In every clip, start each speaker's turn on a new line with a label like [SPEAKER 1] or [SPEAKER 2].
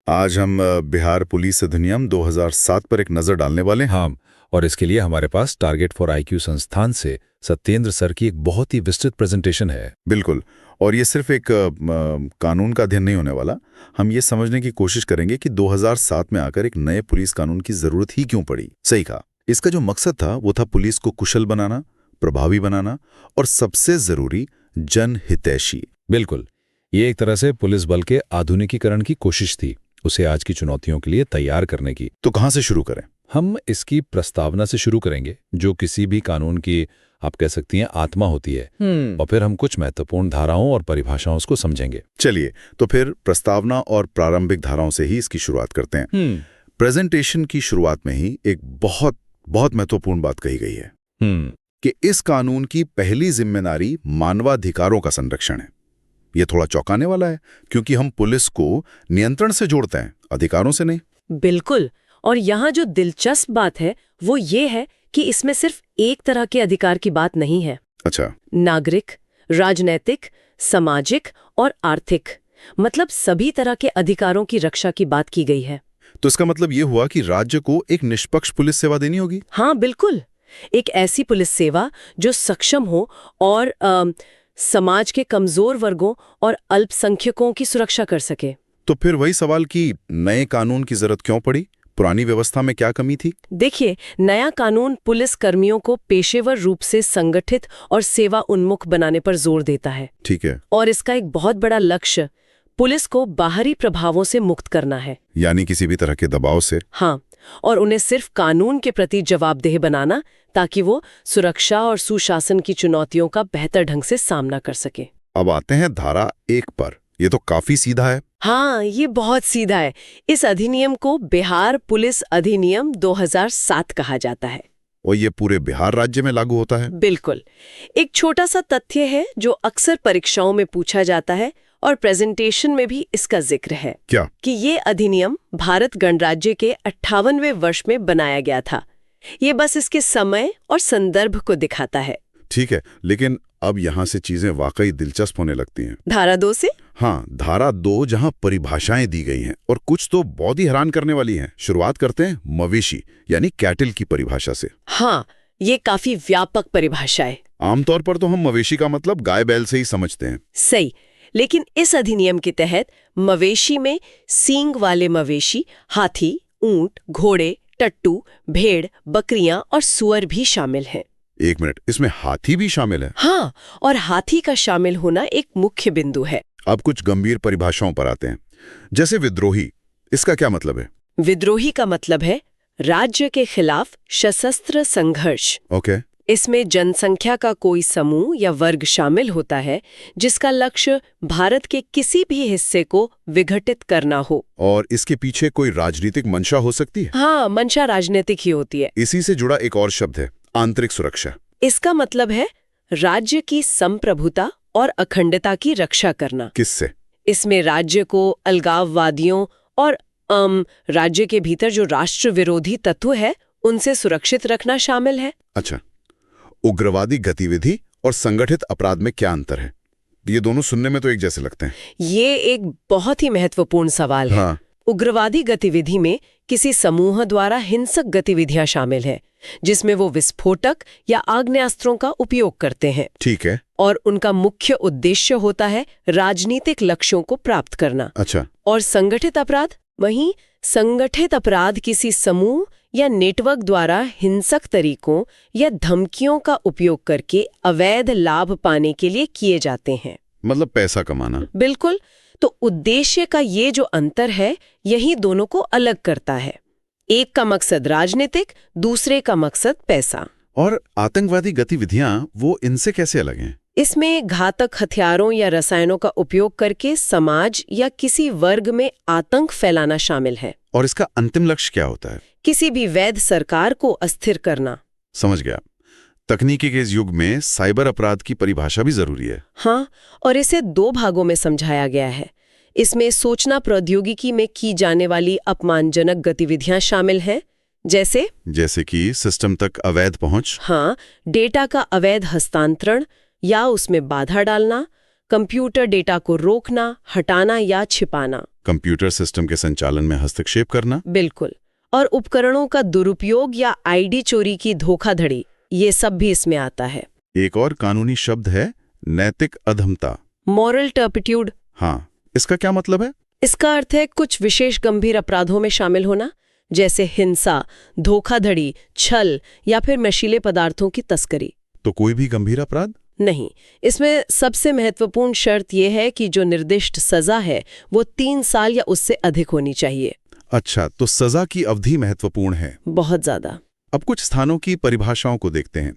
[SPEAKER 1] आज हम बिहार पुलिस अधिनियम 2007 पर एक नजर डालने वाले हैं।
[SPEAKER 2] हाँ, और इसके लिए हमारे पास टारगेट फॉर आईक्यू संस्थान से सत्येंद्र सर की एक बहुत ही विस्तृत प्रेजेंटेशन है।
[SPEAKER 1] बिल्कुल। और ये सिर्फ एक कानून का अध्ययन नहीं होने वाला। हम ये समझने की कोशिश करेंगे कि 2007 में आकर एक नए पुलिस कानून की जरूरत ही क्यों पड़ी। सही कहा। इसका जो मकसद था वो था पुलिस को कुशल बनाना, प्रभावी बनाना और सबसे जरूरी जनहितैषी।
[SPEAKER 2] बिल्कुल, ये एक तरह से पुलिस बल के आधुनिकीकरण की कोशिश थी, उसे आज की चुनौतियों के लिए तैयार करने की।
[SPEAKER 1] तो कहाँ से शुरू करें?
[SPEAKER 2] हम इसकी प्रस्तावना से शुरू करेंगे, जो किसी भी कानून की आप कह सकती हैं आत्मा होती है, और फिर हम कुछ महत्वपूर्ण धाराओं और परिभाषाओं को समझेंगे।
[SPEAKER 1] चलिए, तो फिर प्रस्तावना और प्रारंभिक धाराओं से ही इसकी शुरुआत करते हैं। प्रेजेंटेशन की शुरुआत में ही एक बहुत बहुत महत्वपूर्ण बात कही गई है कि इस कानून की पहली जिम्मेदारी मानवाधिकारों का संरक्षण है। ये थोड़ा चौंकाने वाला है, क्योंकि हम पुलिस को नियंत्रण से जोड़ते हैं, अधिकारों से नहीं।
[SPEAKER 3] बिल्कुल। और यहाँ जो दिलचस्प बात है वो ये है कि इसमें सिर्फ एक तरह के अधिकार की बात नहीं है।
[SPEAKER 1] अच्छा।
[SPEAKER 3] नागरिक, राजनैतिक, सामाजिक और आर्थिक, मतलब सभी तरह के अधिकारों की रक्षा की बात की गई है।
[SPEAKER 1] तो इसका मतलब ये हुआ कि राज्य को एक निष्पक्ष पुलिस सेवा देनी होगी।
[SPEAKER 3] हाँ बिल्कुल, एक ऐसी पुलिस सेवा जो सक्षम हो और समाज के कमजोर वर्गों और अल्पसंख्यकों की सुरक्षा कर सके।
[SPEAKER 1] तो फिर वही सवाल कि नए कानून की जरूरत क्यों पड़ी? पुरानी व्यवस्था में क्या कमी थी?
[SPEAKER 3] देखिए, नया कानून पुलिस कर्मियों को पेशेवर रूप से संगठित और सेवा उन्मुख बनाने पर जोर देता है।
[SPEAKER 1] ठीक है।
[SPEAKER 3] और इसका एक बहुत बड़ा लक्ष्य पुलिस को बाहरी प्रभावों से मुक्त करना है,
[SPEAKER 1] यानी किसी भी तरह के दबाव से।
[SPEAKER 3] हाँ, और उन्हें सिर्फ कानून के प्रति जवाबदेह बनाना, ताकि वो सुरक्षा और सुशासन की चुनौतियों का बेहतर ढंग से सामना कर सके।
[SPEAKER 1] अब आते हैं धारा 1 पर। ये तो काफी सीधा है।
[SPEAKER 3] हाँ, ये बहुत सीधा है। इस अधिनियम को बिहार पुलिस अधिनियम 2007 कहा जाता है।
[SPEAKER 1] और ये पूरे बिहार राज्य में लागू होता है?
[SPEAKER 3] बिल्कुल। एक छोटा सा तथ्य है जो अक्सर परीक्षाओं में पूछा जाता है और प्रेजेंटेशन में भी इसका जिक्र है।
[SPEAKER 1] क्या?
[SPEAKER 3] कि ये अधिनियम भारत गणराज्य के 58वें वर्ष में बनाया गया था। ये बस इसके समय और संदर्भ को दिखाता है।
[SPEAKER 1] ठीक है, लेकिन अब यहाँ से चीजें वाकई दिलचस्प होने लगती हैं।
[SPEAKER 3] धारा 2 से?
[SPEAKER 1] हाँ, धारा 2 जहाँ परिभाषाएं दी गई हैं और कुछ तो बहुत ही हैरान करने वाली हैं। शुरुआत करते हैं मवेशी यानी कैटल की परिभाषा से।
[SPEAKER 3] हाँ, ये काफी व्यापक परिभाषा है।
[SPEAKER 1] आमतौर पर तो हम मवेशी का मतलब गाय बैल से ही समझते हैं।
[SPEAKER 3] सही, लेकिन इस अधिनियम के तहत मवेशी में सींग वाले मवेशी हाथी, ऊंट, घोड़े, टट्टू, भेड़, बकरियां और सुअर भी शामिल हैं।
[SPEAKER 1] एक मिनट, इसमें हाथी भी शामिल है?
[SPEAKER 3] हाँ, और हाथी का शामिल होना एक मुख्य बिंदु है।
[SPEAKER 1] अब कुछ गंभीर परिभाषाओं पर आते हैं, जैसे विद्रोही। इसका क्या मतलब है?
[SPEAKER 3] विद्रोही का मतलब है राज्य के खिलाफ सशस्त्र संघर्ष।
[SPEAKER 1] ओके।
[SPEAKER 3] इसमें जनसंख्या का कोई समूह या वर्ग शामिल होता है जिसका लक्ष्य भारत के किसी भी हिस्से को विघटित करना हो।
[SPEAKER 1] और इसके पीछे कोई राजनीतिक मंशा हो सकती है?
[SPEAKER 3] हाँ, मंशा राजनीतिक ही होती है।
[SPEAKER 1] इसी से जुड़ा एक और शब्द है, आंतरिक सुरक्षा।
[SPEAKER 3] इसका मतलब है राज्य की संप्रभुता और अखंडता की रक्षा करना।
[SPEAKER 1] किससे?
[SPEAKER 3] इसमें राज्य को अलगाववादियों और राज्य के भीतर जो राष्ट्र विरोधी तत्व है उनसे सुरक्षित रखना शामिल है।
[SPEAKER 1] अच्छा, उग्रवादी गतिविधि और संगठित अपराध में क्या अंतर है? ये दोनों सुनने में तो एक जैसे लगते हैं।
[SPEAKER 3] ये एक बहुत ही महत्वपूर्ण सवाल है।
[SPEAKER 1] हाँ।
[SPEAKER 3] उग्रवादी गतिविधि में किसी समूह द्वारा हिंसक गतिविधियां शामिल है, जिसमें वो विस्फोटक या आग्नेयास्त्रों का उपयोग करते हैं।
[SPEAKER 1] ठीक है।
[SPEAKER 3] और उनका मुख्य उद्देश्य होता है राजनीतिक लक्ष्यों को प्राप्त करना।
[SPEAKER 1] अच्छा।
[SPEAKER 3] और संगठित अपराध, वहीं संगठित अपराध किसी समूह या नेटवर्क द्वारा हिंसक तरीकों या धमकियों का उपयोग करके अवैध लाभ पाने के लिए किए जाते हैं।
[SPEAKER 1] मतलब पैसा कमाना।
[SPEAKER 3] बिल्कुल। तो उद्देश्य का ये जो अंतर है यही दोनों को अलग करता है। एक का मकसद राजनीतिक, दूसरे का मकसद पैसा।
[SPEAKER 1] और आतंकवादी गतिविधियां वो इनसे कैसे अलग हैं?
[SPEAKER 3] इसमें घातक हथियारों या रसायनों का उपयोग करके समाज या किसी वर्ग में आतंक फैलाना शामिल है।
[SPEAKER 1] और इसका अंतिम लक्ष्य क्या होता है?
[SPEAKER 3] किसी भी वैध सरकार को अस्थिर करना।
[SPEAKER 1] समझ गया। तकनीकी के इस युग में साइबर अपराध की परिभाषा भी जरूरी है।
[SPEAKER 3] हाँ, और इसे 2 भागों में समझाया गया है। इसमें सूचना प्रौद्योगिकी में की जाने वाली अपमानजनक गतिविधियां शामिल हैं, जैसे कि
[SPEAKER 1] सिस्टम तक अवैध पहुंच।
[SPEAKER 3] हाँ, डेटा का अवैध हस्तांतरण या उसमें बाधा डालना, कंप्यूटर डेटा को रोकना, हटाना या छिपाना।
[SPEAKER 1] कंप्यूटर सिस्टम के संचालन में हस्तक्षेप करना।
[SPEAKER 3] बिल्कुल। और उपकरणों का दुरुपयोग या आईडी चोरी की धोखाधड़ी, ये सब भी इसमें आता है।
[SPEAKER 1] एक और कानूनी शब्द है नैतिक अधमता,
[SPEAKER 3] मॉरल टर्पिट्यूड।
[SPEAKER 1] हाँ, इसका क्या मतलब है?
[SPEAKER 3] इसका अर्थ है कुछ विशेष गंभीर अपराधों में शामिल होना, जैसे हिंसा, धोखाधड़ी, छल या फिर नशीले पदार्थों की तस्करी।
[SPEAKER 1] तो कोई भी गंभीर अपराध
[SPEAKER 3] नहीं, इसमें सबसे महत्वपूर्ण शर्त यह है कि जो निर्दिष्ट सजा है वो 3 साल या उससे अधिक होनी चाहिए।
[SPEAKER 1] अच्छा, तो सजा की अवधि महत्वपूर्ण है।
[SPEAKER 3] बहुत ज्यादा।
[SPEAKER 1] अब कुछ स्थानों की परिभाषाओं को देखते हैं।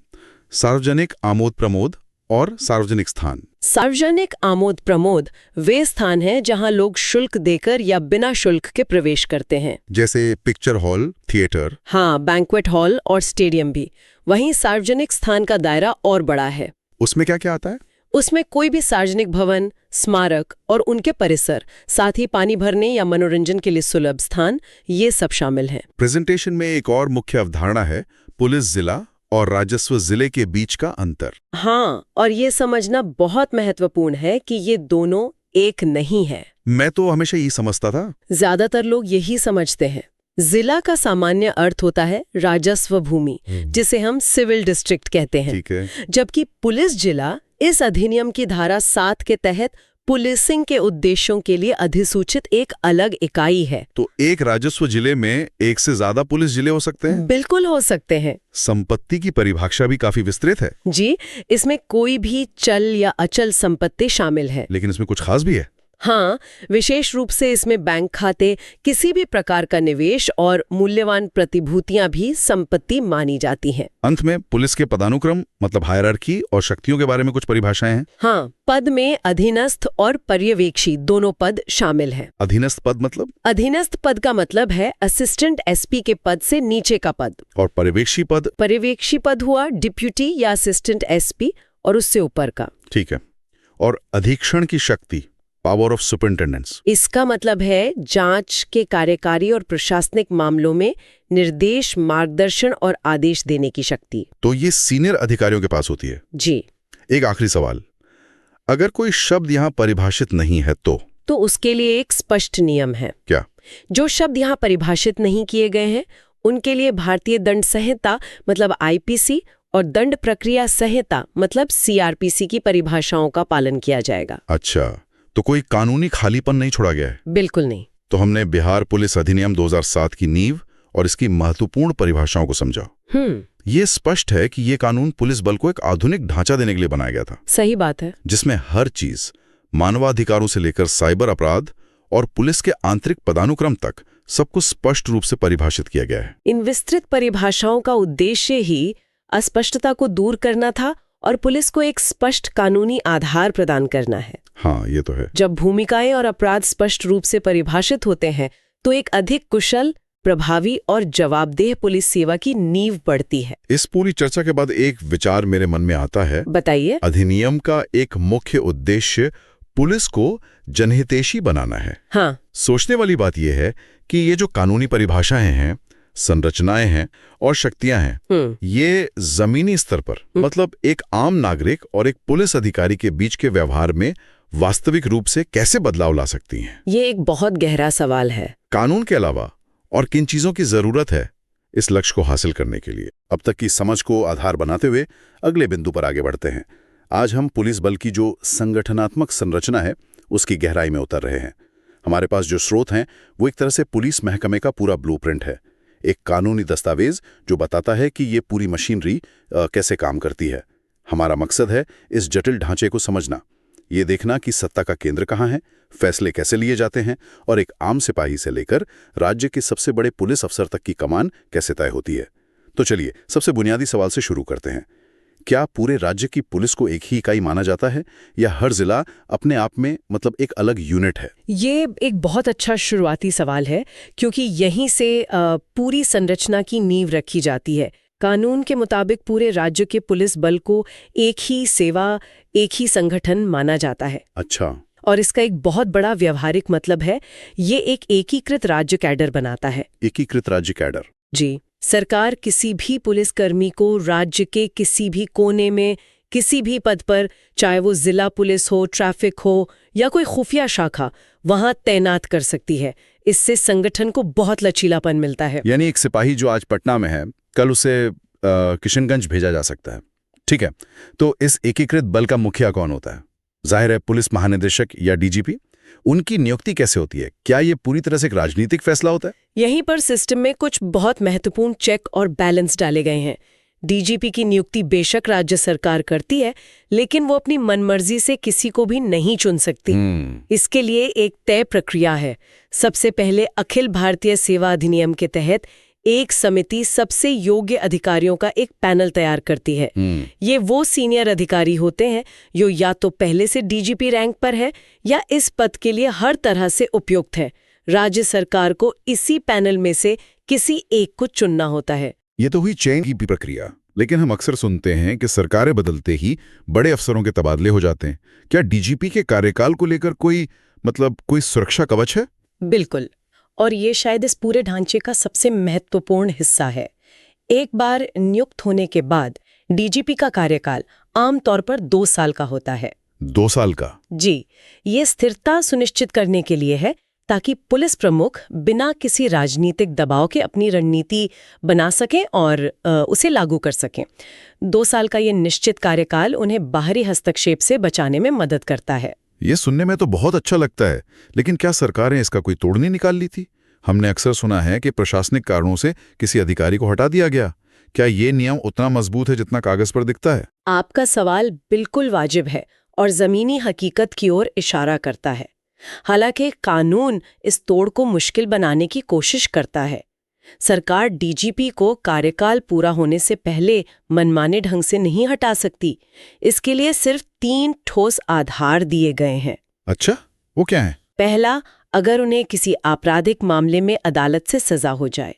[SPEAKER 1] सार्वजनिक आमोद प्रमोद और सार्वजनिक स्थान।
[SPEAKER 3] सार्वजनिक आमोद प्रमोद वे स्थान हैं जहां लोग शुल्क देकर या बिना शुल्क के प्रवेश करते हैं,
[SPEAKER 1] जैसे पिक्चर हॉल, थिएटर।
[SPEAKER 3] हाँ, बैंक्वेट हॉल और स्टेडियम भी। वहीं सार्वजनिक स्थान का दायरा और बड़ा है।
[SPEAKER 1] उसमें क्या क्या आता है?
[SPEAKER 3] उसमें कोई भी सार्वजनिक भवन, स्मारक और उनके परिसर, साथ ही पानी भरने या मनोरंजन के लिए सुलभ स्थान, ये सब शामिल हैं।
[SPEAKER 1] प्रेजेंटेशन में एक और मुख्य अवधारणा है पुलिस जिला और राजस्व जिले के बीच का अंतर।
[SPEAKER 3] हाँ, और ये समझना बहुत महत्वपूर्ण है कि ये दोनों एक नहीं है।
[SPEAKER 1] मैं तो हमेशा यही समझता था।
[SPEAKER 3] ज्यादातर लोग यही समझते हैं। जिला का सामान्य अर्थ होता है राजस्व भूमि, जिसे हम सिविल डिस्ट्रिक्ट कहते हैं।
[SPEAKER 1] ठीक है।
[SPEAKER 3] जबकि पुलिस जिला इस अधिनियम की धारा 7 के तहत पुलिसिंग के उद्देश्यों के लिए अधिसूचित एक अलग इकाई है।
[SPEAKER 1] तो एक राजस्व जिले में एक से ज्यादा पुलिस जिले हो सकते हैं?
[SPEAKER 3] बिल्कुल हो सकते हैं।
[SPEAKER 1] संपत्ति की परिभाषा भी काफी विस्तृत है।
[SPEAKER 3] जी, इसमें कोई भी चल या अचल संपत्ति शामिल है।
[SPEAKER 1] लेकिन इसमें कुछ खास भी है।
[SPEAKER 3] हाँ, विशेष रूप से इसमें बैंक खाते, किसी भी प्रकार का निवेश और मूल्यवान प्रतिभूतियां भी संपत्ति मानी जाती हैं।
[SPEAKER 1] अंत में पुलिस के पदानुक्रम मतलब हायरार्की और शक्तियों के बारे में कुछ परिभाषाएं हैं।
[SPEAKER 3] हाँ, पद में अधीनस्थ और पर्यवेक्षी दोनों पद शामिल हैं।
[SPEAKER 1] अधीनस्थ पद मतलब?
[SPEAKER 3] अधीनस्थ पद का मतलब है असिस्टेंट एसपी के पद से नीचे का पद।
[SPEAKER 1] और पर्यवेक्षी पद?
[SPEAKER 3] पर्यवेक्षी पद हुआ डिप्यूटी या असिस्टेंट एसपी और उससे ऊपर का।
[SPEAKER 1] ठीक है। और अधीक्षण की शक्ति, पावर ऑफ सुपरिंटेंडेंस,
[SPEAKER 3] इसका मतलब है जांच के कार्यकारी और प्रशासनिक मामलों में निर्देश, मार्गदर्शन और आदेश देने की शक्ति।
[SPEAKER 1] तो ये सीनियर अधिकारियों के पास होती है।
[SPEAKER 3] जी।
[SPEAKER 1] एक आखिरी सवाल, अगर कोई शब्द यहाँ परिभाषित नहीं है तो
[SPEAKER 3] उसके लिए एक स्पष्ट नियम है।
[SPEAKER 1] क्या?
[SPEAKER 3] जो शब्द यहाँ परिभाषित नहीं किए गए हैं उनके लिए भारतीय दंड संहिता मतलब आईपीसी और दंड प्रक्रिया संहिता मतलब सीआरपीसी की परिभाषाओं का पालन किया जाएगा।
[SPEAKER 1] अच्छा, तो कोई कानूनी खालीपन नहीं छोड़ा गया है?
[SPEAKER 3] बिल्कुल नहीं।
[SPEAKER 1] तो हमने बिहार पुलिस अधिनियम 2007 की नींव और इसकी महत्वपूर्ण परिभाषाओं को समझा। ये स्पष्ट है कि ये कानून पुलिस बल को एक आधुनिक ढांचा देने के लिए बनाया गया था।
[SPEAKER 3] सही बात है।
[SPEAKER 1] जिसमें हर चीज, मानवाधिकारों से लेकर साइबर अपराध और पुलिस के आंतरिक पदानुक्रम तक सबको स्पष्ट रूप से परिभाषित किया गया है।
[SPEAKER 3] इन विस्तृत परिभाषाओं का उद्देश्य ही अस्पष्टता को दूर करना था और पुलिस को एक स्पष्ट कानूनी आधार प्रदान करना है।
[SPEAKER 1] हाँ, ये तो है।
[SPEAKER 3] जब भूमिकाएं और अपराध स्पष्ट रूप से परिभाषित होते हैं तो एक अधिक कुशल, प्रभावी और जवाबदेह पुलिस सेवा की नींव पड़ती है।
[SPEAKER 1] इस पूरी चर्चा के बाद एक विचार मेरे मन में आता है।
[SPEAKER 3] बताइए।
[SPEAKER 1] अधिनियम का एक मुख्य उद्देश्य पुलिस को जनहितैषी बनाना है।
[SPEAKER 3] हाँ।
[SPEAKER 1] सोचने वाली बात यह है कि ये जो कानूनी परिभाषाएं हैं, संरचनाएं हैं और शक्तियां हैं, ये जमीनी स्तर पर मतलब एक आम नागरिक और एक पुलिस अधिकारी के बीच के व्यवहार में वास्तविक रूप से कैसे बदलाव ला सकती हैं?
[SPEAKER 3] ये एक बहुत गहरा सवाल है।
[SPEAKER 1] कानून के अलावा और किन चीजों की जरूरत है इस लक्ष्य को हासिल करने के लिए? अब तक की समझ को आधार बनाते हुए अगले बिंदु पर आगे बढ़ते हैं। आज हम पुलिस बल की जो संगठनात्मक संरचना है उसकी गहराई में उतर रहे हैं। हमारे पास जो स्रोत हैं वो एक तरह से पुलिस महकमे का पूरा ब्लूप्रिंट है, एक कानूनी दस्तावेज जो बताता है कि ये पूरी मशीनरी कैसे काम करती है। हमारा मकसद है इस जटिल ढांचे को समझना, ये देखना कि सत्ता का केंद्र कहाँ है, फैसले कैसे लिए जाते हैं और एक आम सिपाही से लेकर राज्य के सबसे बड़े पुलिस अफसर तक की कमान कैसे तय होती है। तो चलिए सबसे बुनियादी सवाल से शुरू करते हैं। क्या पूरे राज्य की पुलिस को एक ही इकाई माना जाता है या हर जिला अपने आप में मतलब एक अलग यूनिट है?
[SPEAKER 3] ये एक बहुत अच्छा शुरुआती सवाल है क्योंकि यहीं से पूरी संरचना की नींव रखी जाती है। कानून के मुताबिक पूरे राज्य के पुलिस बल को एक ही सेवा, एक ही संगठन माना जाता है।
[SPEAKER 1] अच्छा।
[SPEAKER 3] और इसका एक बहुत बड़ा व्यवहारिक मतलब है, ये एक एकीकृत राज्य कैडर बनाता है।
[SPEAKER 1] एकीकृत राज्य कैडर?
[SPEAKER 3] जी। सरकार किसी भी पुलिसकर्मी को राज्य के किसी भी कोने में किसी भी पद पर, चाहे वो जिला पुलिस हो, ट्रैफिक हो या कोई खुफिया शाखा, वहां तैनात कर सकती है। इससे संगठन को बहुत लचीलापन मिलता है।
[SPEAKER 1] यानी एक सिपाही जो आज पटना में है, कल उसे किशनगंज भेजा जा सकता है। ठीक है, तो इस एकीकृत बल का मुखिया कौन होता है? जाहिर है पुलिस महानिदेशक या डीजीपी। उनकी नियुक्ति कैसे होती है? क्या ये पूरी तरह से एक राजनीतिक फैसला होता है?
[SPEAKER 3] यहीं पर सिस्टम में कुछ बहुत महत्वपूर्ण चेक और बैलेंस डाले गए हैं। डीजीपी की नियुक्ति बेशक राज्य सरकार करती है, लेकिन वो अपनी मनमर्जी से किसी को भी नहीं चुन सकती। इसके लिए एक तय प्रक्रिया है। सबसे पहले अखिल भारतीय सेवा अधिनियम के तहत एक समिति सबसे योग्य अधिकारियों का एक पैनल तैयार करती है। ये वो सीनियर अधिकारी होते हैं जो या तो पहले से डीजीपी रैंक पर है या इस पद के लिए हर तरह से उपयुक्त है। राज्य सरकार को इसी पैनल में से किसी एक को चुनना होता है।
[SPEAKER 1] ये तो हुई चयन की प्रक्रिया, लेकिन हम अक्सर सुनते हैं कि सरकारें बदलते ही बड़े अफसरों के तबादले हो जाते हैं। क्या डीजीपी के कार्यकाल को लेकर कोई सुरक्षा कवच है?
[SPEAKER 3] बिल्कुल, और ये शायद इस पूरे ढांचे का सबसे महत्वपूर्ण हिस्सा है। एक बार नियुक्त होने के बाद डीजीपी का कार्यकाल आमतौर पर 2 साल का होता है।
[SPEAKER 1] 2 साल का?
[SPEAKER 3] जी, ये स्थिरता सुनिश्चित करने के लिए है, ताकि पुलिस प्रमुख बिना किसी राजनीतिक दबाव के अपनी रणनीति बना सकें और उसे लागू कर सकें। 2 साल का ये निश्चित कार्यकाल उन्हें बाहरी हस्तक्षेप से बचाने में मदद करता है।
[SPEAKER 1] ये सुनने में तो बहुत अच्छा लगता है, लेकिन क्या सरकारें इसका कोई तोड़ नहीं निकाल ली थी? हमने अक्सर सुना है कि प्रशासनिक कारणों से किसी अधिकारी को हटा दिया गया। क्या ये नियम उतना मजबूत है जितना कागज पर दिखता है?
[SPEAKER 3] आपका सवाल बिल्कुल वाजिब है और जमीनी हकीकत की ओर इशारा करता है। हालांकि कानून इस तोड़ को मुश्किल बनाने की कोशिश करता है। सरकार डीजीपी को कार्यकाल पूरा होने से पहले मनमाने ढंग से नहीं हटा सकती। इसके लिए सिर्फ 3 ठोस आधार दिए गए हैं।
[SPEAKER 1] अच्छा, वो क्या है?
[SPEAKER 3] पहला, अगर उन्हें किसी आपराधिक मामले में अदालत से सजा हो जाए।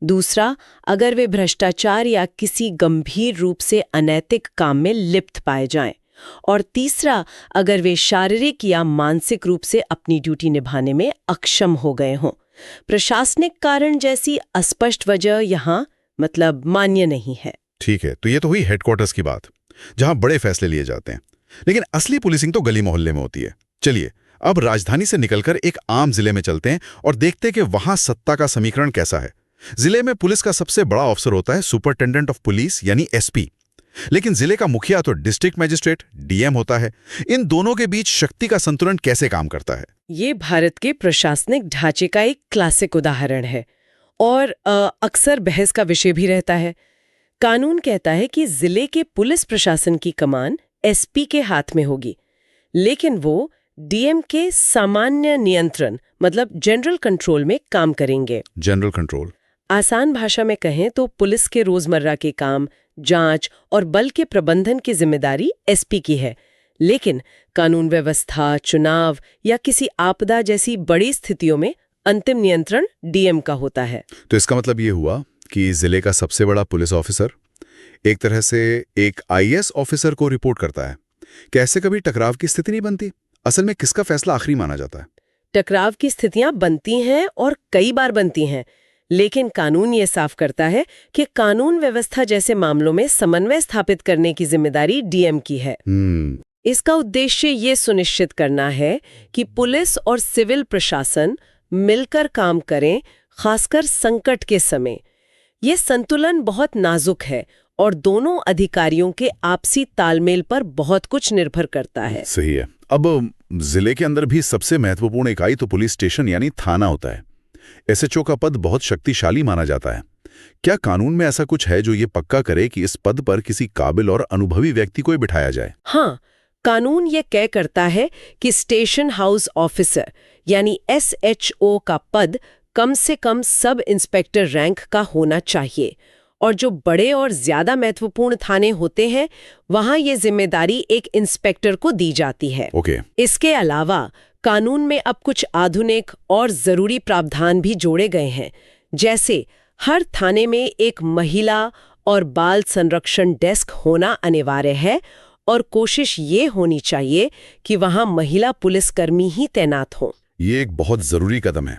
[SPEAKER 3] दूसरा, अगर वे भ्रष्टाचार या किसी गंभीर रूप से अनैतिक काम में लिप्त पाए जाएं। और तीसरा, अगर वे शारीरिक या मानसिक रूप से अपनी ड्यूटी निभाने में अक्षम हो गए हों। प्रशासनिक कारण जैसी अस्पष्ट वजह यहाँ मान्य नहीं है।
[SPEAKER 1] ठीक है, तो ये तो हुई हेडक्वार्टर्स की बात, जहां बड़े फैसले लिए जाते हैं। लेकिन असली पुलिसिंग तो गली मोहल्ले में होती है। चलिए, अब राजधानी से निकलकर एक आम जिले में चलते हैं और देखते हैं कि वहां सत्ता का समीकरण कैसा है। जिले में पुलिस का सबसे बड़ा अफसर होता है सुपरिटेंडेंट ऑफ पुलिस यानी एसपी, लेकिन जिले का मुखिया तो डिस्ट्रिक्ट मजिस्ट्रेट डीएम होता है। इन दोनों के बीच शक्ति का संतुलन कैसे काम करता है?
[SPEAKER 3] ये भारत के प्रशासनिक ढांचे का एक क्लासिक उदाहरण है और अक्सर बहस का विषय भी रहता है। कानून कहता है कि जिले के पुलिस प्रशासन की कमान एसपी के हाथ में होगी, लेकिन वो डीएम के सामान्य नियंत्रण जनरल कंट्रोल में काम करेंगे।
[SPEAKER 1] General control?
[SPEAKER 3] आसान भाषा में कहें तो पुलिस के रोजमर्रा के काम, जांच और बल के प्रबंधन की जिम्मेदारी एसपी की है, लेकिन कानून व्यवस्था, चुनाव या किसी आपदा जैसी बड़ी स्थितियों में अंतिम नियंत्रण डीएम का होता है।
[SPEAKER 1] तो इसका मतलब ये हुआ कि जिले का सबसे बड़ा पुलिस ऑफिसर एक तरह से एक आईएएस ऑफिसर को रिपोर्ट करता है। कैसे कभी टकराव की स्थिति नहीं बनती? असल में किसका फैसला आखिरी माना जाता है?
[SPEAKER 3] टकराव की स्थितियां बनती हैं और कई बार बनती हैं, लेकिन कानून ये साफ करता है कि कानून व्यवस्था जैसे मामलों में समन्वय स्थापित करने की जिम्मेदारी डीएम की है। इसका उद्देश्य ये सुनिश्चित करना है कि पुलिस और सिविल प्रशासन मिलकर काम करें, खासकर संकट के समय। ये संतुलन बहुत नाजुक है और दोनों अधिकारियों के आपसी तालमेल पर बहुत कुछ निर्भर करता है।
[SPEAKER 1] सही है। अब जिले के अंदर भी सबसे महत्वपूर्ण इकाई तो पुलिस स्टेशन यानी थाना होता है। एसएचओ का पद बहुत शक्तिशाली माना जाता है। क्या कानून में ऐसा कुछ है जो ये पक्का करे कि इस पद पर किसी काबिल और अनुभवी व्यक्ति को बिठाया जाए?
[SPEAKER 3] हाँ, कानून ये तय करता है कि स्टेशन हाउस ऑफिसर यानी एसएचओ का पद कम से कम सब इंस्पेक्टर रैंक का होना चाहिए, और जो बड़े और ज्यादा महत्वपूर्ण थाने होते हैं वहां ये जिम्मेदारी एक इंस्पेक्टर को दी जाती है। इसके अलावा कानून में अब कुछ आधुनिक और जरूरी प्रावधान भी जोड़े गए हैं, जैसे हर थाने में एक महिला और बाल संरक्षण डेस्क होना अनिवार्य है और कोशिश ये होनी चाहिए कि वहां महिला पुलिसकर्मी ही तैनात हों।
[SPEAKER 1] ये एक बहुत जरूरी कदम है।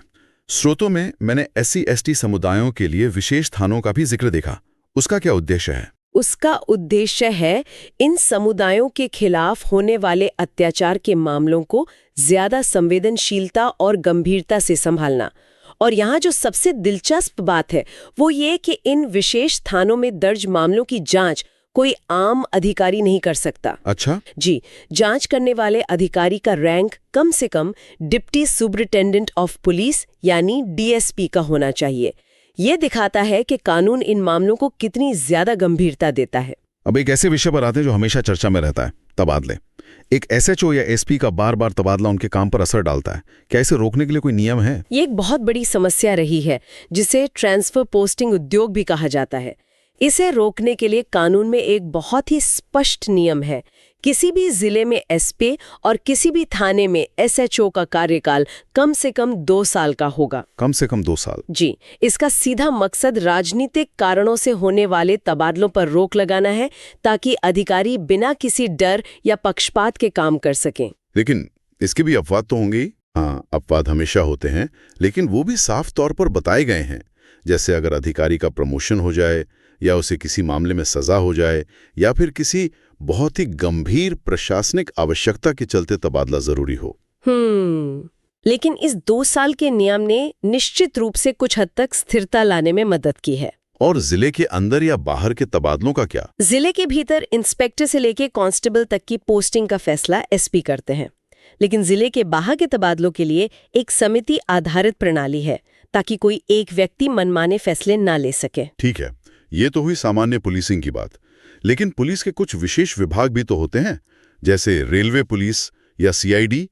[SPEAKER 1] स्रोतों में मैंने SC/ST समुदायों के लिए विशेष थानों का भी जिक्र देखा। उसका क्या उद्देश्य है?
[SPEAKER 3] उसका उद्देश्य है इन समुदायों के खिलाफ होने वाले अत्याचार के मामलों को ज्यादा संवेदनशीलता और गंभीरता से संभालना। और यहाँ जो सबसे दिलचस्प बात है वो ये कि इन विशेष थानों में दर्ज मामलों की जांच कोई आम अधिकारी नहीं कर सकता।
[SPEAKER 1] अच्छा
[SPEAKER 3] जी, जांच करने वाले अधिकारी का रैंक कम से कम डिप्टी सुपरिटेंडेंट ऑफ पुलिस यानी डीएसपी का होना चाहिए। ये दिखाता है कि कानून इन मामलों को कितनी ज्यादा गंभीरता देता है।
[SPEAKER 1] अब एक ऐसे विषय पर आते हैं जो हमेशा चर्चा में रहता है, तबादले। एक एसएचओ या एसपी का बार बार तबादला उनके काम पर असर डालता है। क्या इसे रोकने के लिए कोई नियम है?
[SPEAKER 3] ये एक बहुत बड़ी समस्या रही है जिसे ट्रांसफर पोस्टिंग उद्योग भी कहा जाता है। इसे रोकने के लिए कानून में एक बहुत ही स्पष्ट नियम है। किसी भी जिले में एसपी और किसी भी थाने में एसएचओ का कार्यकाल कम से कम 2 साल का होगा।
[SPEAKER 1] कम से कम 2 साल?
[SPEAKER 3] जी, इसका सीधा मकसद राजनीतिक कारणों से होने वाले तबादलों पर रोक लगाना है ताकि अधिकारी बिना किसी डर या पक्षपात के काम कर सकें।
[SPEAKER 1] लेकिन इसके भी अपवाद तो होंगे। हाँ, अपवाद हमेशा होते हैं, लेकिन वो भी साफ तौर पर बताए गए हैं। जैसे अगर अधिकारी का प्रमोशन हो जाए या उसे किसी मामले में सजा हो जाए या फिर किसी बहुत ही गंभीर प्रशासनिक आवश्यकता के चलते तबादला जरूरी हो।
[SPEAKER 3] लेकिन इस 2 साल के नियम ने निश्चित रूप से कुछ हद तक स्थिरता लाने में मदद की है।
[SPEAKER 1] और जिले के अंदर या बाहर के तबादलों का क्या?
[SPEAKER 3] जिले के भीतर इंस्पेक्टर से लेके कांस्टेबल तक की पोस्टिंग का फैसला एसपी करते हैं, लेकिन जिले के बाहर के तबादलों के लिए एक समिति आधारित प्रणाली है ताकि कोई एक व्यक्ति मनमाने फैसले ना ले सके।
[SPEAKER 1] ठीक है, ये तो हुई सामान्य पुलिसिंग की बात। लेकिन पुलिस के कुछ विशेष विभाग भी तो होते हैं, जैसे रेलवे पुलिस या सीआईडी।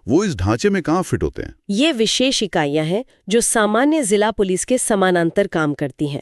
[SPEAKER 1] वो इस ढांचे में कहाँ फिट होते हैं? ये
[SPEAKER 3] विशेष इकाइयां हैं जो सामान्य जिला पुलिस के समानांतर काम करती हैं।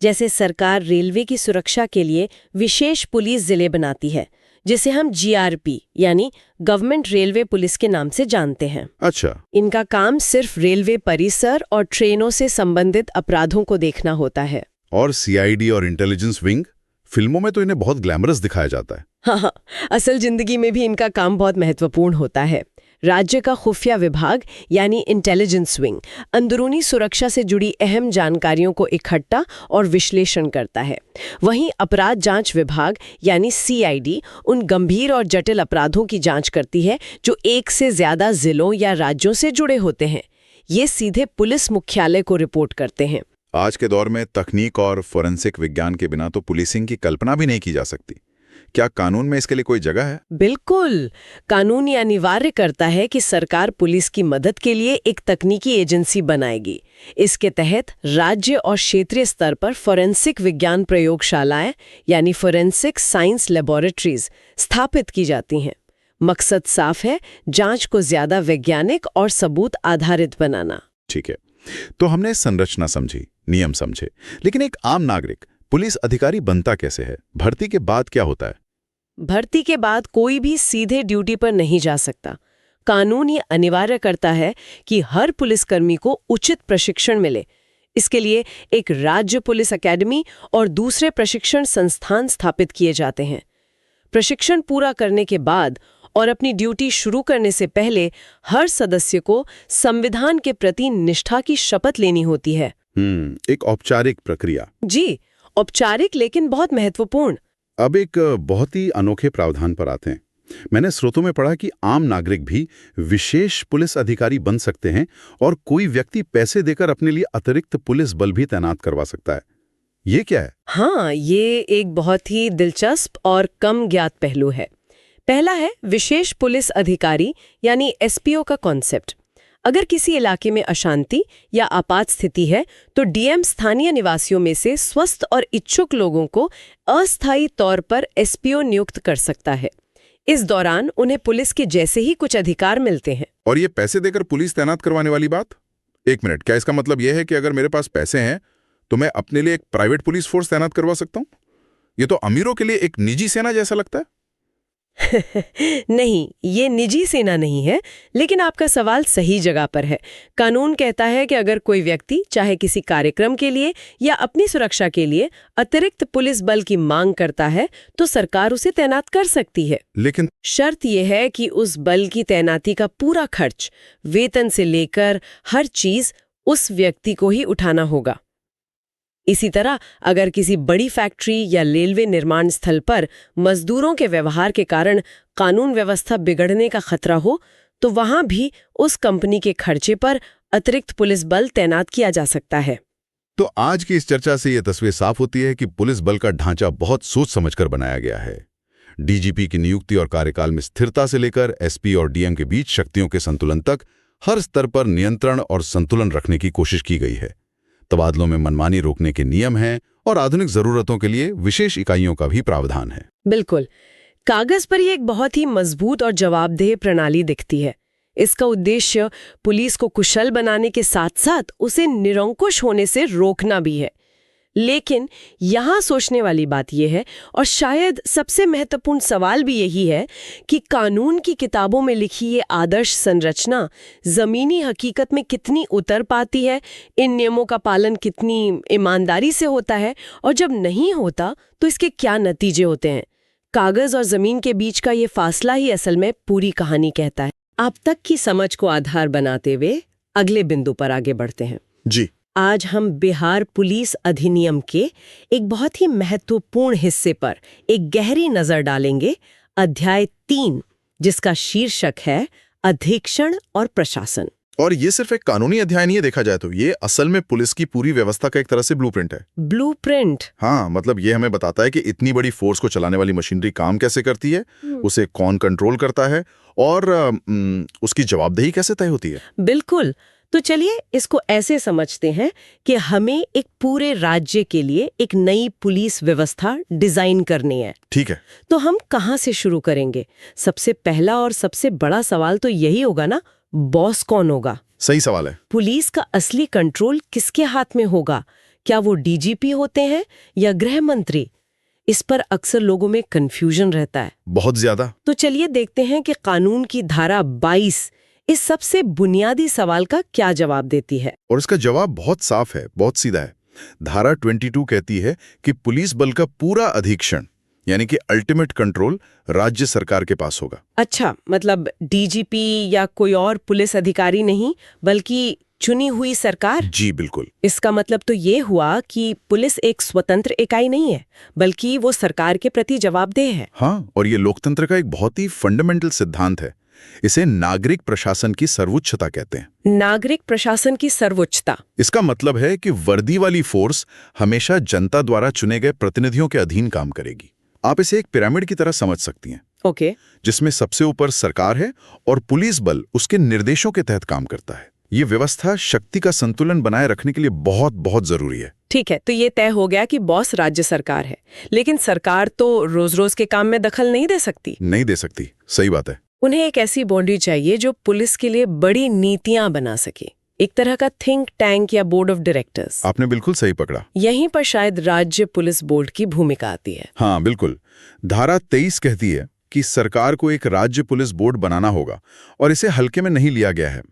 [SPEAKER 3] जैसे सरकार रेलवे की सुरक्षा के लिए विशेष पुलिस जिले बनाती है, जिसे हम जीआरपी यानी गवर्नमेंट रेलवे पुलिस के नाम से जानते हैं।
[SPEAKER 1] अच्छा।
[SPEAKER 3] इनका काम सिर्फ रेलवे परिसर और ट्रेनों से संबंधित अपराधों को देखना होता है।
[SPEAKER 1] और सीआईडी और इंटेलिजेंस विंग, फिल्मों में तो इन्हें बहुत ग्लैमरस दिखाया जाता है।
[SPEAKER 3] हाँ, असल जिंदगी में भी इनका काम बहुत महत्वपूर्ण होता है। राज्य का खुफिया विभाग यानी इंटेलिजेंस विंग अंदरूनी सुरक्षा से जुड़ी अहम जानकारियों को इकट्ठा और विश्लेषण करता है। वहीं अपराध जांच विभाग यानी सीआईडी उन गंभीर और जटिल अपराधों की जांच करती है जो एक से ज्यादा जिलों या राज्यों से जुड़े होते हैं। ये सीधे पुलिस मुख्यालय को रिपोर्ट करते हैं।
[SPEAKER 1] आज के दौर में तकनीक और फोरेंसिक विज्ञान के बिना तो पुलिसिंग की कल्पना भी नहीं की जा सकती। क्या कानून में इसके लिए कोई जगह है?
[SPEAKER 3] बिल्कुल। कानून ये अनिवार्य करता है कि सरकार पुलिस की मदद के लिए एक तकनीकी एजेंसी बनाएगी। इसके तहत राज्य और क्षेत्रीय स्तर पर फोरेंसिक विज्ञान प्रयोगशालाएं यानी फोरेंसिक साइंस लैबोरेटरीज स्थापित की जाती हैं। मकसद साफ है, जांच को ज्यादा वैज्ञानिक और सबूत आधारित बनाना।
[SPEAKER 1] ठीक है, तो हमने संरचना समझी, नियम समझे, लेकिन एक आम नागरिक पुलिस अधिकारी बनता कैसे है? भर्ती के बाद क्या होता है?
[SPEAKER 3] भर्ती के बाद कोई भी सीधे ड्यूटी पर नहीं जा सकता। कानून ये अनिवार्य करता है कि हर पुलिसकर्मी को उचित प्रशिक्षण मिले। इसके लिए एक राज्य पुलिस अकेडमी और दूसरे प्रशिक्षण संस्थान स्थापित किए जाते हैं। प्रशिक्षण पूरा करने के बाद और अपनी ड्यूटी शुरू करने से पहले हर सदस्य को संविधान के प्रति निष्ठा की शपथ लेनी होती है।
[SPEAKER 1] एक औपचारिक प्रक्रिया।
[SPEAKER 3] जी, औपचारिक लेकिन बहुत महत्वपूर्ण।
[SPEAKER 1] अब एक बहुत ही अनोखे प्रावधान पर आते हैं। मैंने स्रोतों में पढ़ा कि आम नागरिक भी विशेष पुलिस अधिकारी बन सकते हैं और कोई व्यक्ति पैसे देकर अपने लिए अतिरिक्त पुलिस बल भी तैनात करवा सकता है। ये क्या है?
[SPEAKER 3] हाँ, ये एक बहुत ही दिलचस्प और कम ज्ञात पहलू है। पहला है विशेष पुलिस अधिकारी यानी एसपीओ का कॉन्सेप्ट। अगर किसी इलाके में अशांति या आपात स्थिति है तो डीएम स्थानीय निवासियों में से स्वस्थ और इच्छुक लोगों को अस्थायी तौर पर एसपीओ नियुक्त कर सकता है। इस दौरान उन्हें पुलिस के जैसे ही कुछ अधिकार मिलते हैं।
[SPEAKER 1] और ये पैसे देकर पुलिस तैनात करवाने वाली बात? एक मिनट, क्या इसका मतलब यह है कि अगर मेरे पास पैसे हैं तो मैं अपने लिए एक प्राइवेट पुलिस फोर्स तैनात करवा सकता हूं? ये तो अमीरों के लिए एक निजी सेना जैसा लगता है।
[SPEAKER 3] नहीं, ये निजी सेना नहीं है, लेकिन आपका सवाल सही जगह पर है। कानून कहता है कि अगर कोई व्यक्ति चाहे किसी कार्यक्रम के लिए या अपनी सुरक्षा के लिए अतिरिक्त पुलिस बल की मांग करता है तो सरकार उसे तैनात कर सकती है।
[SPEAKER 1] लेकिन
[SPEAKER 3] शर्त यह है कि उस बल की तैनाती का पूरा खर्च, वेतन से लेकर हर चीज उस व्यक्ति को ही उठाना होगा। इसी तरह अगर किसी बड़ी फैक्ट्री या रेलवे निर्माण स्थल पर मजदूरों के व्यवहार के कारण कानून व्यवस्था बिगड़ने का खतरा हो, तो वहां भी उस कंपनी के खर्चे पर अतिरिक्त पुलिस बल तैनात किया जा सकता है।
[SPEAKER 1] तो आज की इस चर्चा से यह तस्वीर साफ होती है कि पुलिस बल का ढांचा बहुत सोच समझकर बनाया गया है। डीजीपी की नियुक्ति और कार्यकाल में स्थिरता से लेकर एसपी और डीएम के बीच शक्तियों के संतुलन तक हर स्तर पर नियंत्रण और संतुलन रखने की कोशिश की गई है। तबादलों में मनमानी रोकने के नियम हैं और आधुनिक जरूरतों के लिए विशेष इकाइयों का भी प्रावधान है।
[SPEAKER 3] बिल्कुल, कागज पर ये एक बहुत ही मजबूत और जवाबदेह प्रणाली दिखती है। इसका उद्देश्य पुलिस को कुशल बनाने के साथ साथ उसे निरंकुश होने से रोकना भी है। लेकिन यहाँ सोचने वाली बात यह है, और शायद सबसे महत्वपूर्ण सवाल भी यही है, कि कानून की किताबों में लिखी ये आदर्श संरचना जमीनी हकीकत में कितनी उतर पाती है, इन नियमों का पालन कितनी ईमानदारी से होता है, और जब नहीं होता तो इसके क्या नतीजे होते हैं। कागज और जमीन के बीच का ये फासला ही असल में पूरी कहानी कहता है। अब तक की समझ को आधार बनाते हुए अगले बिंदु पर आगे बढ़ते हैं।
[SPEAKER 1] जी,
[SPEAKER 3] आज हम बिहार पुलिस अधिनियम के एक बहुत ही महत्वपूर्ण हिस्से पर एक गहरी नजर डालेंगे, अध्याय 3, जिसका शीर्षक है अधीक्षण और प्रशासन।
[SPEAKER 4] और ये सिर्फ एक कानूनी अध्याय नहीं है, देखा जाए तो ये असल में पुलिस की पूरी व्यवस्था का एक तरह से ब्लूप्रिंट है।
[SPEAKER 3] ब्लूप्रिंट?
[SPEAKER 4] हाँ, मतलब ये हमें बताता है कि इतनी बड़ी फोर्स को चलाने वाली मशीनरी काम कैसे करती है, उसे कौन कंट्रोल करता है और उसकी जवाबदेही कैसे तय होती है।
[SPEAKER 3] बिल्कुल। तो चलिए इसको ऐसे समझते हैं कि हमें एक पूरे राज्य के लिए एक नई पुलिस व्यवस्था डिजाइन करनी है।
[SPEAKER 4] ठीक है,
[SPEAKER 3] तो हम कहाँ से शुरू करेंगे? सबसे पहला और सबसे बड़ा सवाल तो यही होगा ना, बॉस कौन होगा?
[SPEAKER 4] सही सवाल है।
[SPEAKER 3] पुलिस का असली कंट्रोल किसके हाथ में होगा? क्या वो डीजीपी होते हैं या गृह मंत्री? इस पर अक्सर लोगों में कंफ्यूजन रहता है,
[SPEAKER 4] बहुत ज्यादा।
[SPEAKER 3] तो चलिए देखते हैं कि कानून की धारा 22 इस सबसे बुनियादी सवाल का क्या जवाब देती है।
[SPEAKER 4] और इसका जवाब बहुत साफ है, बहुत सीधा है। धारा 22 कहती है कि पुलिस बल का पूरा अधीक्षण यानी कि अल्टीमेट कंट्रोल राज्य सरकार के पास होगा।
[SPEAKER 3] अच्छा, मतलब डीजीपी या कोई और पुलिस अधिकारी नहीं, बल्कि चुनी हुई सरकार?
[SPEAKER 4] जी बिल्कुल।
[SPEAKER 3] इसका मतलब तो ये हुआ कि पुलिस एक स्वतंत्र इकाई नहीं है, बल्कि वो सरकार के प्रति जवाबदेह है।
[SPEAKER 4] हाँ, और ये लोकतंत्र का एक बहुत ही फंडामेंटल सिद्धांत है। इसे नागरिक प्रशासन की सर्वोच्चता कहते हैं।
[SPEAKER 3] नागरिक प्रशासन की सर्वोच्चता?
[SPEAKER 4] इसका मतलब है कि वर्दी वाली फोर्स हमेशा जनता द्वारा चुने गए प्रतिनिधियों के अधीन काम करेगी। आप इसे एक पिरामिड की तरह समझ सकती हैं।
[SPEAKER 3] ओके।
[SPEAKER 4] जिसमें सबसे ऊपर सरकार है और पुलिस बल उसके निर्देशों के तहत काम करता है। ये व्यवस्था शक्ति का संतुलन बनाए रखने के लिए बहुत बहुत जरूरी है।
[SPEAKER 3] ठीक है, तो ये तय हो गया कि बॉस राज्य सरकार है, लेकिन सरकार तो रोज रोज के काम में दखल नहीं दे सकती।
[SPEAKER 4] नहीं दे सकती, सही बात है।
[SPEAKER 3] उन्हें एक ऐसी बाउंड्री चाहिए जो पुलिस के लिए बड़ी नीतियां बना सके, एक तरह का थिंक टैंक या बोर्ड ऑफ डायरेक्टर्स।
[SPEAKER 4] आपने बिल्कुल सही पकड़ा।
[SPEAKER 3] यहीं पर शायद राज्य पुलिस बोर्ड की भूमिका आती है।
[SPEAKER 4] हाँ बिल्कुल। धारा 23 कहती है कि सरकार को एक राज्य पुलिस बोर्ड बनाना होगा और इसे हल्के में नहीं लिया गया है।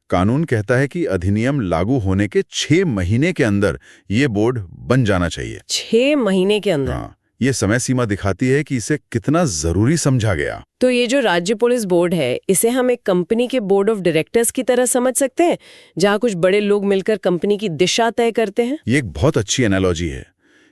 [SPEAKER 4] कानून कहता है कि अधिनियम लागू होने के 6 महीने के अंदर ये बोर्ड बन जाना चाहिए।
[SPEAKER 3] 6 महीने के अंदर?
[SPEAKER 4] हाँ, ये समय सीमा दिखाती है कि इसे कितना जरूरी समझा गया।
[SPEAKER 3] तो ये जो राज्य पुलिस बोर्ड है, इसे हम एक कंपनी के बोर्ड ऑफ डायरेक्टर्स की तरह समझ सकते हैं, जहाँ कुछ बड़े लोग मिलकर कंपनी की दिशा तय करते हैं?
[SPEAKER 4] ये एक बहुत अच्छी एनालॉजी है।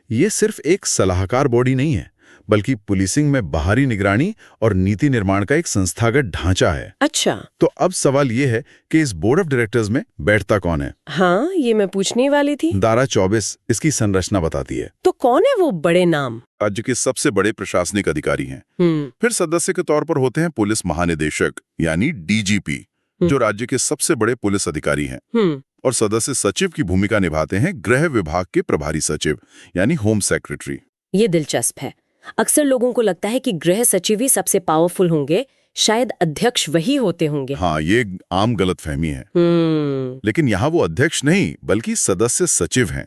[SPEAKER 4] ये सिर्फ एक सलाहकार बॉडी नहीं है, बल्कि पुलिसिंग में बाहरी निगरानी और नीति निर्माण का एक संस्थागत ढांचा है।
[SPEAKER 3] अच्छा,
[SPEAKER 4] तो अब सवाल ये है कि इस बोर्ड ऑफ डायरेक्टर्स में बैठता कौन है?
[SPEAKER 3] हाँ, ये मैं पूछने वाली थी।
[SPEAKER 4] धारा 24 इसकी संरचना बताती है।
[SPEAKER 3] तो कौन है वो बड़े नाम?
[SPEAKER 4] राज्य के सबसे बड़े प्रशासनिक अधिकारी हैं। फिर सदस्य के तौर पर होते हैं पुलिस महानिदेशक यानी डीजीपी, जो राज्य के सबसे बड़े पुलिस अधिकारी हैं। और सदस्य सचिव की भूमिका निभाते हैं गृह विभाग के प्रभारी सचिव यानी होम सेक्रेटरी।
[SPEAKER 3] ये दिलचस्प है। अक्सर लोगों को लगता है कि गृह सचिव ही सबसे पावरफुल होंगे, शायद अध्यक्ष वही होते होंगे।
[SPEAKER 4] हाँ, ये आम गलतफहमी है। लेकिन यहाँ वो अध्यक्ष नहीं बल्कि सदस्य सचिव हैं,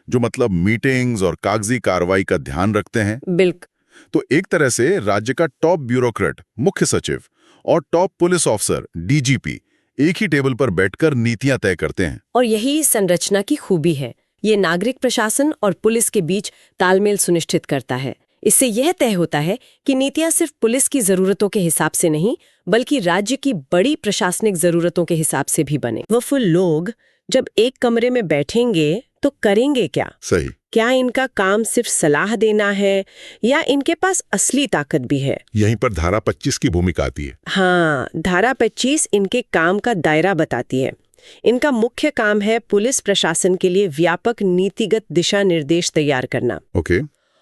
[SPEAKER 4] जो मतलब मीटिंग्स और कागजी कार्रवाई का ध्यान रखते हैं।
[SPEAKER 3] बिल्कुल।
[SPEAKER 4] तो एक तरह से राज्य का टॉप ब्यूरोक्रेट मुख्य सचिव और टॉप पुलिस ऑफिसर डीजीपी एक ही टेबल पर बैठकर नीतियां तय करते हैं।
[SPEAKER 3] और यही संरचना की खूबी है। ये नागरिक प्रशासन और पुलिस के बीच तालमेल सुनिश्चित करता है। इससे यह तय होता है कि नीतियां सिर्फ पुलिस की जरूरतों के हिसाब से नहीं, बल्कि राज्य की बड़ी प्रशासनिक जरूरतों के हिसाब से भी बने। वो लोग जब एक कमरे में बैठेंगे तो करेंगे क्या?
[SPEAKER 4] सही।
[SPEAKER 3] क्या इनका काम सिर्फ सलाह देना है या इनके पास असली ताकत भी है?
[SPEAKER 4] यहीं पर धारा 25 की भूमिका आती है।
[SPEAKER 3] हाँ, धारा 25 इनके काम का दायरा बताती है। इनका मुख्य काम है पुलिस प्रशासन के लिए व्यापक नीतिगत दिशा निर्देश तैयार करना।
[SPEAKER 4] ओके।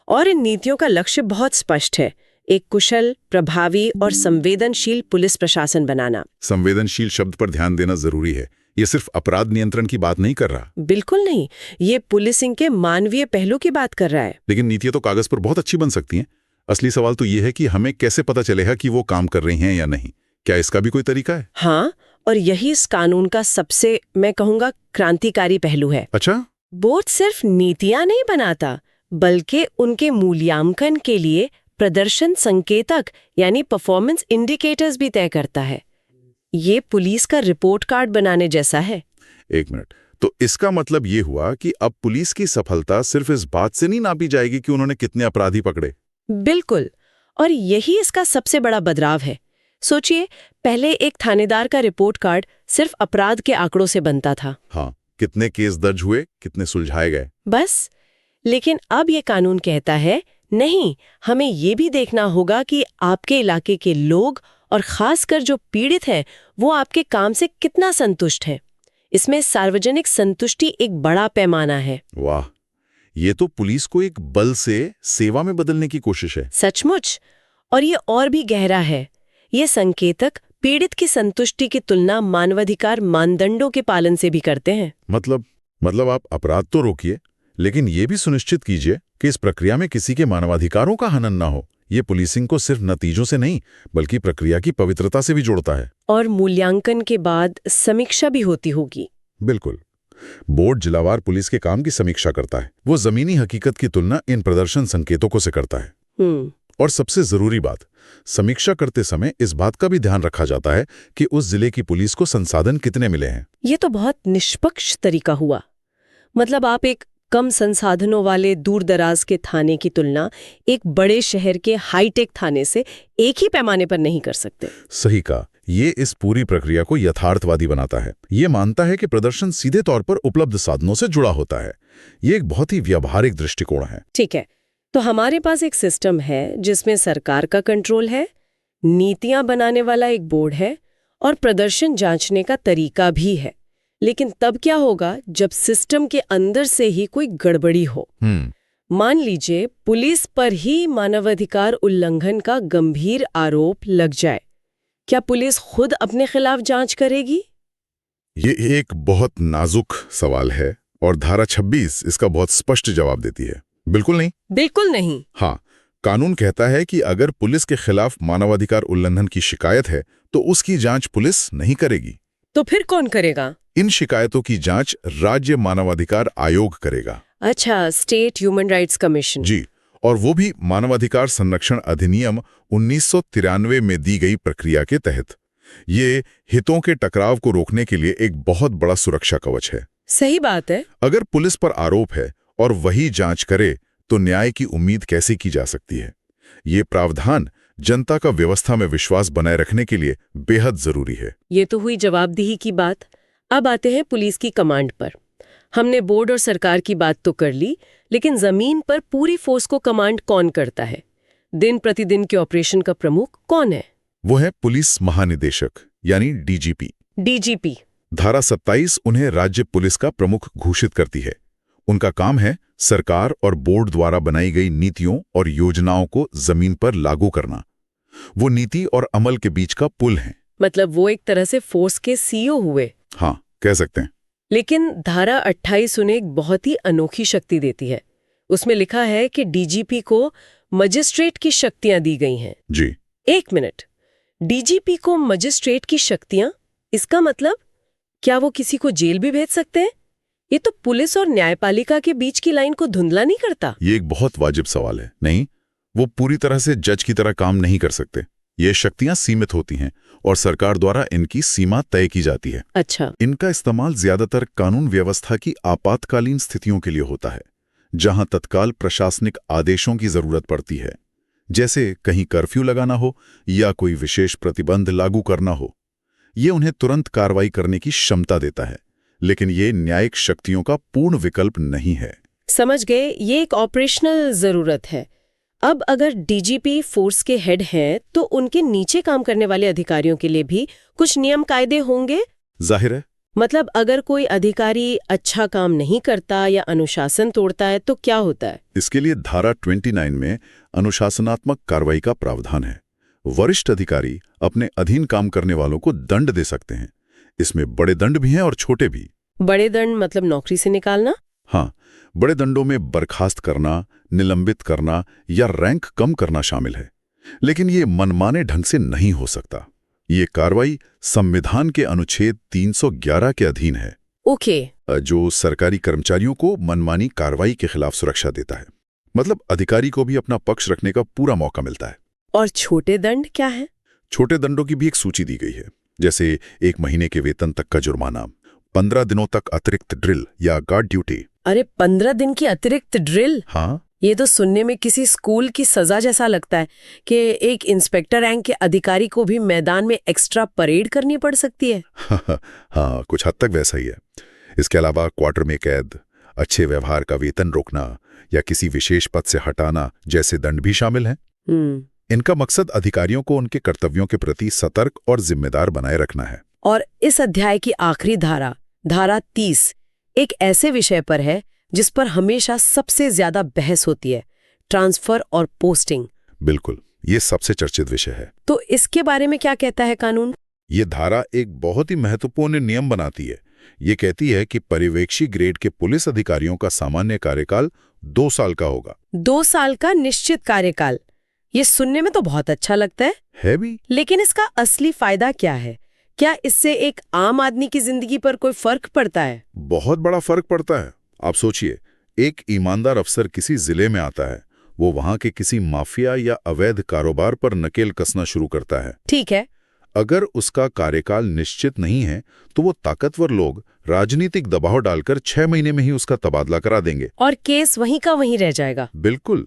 [SPEAKER 3] और इन नीतियों का लक्ष्य बहुत स्पष्ट है, एक कुशल, प्रभावी और संवेदनशील पुलिस प्रशासन बनाना।
[SPEAKER 4] संवेदनशील शब्द पर ध्यान देना जरूरी है। ये सिर्फ अपराध नियंत्रण की बात नहीं कर रहा।
[SPEAKER 3] बिल्कुल नहीं, ये पुलिसिंग के मानवीय पहलू की बात कर रहा है।
[SPEAKER 4] लेकिन नीतियां तो कागज पर बहुत अच्छी बन सकती हैं। असली सवाल तो ये है कि हमें कैसे पता चलेगा कि वो काम कर रही हैं या नहीं। क्या इसका भी कोई तरीका है?
[SPEAKER 3] हाँ, और यही इस कानून का सबसे, मैं कहूँगा, क्रांतिकारी पहलू है।
[SPEAKER 4] अच्छा।
[SPEAKER 3] बोर्ड सिर्फ नीतियां नहीं बनाता, बल्कि उनके मूल्यांकन के लिए प्रदर्शन संकेतक यानी परफॉर्मेंस इंडिकेटर्स भी तय करता है। ये पुलिस का रिपोर्ट कार्ड बनाने जैसा है।
[SPEAKER 4] एक मिनट, तो इसका मतलब ये हुआ कि अब पुलिस की सफलता सिर्फ इस बात से नहीं नापी जाएगी कि उन्होंने कितने अपराधी पकड़े।
[SPEAKER 3] बिल्कुल, और यही इसका सबसे बड़ा बदलाव है। सोचिए, पहले एक थानेदार का रिपोर्ट कार्ड सिर्फ अपराध के आंकड़ों से बनता था।
[SPEAKER 4] हाँ, कितने केस दर्ज हुए, कितने सुलझाए गए,
[SPEAKER 3] बस। लेकिन अब ये कानून कहता है, नहीं, हमें ये भी देखना होगा कि आपके इलाके के लोग और खासकर जो पीड़ित हैं, वो आपके काम से कितना संतुष्ट हैं। इसमें सार्वजनिक संतुष्टि एक बड़ा पैमाना है।
[SPEAKER 4] वाह, ये तो पुलिस को एक बल से सेवा में बदलने की कोशिश है।
[SPEAKER 3] सचमुच। और ये और भी गहरा है। ये संकेतक पीड़ित की संतुष्टि की तुलना मानवाधिकार मानदंडों के पालन से भी करते हैं।
[SPEAKER 4] मतलब आप अपराध तो रोकिए, लेकिन ये भी सुनिश्चित कीजिए कि इस प्रक्रिया में किसी के मानवाधिकारों का हनन ना हो। ये पुलिसिंग को सिर्फ नतीजों से नहीं, बल्कि प्रक्रिया की पवित्रता से भी जोड़ता है।
[SPEAKER 3] और मूल्यांकन के बाद समीक्षा भी होती होगी।
[SPEAKER 4] बिल्कुल। बोर्ड जिलावार पुलिस के काम की समीक्षा करता है। वो जमीनी हकीकत की तुलना इन प्रदर्शन संकेतों से करता है। और सबसे जरूरी बात, समीक्षा करते समय इस बात का भी ध्यान रखा जाता है कि उस जिले की पुलिस को संसाधन कितने मिले हैं।
[SPEAKER 3] ये तो बहुत निष्पक्ष तरीका हुआ। मतलब आप एक कम संसाधनों वाले दूर दराज के थाने की तुलना एक बड़े शहर के हाईटेक थाने से एक ही पैमाने पर नहीं कर सकते।
[SPEAKER 4] सही कहा। ये इस पूरी प्रक्रिया को यथार्थवादी बनाता है। ये मानता है कि प्रदर्शन सीधे तौर पर उपलब्ध साधनों से जुड़ा होता है। ये एक बहुत ही व्यावहारिक दृष्टिकोण है।
[SPEAKER 3] ठीक है, तो हमारे पास एक सिस्टम है जिसमें सरकार का कंट्रोल है, नीतियां बनाने वाला एक बोर्ड है और प्रदर्शन जांचने का तरीका भी है। लेकिन तब क्या होगा जब सिस्टम के अंदर से ही कोई गड़बड़ी हो? मान लीजिए पुलिस पर ही मानवाधिकार उल्लंघन का गंभीर आरोप लग जाए, क्या पुलिस खुद अपने खिलाफ जांच करेगी?
[SPEAKER 4] ये एक बहुत नाजुक सवाल है और धारा 26 इसका बहुत स्पष्ट जवाब देती है। बिल्कुल नहीं।
[SPEAKER 3] बिल्कुल नहीं।
[SPEAKER 4] हाँ, कानून कहता है कि अगर पुलिस के खिलाफ मानवाधिकार उल्लंघन की शिकायत है तो उसकी जांच पुलिस नहीं करेगी।
[SPEAKER 3] तो फिर कौन करेगा?
[SPEAKER 4] इन शिकायतों की जांच राज्य मानवाधिकार आयोग करेगा।
[SPEAKER 3] अच्छा, स्टेट ह्यूमन राइट्स कमीशन।
[SPEAKER 4] जी, और वो भी मानवाधिकार संरक्षण अधिनियम 1993 में दी गई प्रक्रिया के तहत। ये हितों के टकराव को रोकने के लिए एक बहुत बड़ा सुरक्षा कवच है।
[SPEAKER 3] सही बात है।
[SPEAKER 4] अगर पुलिस पर आरोप है और वही जांच करे तो न्याय की उम्मीद कैसे की जा सकती है? ये प्रावधान जनता का व्यवस्था में विश्वास बनाए रखने के लिए बेहद जरूरी है।
[SPEAKER 3] ये तो हुई जवाबदेही की बात। अब आते हैं पुलिस की कमांड पर। हमने बोर्ड और सरकार की बात तो कर ली, लेकिन जमीन पर पूरी फोर्स को कमांड कौन करता है? दिन प्रतिदिन के ऑपरेशन का प्रमुख कौन है?
[SPEAKER 4] वो है पुलिस महानिदेशक यानी डीजीपी।
[SPEAKER 3] डीजीपी।
[SPEAKER 4] धारा 27 उन्हें राज्य पुलिस का प्रमुख घोषित करती है। उनका काम है सरकार और बोर्ड द्वारा बनाई गई नीतियों और योजनाओं को जमीन पर लागू करना। वो नीति और अमल के बीच का पुल है।
[SPEAKER 3] मतलब वो एक तरह से फोर्स के सीईओ हुए।
[SPEAKER 4] हाँ, कह सकते हैं।
[SPEAKER 3] लेकिन धारा 28 उन्हें एक बहुत ही अनोखी शक्ति देती है। उसमें लिखा है कि डीजीपी को मजिस्ट्रेट की शक्तियां दी गई हैं।
[SPEAKER 4] जी।
[SPEAKER 3] एक मिनट, डीजीपी को मजिस्ट्रेट की शक्तियां? इसका मतलब क्या वो किसी को जेल भी भेज सकते हैं? ये तो पुलिस और न्यायपालिका के बीच की लाइन को धुंधला नहीं करता?
[SPEAKER 4] ये एक बहुत वाजिब सवाल है। नहीं, वो पूरी तरह से जज की तरह काम नहीं कर सकते। ये शक्तियां सीमित होती हैं और सरकार द्वारा इनकी सीमा तय की जाती है।
[SPEAKER 3] अच्छा।
[SPEAKER 4] इनका इस्तेमाल ज्यादातर कानून व्यवस्था की आपातकालीन स्थितियों के लिए होता है, जहां तत्काल प्रशासनिक आदेशों की जरूरत पड़ती है, जैसे कहीं कर्फ्यू लगाना हो या कोई विशेष प्रतिबंध लागू करना हो। ये उन्हें तुरंत कार्रवाई करने की क्षमता देता है,
[SPEAKER 1] लेकिन ये न्यायिक शक्तियों का पूर्ण विकल्प नहीं है।
[SPEAKER 3] समझ गए, ये एक ऑपरेशनल जरूरत है। अब अगर डीजीपी फोर्स के हेड हैं तो उनके नीचे काम करने वाले अधिकारियों के लिए भी कुछ नियम कायदे होंगे।
[SPEAKER 1] जाहिर है।
[SPEAKER 3] मतलब अगर कोई अधिकारी अच्छा काम नहीं करता या अनुशासन तोड़ता है तो क्या होता है?
[SPEAKER 1] इसके लिए धारा 29 में अनुशासनात्मक कार्रवाई का प्रावधान है। वरिष्ठ अधिकारी अपने अधीन काम करने वालों को दंड दे सकते हैं। इसमें बड़े दंड भी हैं और छोटे भी।
[SPEAKER 3] बड़े दंड मतलब नौकरी से निकालना?
[SPEAKER 1] हाँ, बड़े दंडों में बर्खास्त करना, निलंबित करना या रैंक कम करना शामिल है। लेकिन ये मनमाने ढंग से नहीं हो सकता। ये कार्रवाई संविधान के अनुच्छेद 311 के अधीन है।
[SPEAKER 3] ओके।
[SPEAKER 1] जो सरकारी कर्मचारियों को मनमानी कार्रवाई के खिलाफ सुरक्षा देता है। मतलब अधिकारी को भी अपना पक्ष रखने का पूरा मौका मिलता है।
[SPEAKER 3] और छोटे दंड क्या है?
[SPEAKER 1] छोटे दंडों की भी एक सूची दी गई है, जैसे 1 महीने के वेतन तक का जुर्माना, 15 दिनों तक अतिरिक्त ड्रिल या गार्ड ड्यूटी।
[SPEAKER 3] अरे 15 दिन की अतिरिक्त ड्रिल?
[SPEAKER 1] हाँ,
[SPEAKER 3] ये तो सुनने में किसी स्कूल की सजा जैसा लगता है कि एक इंस्पेक्टर रैंक के अधिकारी को भी मैदान में एक्स्ट्रा परेड करनी पड़ सकती है।
[SPEAKER 1] हाँ, कुछ हद तक वैसा ही है। इसके अलावा क्वार्टर में कैद, अच्छे व्यवहार का वेतन रोकना या किसी विशेष पद से हटाना जैसे दंड भी शामिल हैं। इनका मकसद अधिकारियों को उनके कर्तव्यों के प्रति सतर्क और जिम्मेदार बनाए रखना है।
[SPEAKER 3] और इस अध्याय की आखिरी धारा 30 एक ऐसे विषय पर है जिस पर हमेशा सबसे ज्यादा बहस होती है, ट्रांसफर और पोस्टिंग।
[SPEAKER 1] बिल्कुल, ये सबसे चर्चित विषय है।
[SPEAKER 3] तो इसके बारे में क्या कहता है कानून?
[SPEAKER 1] ये धारा एक बहुत ही महत्वपूर्ण नियम बनाती है। ये कहती है कि पर्यवेक्षी ग्रेड के पुलिस अधिकारियों का सामान्य कार्यकाल 2 साल का होगा।
[SPEAKER 3] 2 साल का निश्चित कार्यकाल? ये सुनने में तो बहुत अच्छा लगता है
[SPEAKER 1] भी।
[SPEAKER 3] लेकिन इसका असली फायदा क्या है? क्या इससे एक आम आदमी की जिंदगी पर कोई फर्क पड़ता है?
[SPEAKER 1] बहुत बड़ा फर्क पड़ता है। आप सोचिए, एक ईमानदार अफसर किसी जिले में आता है, वो वहां के किसी माफिया या अवैध कारोबार पर नकेल कसना शुरू करता है।
[SPEAKER 3] ठीक है।
[SPEAKER 1] अगर उसका कार्यकाल निश्चित नहीं है तो वो ताकतवर लोग राजनीतिक दबाव डालकर 6 महीने में ही उसका तबादला करा देंगे
[SPEAKER 3] और केस वहीं का वहीं रह जाएगा।
[SPEAKER 1] बिल्कुल।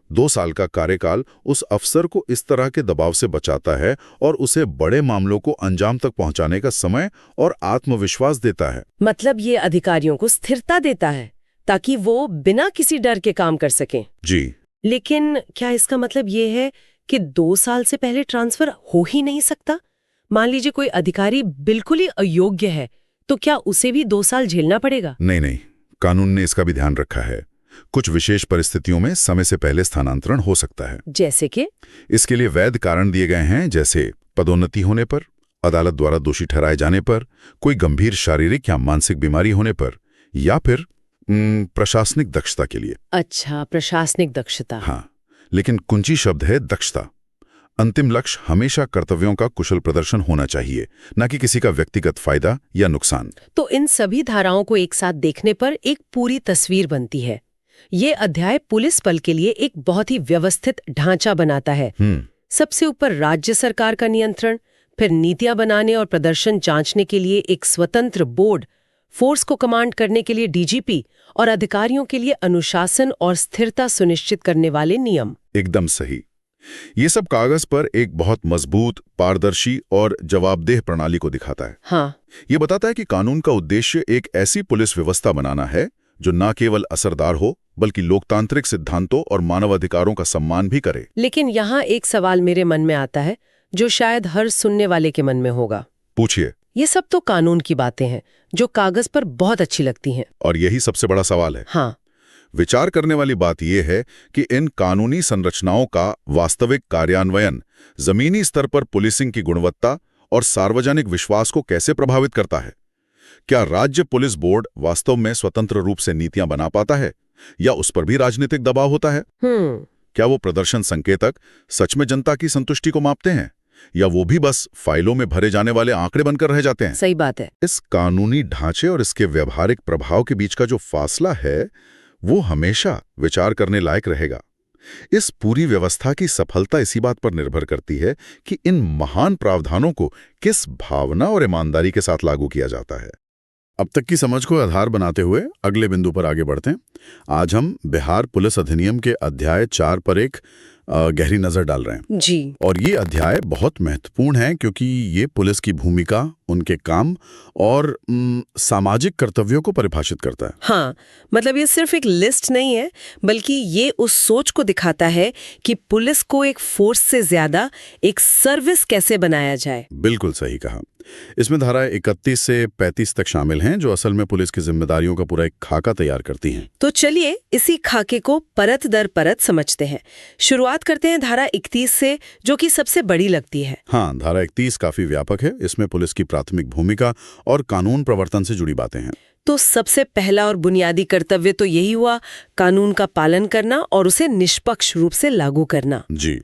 [SPEAKER 1] 2 साल का कार्यकाल उस अफसर को इस तरह के दबाव से बचाता है और उसे बड़े मामलों को अंजाम तक पहुंचाने का समय और आत्मविश्वास देता है।
[SPEAKER 3] मतलब ये अधिकारियों को स्थिरता देता है ताकि वो बिना किसी डर के काम कर सकें।
[SPEAKER 1] जी।
[SPEAKER 3] लेकिन क्या इसका मतलब ये है कि 2 साल से पहले ट्रांसफर हो ही नहीं सकता? मान लीजिए कोई अधिकारी बिल्कुल ही अयोग्य है, तो क्या उसे भी 2 साल झेलना पड़ेगा?
[SPEAKER 1] नहीं, कानून ने इसका भी ध्यान रखा है। कुछ विशेष परिस्थितियों में समय से पहले स्थानांतरण हो सकता है।
[SPEAKER 3] जैसे कि?
[SPEAKER 1] इसके लिए वैध कारण दिए गए हैं, जैसे पदोन्नति होने पर, अदालत द्वारा दोषी ठहराए जाने पर, कोई गंभीर शारीरिक या मानसिक बीमारी होने पर, या फिर प्रशासनिक दक्षता के लिए।
[SPEAKER 3] अच्छा, प्रशासनिक दक्षता।
[SPEAKER 1] हाँ, लेकिन कुंजी शब्द है दक्षता। अंतिम लक्ष्य हमेशा कर्तव्यों का कुशल प्रदर्शन होना चाहिए, न कि किसी का व्यक्तिगत फायदा या नुकसान।
[SPEAKER 3] तो इन सभी धाराओं को एक साथ देखने पर एक पूरी तस्वीर बनती है। ये अध्याय पुलिस बल के लिए एक बहुत ही व्यवस्थित ढांचा बनाता है। सबसे ऊपर राज्य सरकार का नियंत्रण, फिर नीतियां बनाने और प्रदर्शन जांचने के लिए एक स्वतंत्र बोर्ड, फोर्स को कमांड करने के लिए डीजीपी और अधिकारियों के लिए अनुशासन और स्थिरता सुनिश्चित करने वाले नियम।
[SPEAKER 1] एकदम सही। ये सब कागज पर एक बहुत मजबूत, पारदर्शी और जवाबदेह प्रणाली को दिखाता है।
[SPEAKER 3] हाँ।
[SPEAKER 1] ये बताता है कि कानून का उद्देश्य एक ऐसी पुलिस व्यवस्था बनाना है जो न केवल असरदार हो बल्कि लोकतांत्रिक सिद्धांतों और मानवाधिकारों का सम्मान भी करे।
[SPEAKER 3] लेकिन यहाँ एक सवाल मेरे मन में आता है जो शायद हर सुनने वाले के मन में होगा।
[SPEAKER 1] पूछिए।
[SPEAKER 3] ये सब तो कानून की बातें हैं जो कागज पर बहुत अच्छी लगती हैं।
[SPEAKER 1] और यही सबसे बड़ा सवाल है।
[SPEAKER 3] हाँ।
[SPEAKER 1] विचार करने वाली बात यह है कि इन कानूनी संरचनाओं का वास्तविक कार्यान्वयन जमीनी स्तर पर पुलिसिंग की गुणवत्ता और सार्वजनिक विश्वास को कैसे प्रभावित करता है। क्या राज्य पुलिस बोर्ड वास्तव में स्वतंत्र रूप से नीतियां बना पाता है या उस पर भी राजनीतिक दबाव होता है? क्या वो प्रदर्शन संकेतक सच में जनता की संतुष्टि को मापते हैं या वो भी बस फाइलों में भरे जाने वाले आंकड़े बनकर रह जाते हैं?
[SPEAKER 3] सही बात है।
[SPEAKER 1] इस कानूनी ढांचे और इसके व्यावहारिक प्रभाव के बीच का जो फासला है वो हमेशा विचार करने लायक रहेगा। इस पूरी व्यवस्था की सफलता इसी बात पर निर्भर करती है कि इन महान प्रावधानों को किस भावना और ईमानदारी के साथ लागू किया जाता है। अब तक की समझ को आधार बनाते हुए अगले बिंदु पर आगे बढ़ते हैं। आज हम बिहार पुलिस अधिनियम के अध्याय 4 पर एक गहरी नजर डाल रहे हैं।
[SPEAKER 3] जी।
[SPEAKER 1] और ये अध्याय बहुत महत्वपूर्ण है क्योंकि ये पुलिस की भूमिका, उनके काम और सामाजिक कर्तव्यों को परिभाषित करता है।
[SPEAKER 3] हाँ, मतलब ये सिर्फ एक लिस्ट नहीं है, बल्कि ये उस सोच को दिखाता है कि पुलिस को एक फोर्स से ज्यादा एक सर्विस कैसे बनाया जाए।
[SPEAKER 1] बिल्कुल सही कहा। इसमें धारा 31 से 35 तक शामिल हैं, जो असल में पुलिस की जिम्मेदारियों का पूरा एक खाका तैयार करती हैं।
[SPEAKER 3] तो चलिए इसी खाके को परत दर परत समझते हैं। शुरुआत करते हैं धारा 31 से, जो कि सबसे बड़ी लगती है।
[SPEAKER 1] हाँ, धारा 31 काफी व्यापक है। इसमें पुलिस की प्राथमिक भूमिका और कानून प्रवर्तन से जुड़ी बातें हैं।
[SPEAKER 3] तो सबसे पहला और बुनियादी कर्तव्य तो यही हुआ, कानून का पालन करना और उसे निष्पक्ष रूप से लागू करना।
[SPEAKER 1] जी,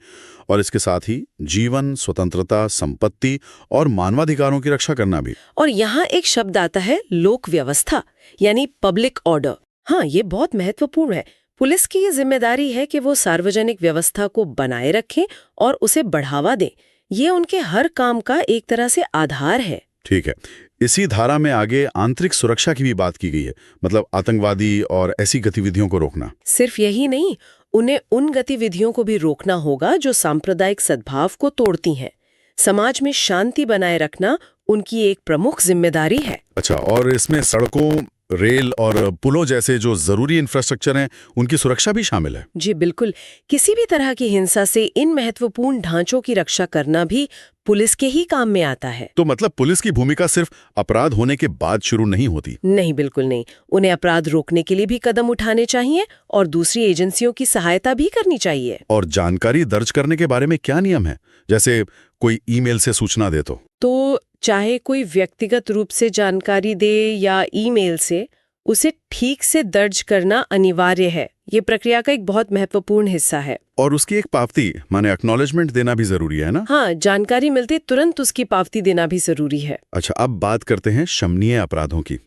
[SPEAKER 1] और इसके साथ ही जीवन, स्वतंत्रता, संपत्ति और मानवाधिकारों की रक्षा करना भी।
[SPEAKER 3] और यहाँ एक शब्द आता है लोक व्यवस्था, यानी पब्लिक ऑर्डर। हाँ, ये बहुत महत्वपूर्ण है। पुलिस की ये जिम्मेदारी है कि वो सार्वजनिक व्यवस्था को बनाए रखें और उसे बढ़ावा दें। ये उनके हर काम का एक तरह से आधार है।
[SPEAKER 1] ठीक है। इसी धारा में आगे आंतरिक सुरक्षा की भी बात की गई है, मतलब आतंकवादी और ऐसी गतिविधियों को रोकना।
[SPEAKER 3] सिर्फ यही नहीं, उन्हें उन गतिविधियों को भी रोकना होगा जो सांप्रदायिक सद्भाव को तोड़ती हैं। समाज में शांति बनाए रखना उनकी एक प्रमुख जिम्मेदारी है।
[SPEAKER 1] अच्छा, और इसमें सड़कों, रेल और पुलों जैसे जो जरूरी इंफ्रास्ट्रक्चर हैं, उनकी सुरक्षा भी शामिल है।
[SPEAKER 3] जी बिल्कुल। किसी भी तरह की हिंसा से इन महत्वपूर्ण ढांचों की रक्षा करना भी पुलिस के ही काम में आता है।
[SPEAKER 1] तो मतलब पुलिस की भूमिका सिर्फ अपराध होने के बाद शुरू नहीं होती।
[SPEAKER 3] नहीं, बिल्कुल नहीं। उन्हें अपराध रोकने के लिए भी कदम उठाने चाहिए और दूसरी एजेंसियों की सहायता भी करनी चाहिए।
[SPEAKER 1] और जानकारी दर्ज करने के बारे में क्या नियम है? जैसे कोई ईमेल से सूचना दे तो
[SPEAKER 3] चाहे कोई व्यक्तिगत रूप से जानकारी दे या ईमेल से, उसे ठीक से दर्ज करना अनिवार्य है। ये प्रक्रिया का एक बहुत महत्वपूर्ण हिस्सा है।
[SPEAKER 1] और उसकी एक पावती, माने एक्नॉलेजमेंट देना भी जरूरी है ना?
[SPEAKER 3] हाँ, जानकारी मिलते तुरंत उसकी पावती देना भी जरूरी है।
[SPEAKER 1] अच्छा, अब बात करते हैं शमनीय अपराधों की।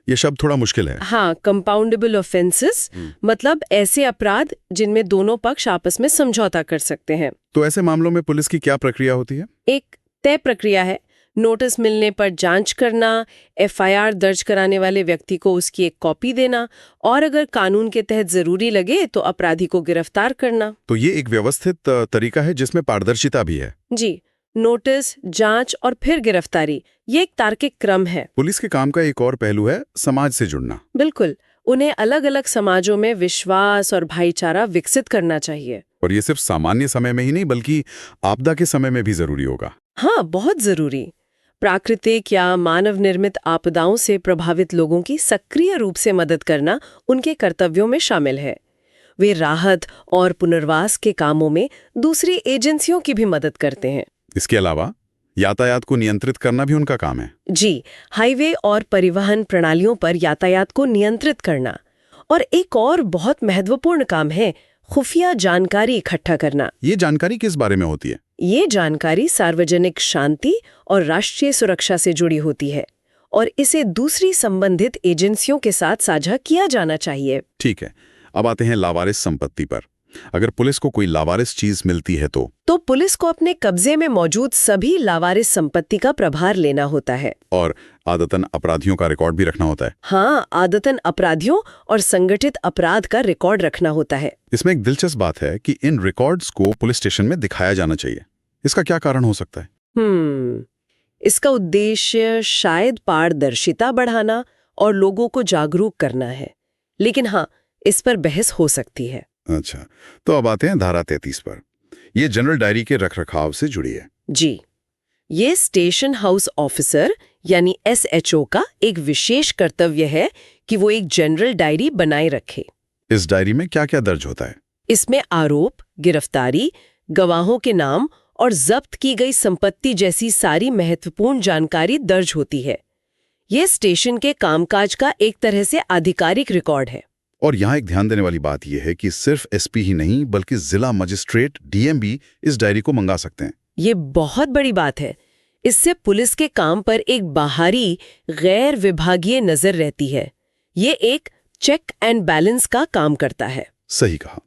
[SPEAKER 1] ये शब्द थोड़ा मुश्किल है।
[SPEAKER 3] हाँ, कंपाउंडेबल ऑफेंसेस, मतलब ऐसे अपराध जिनमें दोनों पक्ष आपस में समझौता कर सकते हैं।
[SPEAKER 1] तो ऐसे मामलों में पुलिस की क्या प्रक्रिया होती है?
[SPEAKER 3] एक तय प्रक्रिया है। नोटिस मिलने पर जांच करना, एफआईआर दर्ज कराने वाले व्यक्ति को उसकी एक कॉपी देना और अगर कानून के तहत जरूरी लगे तो अपराधी को गिरफ्तार करना।
[SPEAKER 1] तो ये एक व्यवस्थित तरीका है जिसमें पारदर्शिता भी है।
[SPEAKER 3] जी, नोटिस, जांच और फिर गिरफ्तारी, ये एक तार्किक क्रम है।
[SPEAKER 1] पुलिस के काम का एक और पहलू है समाज से जुड़ना।
[SPEAKER 3] बिल्कुल, उन्हें अलग अलग समाजों में विश्वास और भाईचारा विकसित करना चाहिए।
[SPEAKER 1] और ये सिर्फ सामान्य समय में ही नहीं, बल्कि आपदा के समय में भी जरूरी होगा।
[SPEAKER 3] हाँ, बहुत जरूरी। प्राकृतिक या मानव निर्मित आपदाओं से प्रभावित लोगों की सक्रिय रूप से मदद करना उनके कर्तव्यों में शामिल है। वे राहत और पुनर्वास के कामों में दूसरी एजेंसियों की भी मदद करते हैं।
[SPEAKER 1] इसके अलावा यातायात को नियंत्रित करना भी उनका काम है।
[SPEAKER 3] जी, हाईवे और परिवहन प्रणालियों पर यातायात को नियंत्रित करना। और एक और बहुत महत्वपूर्ण काम है खुफिया जानकारी इकट्ठा करना।
[SPEAKER 1] ये जानकारी किस बारे में होती है?
[SPEAKER 3] ये जानकारी सार्वजनिक शांति और राष्ट्रीय सुरक्षा से जुड़ी होती है और इसे दूसरी संबंधित एजेंसियों के साथ साझा किया जाना चाहिए।
[SPEAKER 1] ठीक है, अब आते हैं लावारिस संपत्ति पर। अगर पुलिस को कोई लावारिस चीज मिलती है तो
[SPEAKER 3] पुलिस को अपने कब्जे में मौजूद सभी लावारिस संपत्ति का प्रभार लेना होता है।
[SPEAKER 1] और आदतन अपराधियों का रिकॉर्ड भी रखना होता है।
[SPEAKER 3] हाँ, आदतन अपराधियों और संगठित अपराध का रिकॉर्ड रखना होता है।
[SPEAKER 1] इसमें एक दिलचस्प बात है कि इन रिकॉर्ड्स को पुलिस स्टेशन में दिखाया जाना चाहिए। इसका क्या कारण हो सकता है?
[SPEAKER 3] इसका उद्देश्य शायद पारदर्शिता बढ़ाना और लोगों को जागरूक करना है, लेकिन हाँ, इस पर बहस हो सकती है।
[SPEAKER 1] अच्छा, तो अब आते हैं धारा 33 पर। ये जनरल डायरी के रखरखाव से जुड़ी है।
[SPEAKER 3] जी, ये स्टेशन हाउस ऑफिसर यानी SHO का एक विशेष कर्तव्य है कि वो एक जनरल डायरी बनाए रखे।
[SPEAKER 1] इस डायरी में क्या क्या दर्ज होता है?
[SPEAKER 3] इसमें आरोप, गिरफ्तारी, गवाहों के नाम और जब्त की गई संपत्ति जैसी सारी महत्वपूर्ण जानकारी दर्ज होती है। ये स्टेशन के कामकाज का एक तरह से आधिकारिक रिकॉर्ड है।
[SPEAKER 1] और यहाँ एक ध्यान देने वाली बात यह है कि सिर्फ SP ही नहीं, बल्कि जिला मजिस्ट्रेट DM भी इस डायरी को मंगा सकते हैं।
[SPEAKER 3] ये बहुत बड़ी बात है। इससे पुलिस के काम पर एक बाहरी गैर विभागीय नजर रहती है। ये एक चेक एंड बैलेंस का काम करता है।
[SPEAKER 1] सही कहा।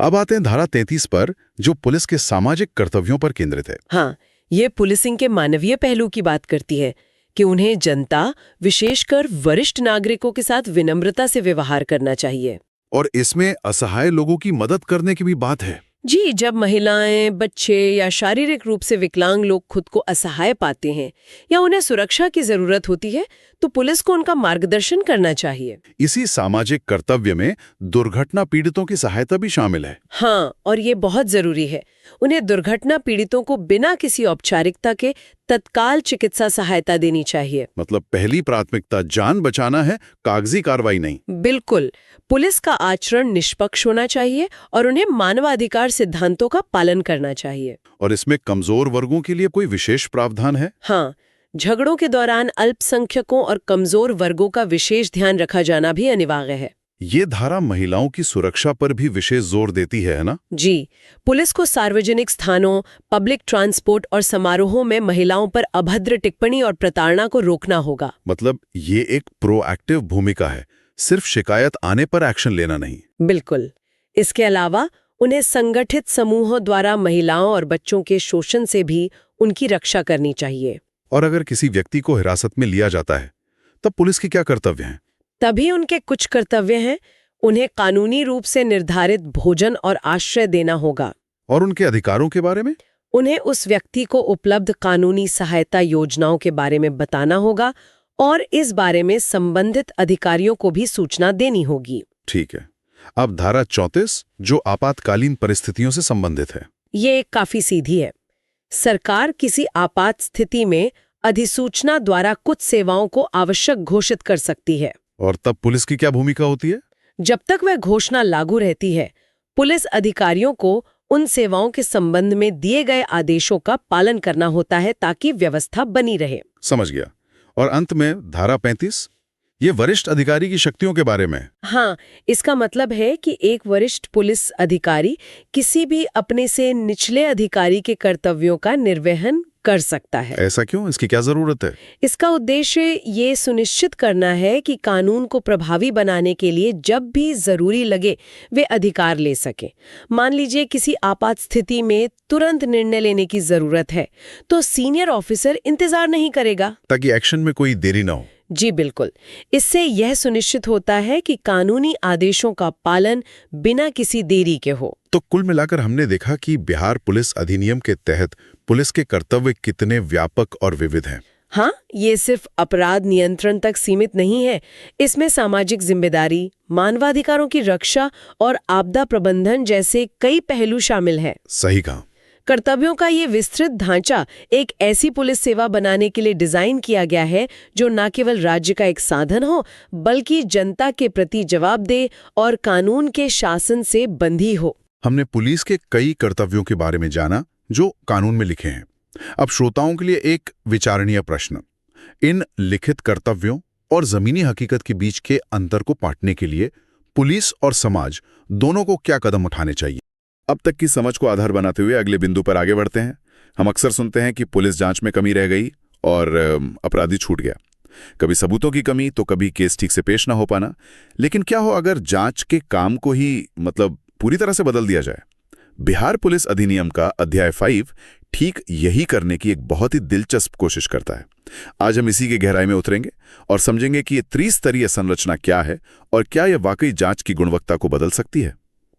[SPEAKER 1] अब आते हैं धारा 33 पर, जो पुलिस के सामाजिक कर्तव्यों पर केंद्रित है।
[SPEAKER 3] हाँ, ये पुलिसिंग के मानवीय पहलू की बात करती है कि उन्हें जनता, विशेषकर वरिष्ठ नागरिकों के साथ विनम्रता से व्यवहार करना चाहिए।
[SPEAKER 1] और इसमें असहाय लोगों की मदद करने की भी बात है।
[SPEAKER 3] जी, जब महिलाएं, बच्चे या शारीरिक रूप से विकलांग लोग खुद को असहाय पाते हैं या उन्हें सुरक्षा की जरूरत होती है, तो पुलिस को उनका मार्गदर्शन करना चाहिए।
[SPEAKER 1] इसी सामाजिक कर्तव्य में दुर्घटना पीड़ितों की सहायता भी शामिल है।
[SPEAKER 3] हाँ, और ये बहुत जरूरी है। उन्हें दुर्घटना पीड़ितों को बिना किसी औपचारिकता के तत्काल चिकित्सा सहायता देनी चाहिए।
[SPEAKER 1] मतलब पहली प्राथमिकता जान बचाना है, कागजी कार्रवाई नहीं।
[SPEAKER 3] बिल्कुल। पुलिस का आचरण निष्पक्ष होना चाहिए और उन्हें मानवाधिकार सिद्धांतों का पालन करना चाहिए।
[SPEAKER 1] और इसमें कमजोर वर्गों के लिए कोई विशेष प्रावधान है?
[SPEAKER 3] हाँ, झगड़ों के दौरान अल्पसंख्यकों और कमजोर वर्गों का विशेष ध्यान रखा जाना भी अनिवार्य है।
[SPEAKER 1] ये धारा महिलाओं की सुरक्षा पर भी विशेष जोर देती है ना?
[SPEAKER 3] जी, पुलिस को सार्वजनिक स्थानों, पब्लिक ट्रांसपोर्ट और समारोहों में महिलाओं पर अभद्र टिप्पणी और प्रताड़ना को रोकना होगा।
[SPEAKER 1] मतलब ये एक प्रोएक्टिव भूमिका है, सिर्फ शिकायत आने पर एक्शन लेना नहीं।
[SPEAKER 3] बिल्कुल। इसके अलावा उन्हें संगठित समूहों द्वारा महिलाओं और बच्चों के शोषण से भी उनकी रक्षा करनी चाहिए।
[SPEAKER 1] और अगर किसी व्यक्ति को हिरासत में लिया जाता है, तब पुलिस के क्या कर्तव्य हैं?
[SPEAKER 3] तभी उनके कुछ कर्तव्य हैं। उन्हें कानूनी रूप से निर्धारित भोजन और आश्रय देना होगा।
[SPEAKER 1] और उनके अधिकारों के बारे में?
[SPEAKER 3] उन्हें उस व्यक्ति को उपलब्ध कानूनी सहायता योजनाओं के बारे में बताना होगा और इस बारे में संबंधित अधिकारियों को भी सूचना देनी होगी।
[SPEAKER 1] ठीक है। अब धारा 34 जो आपातकालीन परिस्थितियों से संबंधित है।
[SPEAKER 3] ये काफी सीधी है। सरकार किसी आपात स्थिति में अधिसूचना द्वारा कुछ सेवाओं को आवश्यक घोषित कर सकती है।
[SPEAKER 1] और तब पुलिस की क्या भूमिका होती है?
[SPEAKER 3] जब तक वह घोषणा लागू रहती है, पुलिस अधिकारियों को उन सेवाओं के संबंध में दिए गए आदेशों का पालन करना होता है ताकि व्यवस्था बनी रहे।
[SPEAKER 1] समझ गया। और अंत में धारा 35, ये वरिष्ठ अधिकारी की शक्तियों के बारे में।
[SPEAKER 3] हाँ, इसका मतलब है कि एक वरिष्ठ पुलिस अधिकारी किसी भी अपने से निचले अधिकारी के कर्तव्यों का निर्वहन कर सकता है।
[SPEAKER 1] ऐसा क्यों? इसकी क्या जरूरत है?
[SPEAKER 3] इसका उद्देश्य ये सुनिश्चित करना है कि कानून को प्रभावी बनाने के लिए जब भी जरूरी लगे वे अधिकार ले सके। मान लीजिए किसी आपात स्थिति में तुरंत निर्णय लेने की जरूरत है, तो सीनियर ऑफिसर इंतजार नहीं करेगा
[SPEAKER 1] ताकि एक्शन में कोई देरी ना हो।
[SPEAKER 3] जी बिल्कुल। इससे यह सुनिश्चित होता है कि कानूनी आदेशों का पालन बिना किसी देरी के हो।
[SPEAKER 1] तो कुल मिलाकर हमने देखा कि बिहार पुलिस अधिनियम के तहत पुलिस के कर्तव्य कितने व्यापक और विविध हैं।
[SPEAKER 3] हाँ, ये सिर्फ अपराध नियंत्रण तक सीमित नहीं है। इसमें सामाजिक जिम्मेदारी, मानवाधिकारों की रक्षा और आपदा प्रबंधन जैसे कई पहलू शामिल हैं।
[SPEAKER 1] सही कहा।
[SPEAKER 3] कर्तव्यों का ये विस्तृत ढांचा एक ऐसी पुलिस सेवा बनाने के लिए डिजाइन किया गया है जो न केवल राज्य का एक साधन हो, बल्कि जनता के प्रति जवाबदेह और कानून के शासन से बंधी हो।
[SPEAKER 1] हमने पुलिस के कई कर्तव्यों के बारे में जाना जो कानून में लिखे हैं। अब श्रोताओं के लिए एक विचारणीय प्रश्न। इन लिखित कर्तव्यों और जमीनी हकीकत के बीच के अंतर को पाटने के लिए पुलिस और समाज दोनों को क्या कदम उठाने चाहिए? अब तक की समझ को आधार बनाते हुए अगले बिंदु पर आगे बढ़ते हैं। हम अक्सर सुनते हैं कि पुलिस जांच में कमी रह गई और अपराधी छूट गया। कभी सबूतों की कमी तो कभी केस ठीक से पेश ना हो पाना। लेकिन क्या हो अगर जांच के काम को ही पूरी तरह से बदल दिया जाए? बिहार पुलिस अधिनियम का अध्याय 5 ठीक यही करने की एक बहुत ही दिलचस्प कोशिश करता है। आज हम इसी के गहराई में उतरेंगे और समझेंगे कि ये त्रिस्तरीय संरचना क्या है और क्या यह वाकई जांच की गुणवत्ता को बदल सकती है।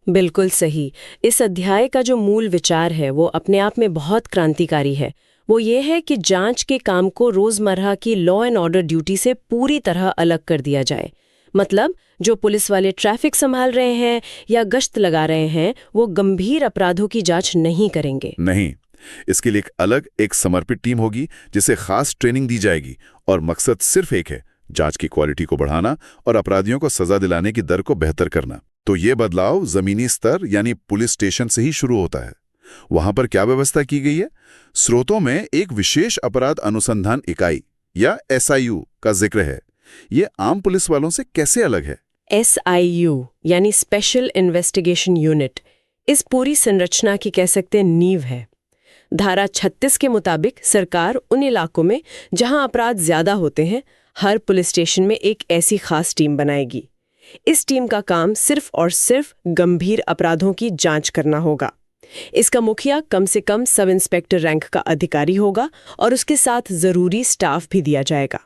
[SPEAKER 3] बिल्कुल सही। इस अध्याय का जो मूल विचार है वो अपने आप में बहुत क्रांतिकारी है। वो ये है कि जांच के काम को रोजमर्रा की लॉ एंड ऑर्डर ड्यूटी से पूरी तरह अलग कर दिया जाए। मतलब जो पुलिस वाले ट्रैफिक संभाल रहे हैं या गश्त लगा रहे हैं, वो गंभीर अपराधों की जांच नहीं करेंगे।
[SPEAKER 1] नहीं, इसके लिए एक समर्पित टीम होगी जिसे खास ट्रेनिंग दी जाएगी और मकसद सिर्फ एक है, जांच की क्वालिटी को बढ़ाना और अपराधियों को सजा दिलाने की दर को बेहतर करना। तो ये बदलाव जमीनी स्तर यानी पुलिस स्टेशन से ही शुरू होता है। वहां पर क्या व्यवस्था की गई है? स्रोतों में एक विशेष अपराध अनुसंधान इकाई या SIU का जिक्र है। ये आम पुलिस वालों से कैसे अलग है?
[SPEAKER 3] SIU यानी स्पेशल इन्वेस्टिगेशन यूनिट इस पूरी संरचना की कह सकते हैं नींव है। धारा 36 के मुताबिक सरकार उन इलाकों में जहां अपराध ज्यादा होते हैं, हर पुलिस स्टेशन में एक ऐसी खास टीम बनाएगी। इस टीम का काम सिर्फ और सिर्फ गंभीर अपराधों की जांच करना होगा। इसका मुखिया कम से कम सब इंस्पेक्टर रैंक का अधिकारी होगा और उसके साथ जरूरी स्टाफ भी दिया जाएगा।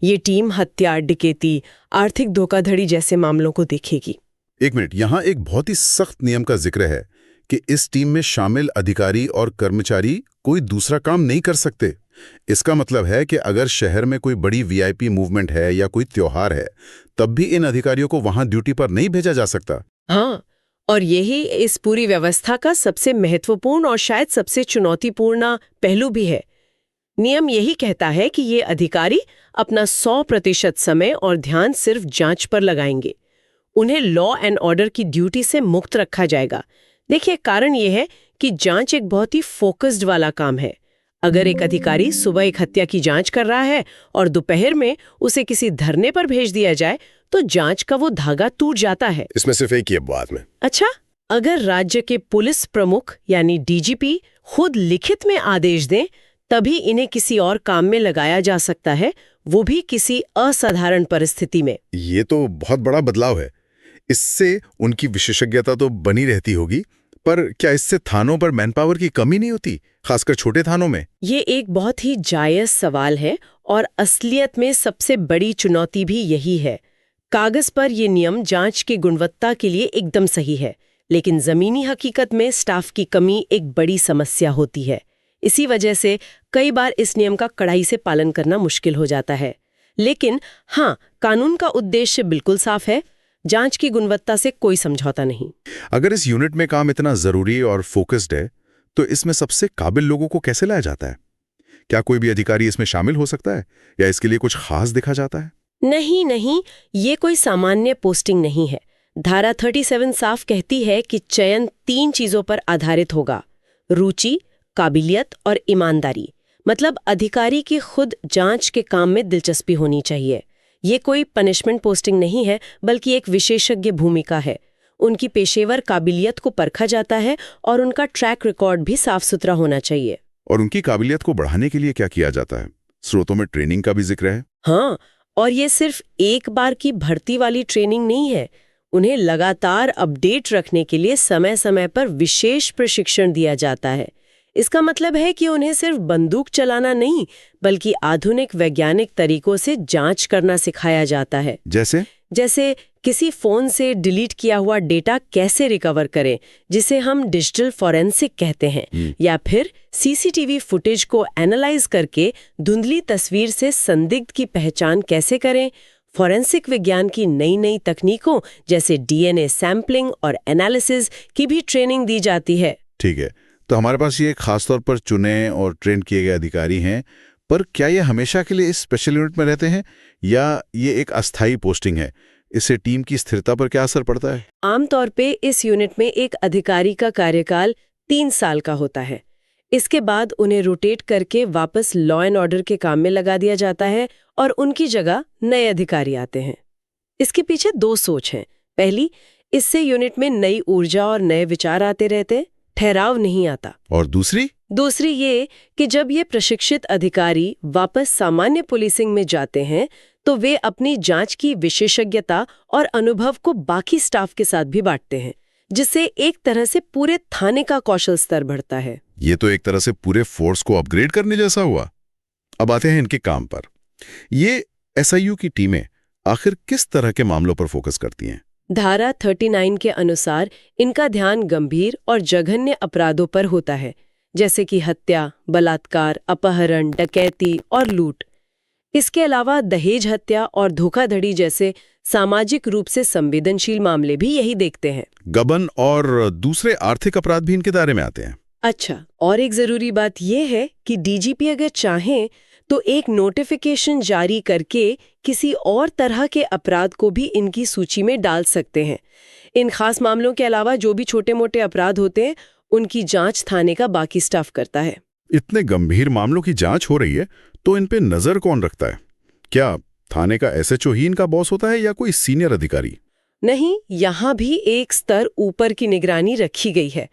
[SPEAKER 3] ये टीम हत्या, डकैती, आर्थिक धोखाधड़ी जैसे मामलों को देखेगी।
[SPEAKER 1] एक मिनट, यहाँ एक बहुत ही सख्त नियम का जिक्र है कि इस टीम में शामिल अधिकारी और कर्मचारी कोई दूसरा काम नहीं कर सकते। इसका मतलब है कि अगर शहर में कोई बड़ी वीआईपी मूवमेंट है या कोई त्योहार है, तब भी इन अधिकारियों को वहां ड्यूटी पर नहीं भेजा जा सकता।
[SPEAKER 3] हाँ, और यही इस पूरी व्यवस्था का सबसे महत्वपूर्ण और शायद सबसे चुनौतीपूर्ण पहलू भी है। नियम यही कहता है कि ये अधिकारी अपना 100% समय और ध्यान सिर्फ जांच पर लगाएंगे। उन्हें लॉ एंड ऑर्डर की ड्यूटी से मुक्त रखा जाएगा। देखिए, कारण ये है कि जांच एक बहुत ही फोकस्ड वाला काम है। अगर एक अधिकारी सुबह एक हत्या की जांच कर रहा है और दोपहर में उसे किसी धरने पर भेज दिया जाए, तो जांच का वो धागा टूट जाता है।
[SPEAKER 5] इसमें सिर्फ एक ही अपवाद में।
[SPEAKER 3] अच्छा, अगर राज्य के पुलिस प्रमुख यानी डीजीपी खुद लिखित में आदेश दें, तभी इन्हें किसी और काम में लगाया जा सकता है, वो भी किसी असाधारण परिस्थिति में।
[SPEAKER 1] ये तो बहुत बड़ा बदलाव है। इससे उनकी विशेषज्ञता तो बनी रहती होगी, पर क्या इससे थानों पर मैनपावर की कमी नहीं होती, खासकर छोटे थानों में?
[SPEAKER 3] ये एक बहुत ही जायज सवाल है और असलियत में सबसे बड़ी चुनौती भी यही है। कागज पर ये नियम जांच की गुणवत्ता के लिए एकदम सही है, लेकिन जमीनी हकीकत में स्टाफ की कमी एक बड़ी समस्या होती है। इसी वजह से कई बार इस नियम का कड़ाई से पालन करना मुश्किल हो जाता है। लेकिन हाँ, कानून का उद्देश्य बिल्कुल साफ है, जांच की गुणवत्ता से कोई समझौता नहीं।
[SPEAKER 1] अगर इस यूनिट में काम इतना जरूरी और फोकस्ड है, तो इसमें सबसे काबिल लोगों को कैसे लाया जाता है? क्या कोई भी अधिकारी इसमें शामिल हो सकता है या इसके लिए कुछ खास देखा जाता है?
[SPEAKER 3] नहीं, ये कोई सामान्य पोस्टिंग नहीं है। धारा 37 साफ कहती है कि चयन 3 चीजों पर आधारित होगा: रुचि, काबिलियत और ईमानदारी। मतलब अधिकारी की खुद जांच के काम में दिलचस्पी होनी चाहिए। ये कोई पनिशमेंट पोस्टिंग नहीं है, बल्कि एक विशेषज्ञ भूमिका है। उनकी पेशेवर काबिलियत को परखा जाता है और उनका ट्रैक रिकॉर्ड भी साफ सुथरा होना चाहिए।
[SPEAKER 1] और उनकी काबिलियत को बढ़ाने के लिए क्या किया जाता है? स्रोतों में ट्रेनिंग का भी जिक्र है।
[SPEAKER 3] हाँ, और ये सिर्फ एक बार की भर्ती वाली ट्रेनिंग नहीं है। उन्हें लगातार अपडेट रखने के लिए समय समय पर विशेष प्रशिक्षण दिया जाता है। इसका मतलब है कि उन्हें सिर्फ बंदूक चलाना नहीं, बल्कि आधुनिक वैज्ञानिक तरीकों से जांच करना सिखाया जाता है। जैसे किसी फोन से डिलीट किया हुआ डेटा कैसे रिकवर करें, जिसे हम डिजिटल फॉरेंसिक कहते हैं, या फिर सीसीटीवी फुटेज को एनालाइज करके धुंधली तस्वीर से संदिग्ध की पहचान कैसे करें। फॉरेंसिक विज्ञान की नई नई तकनीकों जैसे डीएनए सैंपलिंग और एनालिसिस की भी ट्रेनिंग दी जाती है।
[SPEAKER 1] ठीक है, तो हमारे पास ये खासतौर पर चुने और ट्रेन किए गए अधिकारी हैं, पर क्या ये हमेशा के लिए इस स्पेशल यूनिट में रहते हैं या ये एक अस्थायी पोस्टिंग है? इससे टीम की स्थिरता पर क्या असर पड़ता है?
[SPEAKER 3] आमतौर पे इस यूनिट में एक अधिकारी का कार्यकाल 3 साल का होता है। इसके बाद उन्हें रोटेट करके वापस लॉ एंड ऑर्डर के काम में लगा दिया जाता है और उनकी जगह नए अधिकारी आते हैं। इसके पीछे 2 सोच हैं। पहली, इससे यूनिट में नई ऊर्जा और नए विचार आते रहते, ठहराव नहीं आता।
[SPEAKER 1] और दूसरी
[SPEAKER 3] ये कि जब ये प्रशिक्षित अधिकारी वापस सामान्य पुलिसिंग में जाते हैं, तो वे अपनी जांच की विशेषज्ञता और अनुभव को बाकी स्टाफ के साथ भी बांटते हैं, जिससे एक तरह से पूरे थाने का कौशल स्तर बढ़ता है।
[SPEAKER 1] ये तो एक तरह से पूरे फोर्स को अपग्रेड करने जैसा हुआ। अब आते हैं इनके काम पर। ये एसआईयू की टीमें आखिर किस तरह के मामलों पर फोकस करती हैं?
[SPEAKER 3] धारा 39 के अनुसार इनका ध्यान गंभीर और जघन्य अपराधों पर होता है, जैसे कि हत्या, बलात्कार, अपहरण, डकैती और लूट। इसके अलावा दहेज हत्या और धोखाधड़ी जैसे सामाजिक रूप से संवेदनशील मामले भी यही देखते हैं।
[SPEAKER 1] गबन और दूसरे आर्थिक अपराध भी इनके दायरे में आते हैं।
[SPEAKER 3] अच्छा, और एक जरूरी बात यह है कि डीजीपी अगर चाहें तो एक नोटिफिकेशन जारी करके किसी और तरह के अपराध को भी इनकी सूची में डाल सकते हैं। इन खास मामलों के अलावा जो भी छोटे मोटे अपराध होते हैं, उनकी जांच थाने का बाकी स्टाफ करता है।
[SPEAKER 1] इतने गंभीर मामलों की जांच हो रही है, तो इन पे नजर कौन रखता है? क्या थाने का एसएचओ ही इनका बॉस होता है या कोई सीनियर अधिकारी?
[SPEAKER 3] नहीं, यहाँ भी एक स्तर ऊपर की निगरानी रखी गई है।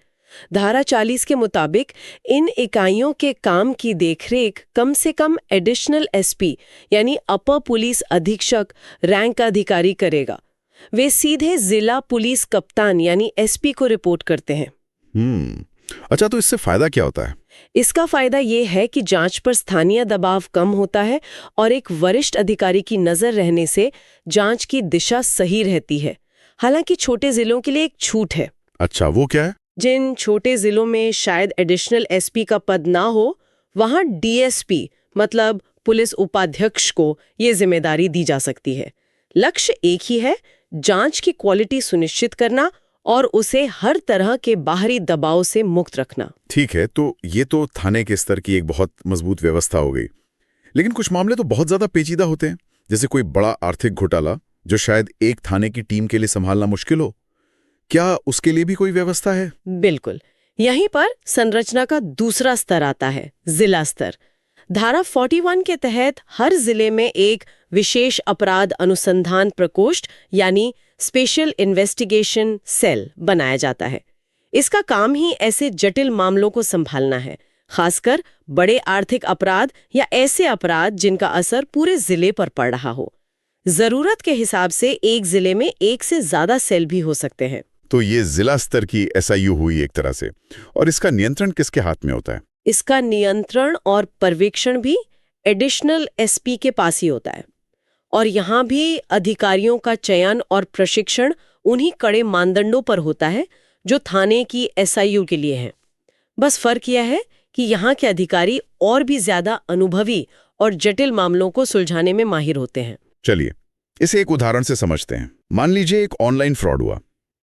[SPEAKER 3] धारा 40 के मुताबिक इन इकाइयों के काम की देखरेख कम से कम एडिशनल एसपी यानी अपर पुलिस अधीक्षक रैंक का अधिकारी करेगा। वे सीधे जिला पुलिस कप्तान यानी एसपी को रिपोर्ट करते हैं।
[SPEAKER 1] अच्छा, तो इससे फायदा क्या होता है?
[SPEAKER 3] इसका फायदा ये है कि जांच पर स्थानीय दबाव कम होता है और एक वरिष्ठ अधिकारी की नजर रहने से जांच की दिशा सही रहती है। हालांकि छोटे जिलों के लिए एक छूट है।
[SPEAKER 1] अच्छा, वो क्या है?
[SPEAKER 3] जिन छोटे जिलों में शायद एडिशनल एसपी का पद ना हो, वहां डीएसपी मतलब पुलिस उपाध्यक्ष को ये जिम्मेदारी दी जा सकती है। लक्ष्य एक ही है, जांच की क्वालिटी सुनिश्चित करना और उसे हर तरह के बाहरी दबाव से मुक्त रखना।
[SPEAKER 1] ठीक है, तो ये तो थाने के स्तर की एक बहुत मजबूत व्यवस्था हो गई, लेकिन कुछ मामले तो बहुत ज्यादा पेचीदा होते हैं, जैसे कोई बड़ा आर्थिक घोटाला जो शायद एक थाने की टीम के लिए संभालना मुश्किल हो। क्या उसके लिए भी कोई व्यवस्था है?
[SPEAKER 3] बिल्कुल, यहीं पर संरचना का दूसरा स्तर आता है, जिला स्तर। धारा 41 के तहत हर जिले में एक विशेष अपराध अनुसंधान प्रकोष्ठ यानी स्पेशल इन्वेस्टिगेशन सेल बनाया जाता है। इसका काम ही ऐसे जटिल मामलों को संभालना है, खासकर बड़े आर्थिक अपराध या ऐसे अपराध जिनका असर पूरे जिले पर पड़ रहा हो। जरूरत के हिसाब से एक जिले में एक से ज्यादा सेल भी हो सकते हैं।
[SPEAKER 1] तो ये जिला स्तर की एसआईयू हुई एक तरह से, और इसका नियंत्रण किसके हाथ में होता है?
[SPEAKER 3] इसका नियंत्रण और पर्यवेक्षण भी एडिशनल एसपी के पास ही होता है, और यहाँ भी अधिकारियों का चयन और प्रशिक्षण उन्हीं कड़े मानदंडों पर होता है जो थाने की एसआईयू के लिए हैं। बस फर्क यह है कि यहाँ के अधिकारी और भी ज्यादा अनुभवी और जटिल मामलों को सुलझाने में माहिर होते हैं।
[SPEAKER 1] चलिए इसे एक उदाहरण से समझते हैं। मान लीजिए एक ऑनलाइन फ्रॉड हुआ,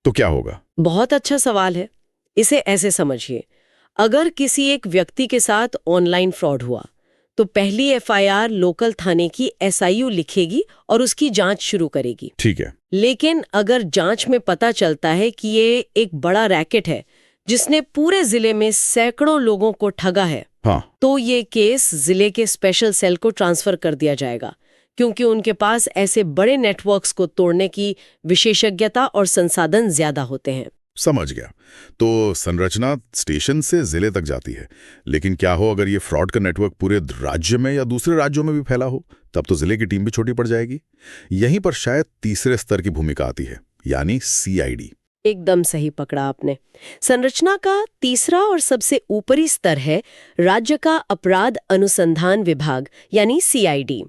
[SPEAKER 1] तो क्या होगा?
[SPEAKER 3] बहुत अच्छा सवाल है। इसे ऐसे समझिए, अगर किसी एक व्यक्ति के साथ ऑनलाइन फ्रॉड हुआ तो पहली एफआईआर लोकल थाने की एसआईयू लिखेगी और उसकी जांच शुरू करेगी।
[SPEAKER 1] ठीक है।
[SPEAKER 3] लेकिन अगर जांच में पता चलता है कि ये एक बड़ा रैकेट है जिसने पूरे जिले में सैकड़ों लोगों को ठगा है,
[SPEAKER 1] हाँ,
[SPEAKER 3] तो ये केस जिले के स्पेशल सेल को ट्रांसफर कर दिया जाएगा, क्योंकि उनके पास ऐसे बड़े नेटवर्क्स को तोड़ने की विशेषज्ञता और संसाधन ज्यादा होते हैं।
[SPEAKER 1] समझ गया। तो संरचना स्टेशन से जिले तक जाती है, लेकिन क्या हो अगर ये फ्रॉड का नेटवर्क पूरे राज्य में या दूसरे राज्यों में भी फैला हो? तब तो जिले की टीम भी छोटी पड़ जाएगी। यहीं पर शायद तीसरे स्तर की भूमिका आती है, यानी सीआईडी।
[SPEAKER 3] एकदम सही पकड़ा आपने। संरचना का तीसरा और सबसे ऊपरी स्तर है राज्य का अपराध अनुसंधान विभाग यानी सीआईडी।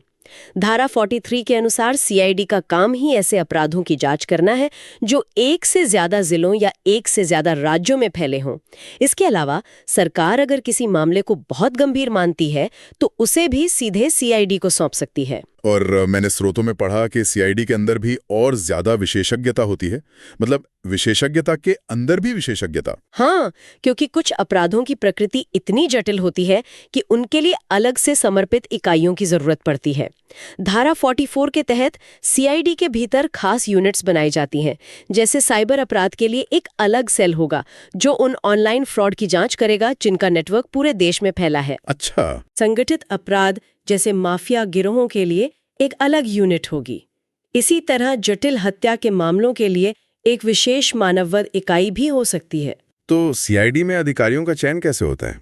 [SPEAKER 3] धारा 43 के अनुसार सीआईडी का काम ही ऐसे अपराधों की जांच करना है जो एक से ज्यादा जिलों या एक से ज्यादा राज्यों में फैले हों। इसके अलावा सरकार अगर किसी मामले को बहुत गंभीर मानती है तो उसे भी सीधे सीआईडी को सौंप सकती है।
[SPEAKER 1] और मैंने स्रोतों में पढ़ा कि सीआईडी के अंदर भी और ज्यादा विशेषज्ञता होती है, मतलब विशेषज्ञता के अंदर भी विशेषज्ञता।
[SPEAKER 3] हाँ, क्योंकि कुछ अपराधों की प्रकृति इतनी जटिल होती है कि उनके लिए अलग से समर्पित इकाइयों की जरूरत पड़ती है। धारा 44 के तहत सीआईडी के भीतर खास यूनिट्स बनाई जाती हैं, जैसे साइबर अपराध के लिए एक अलग सेल होगा जो उन ऑनलाइन फ्रॉड की जांच करेगा जिनका नेटवर्क पूरे देश में फैला है।
[SPEAKER 1] अच्छा।
[SPEAKER 3] संगठित अपराध जैसे माफिया गिरोहों के लिए एक अलग यूनिट होगी। इसी तरह जटिल हत्या के मामलों के लिए एक विशेष मानववध इकाई भी हो सकती है।
[SPEAKER 1] तो सीआईडी में अधिकारियों का चयन कैसे होता है?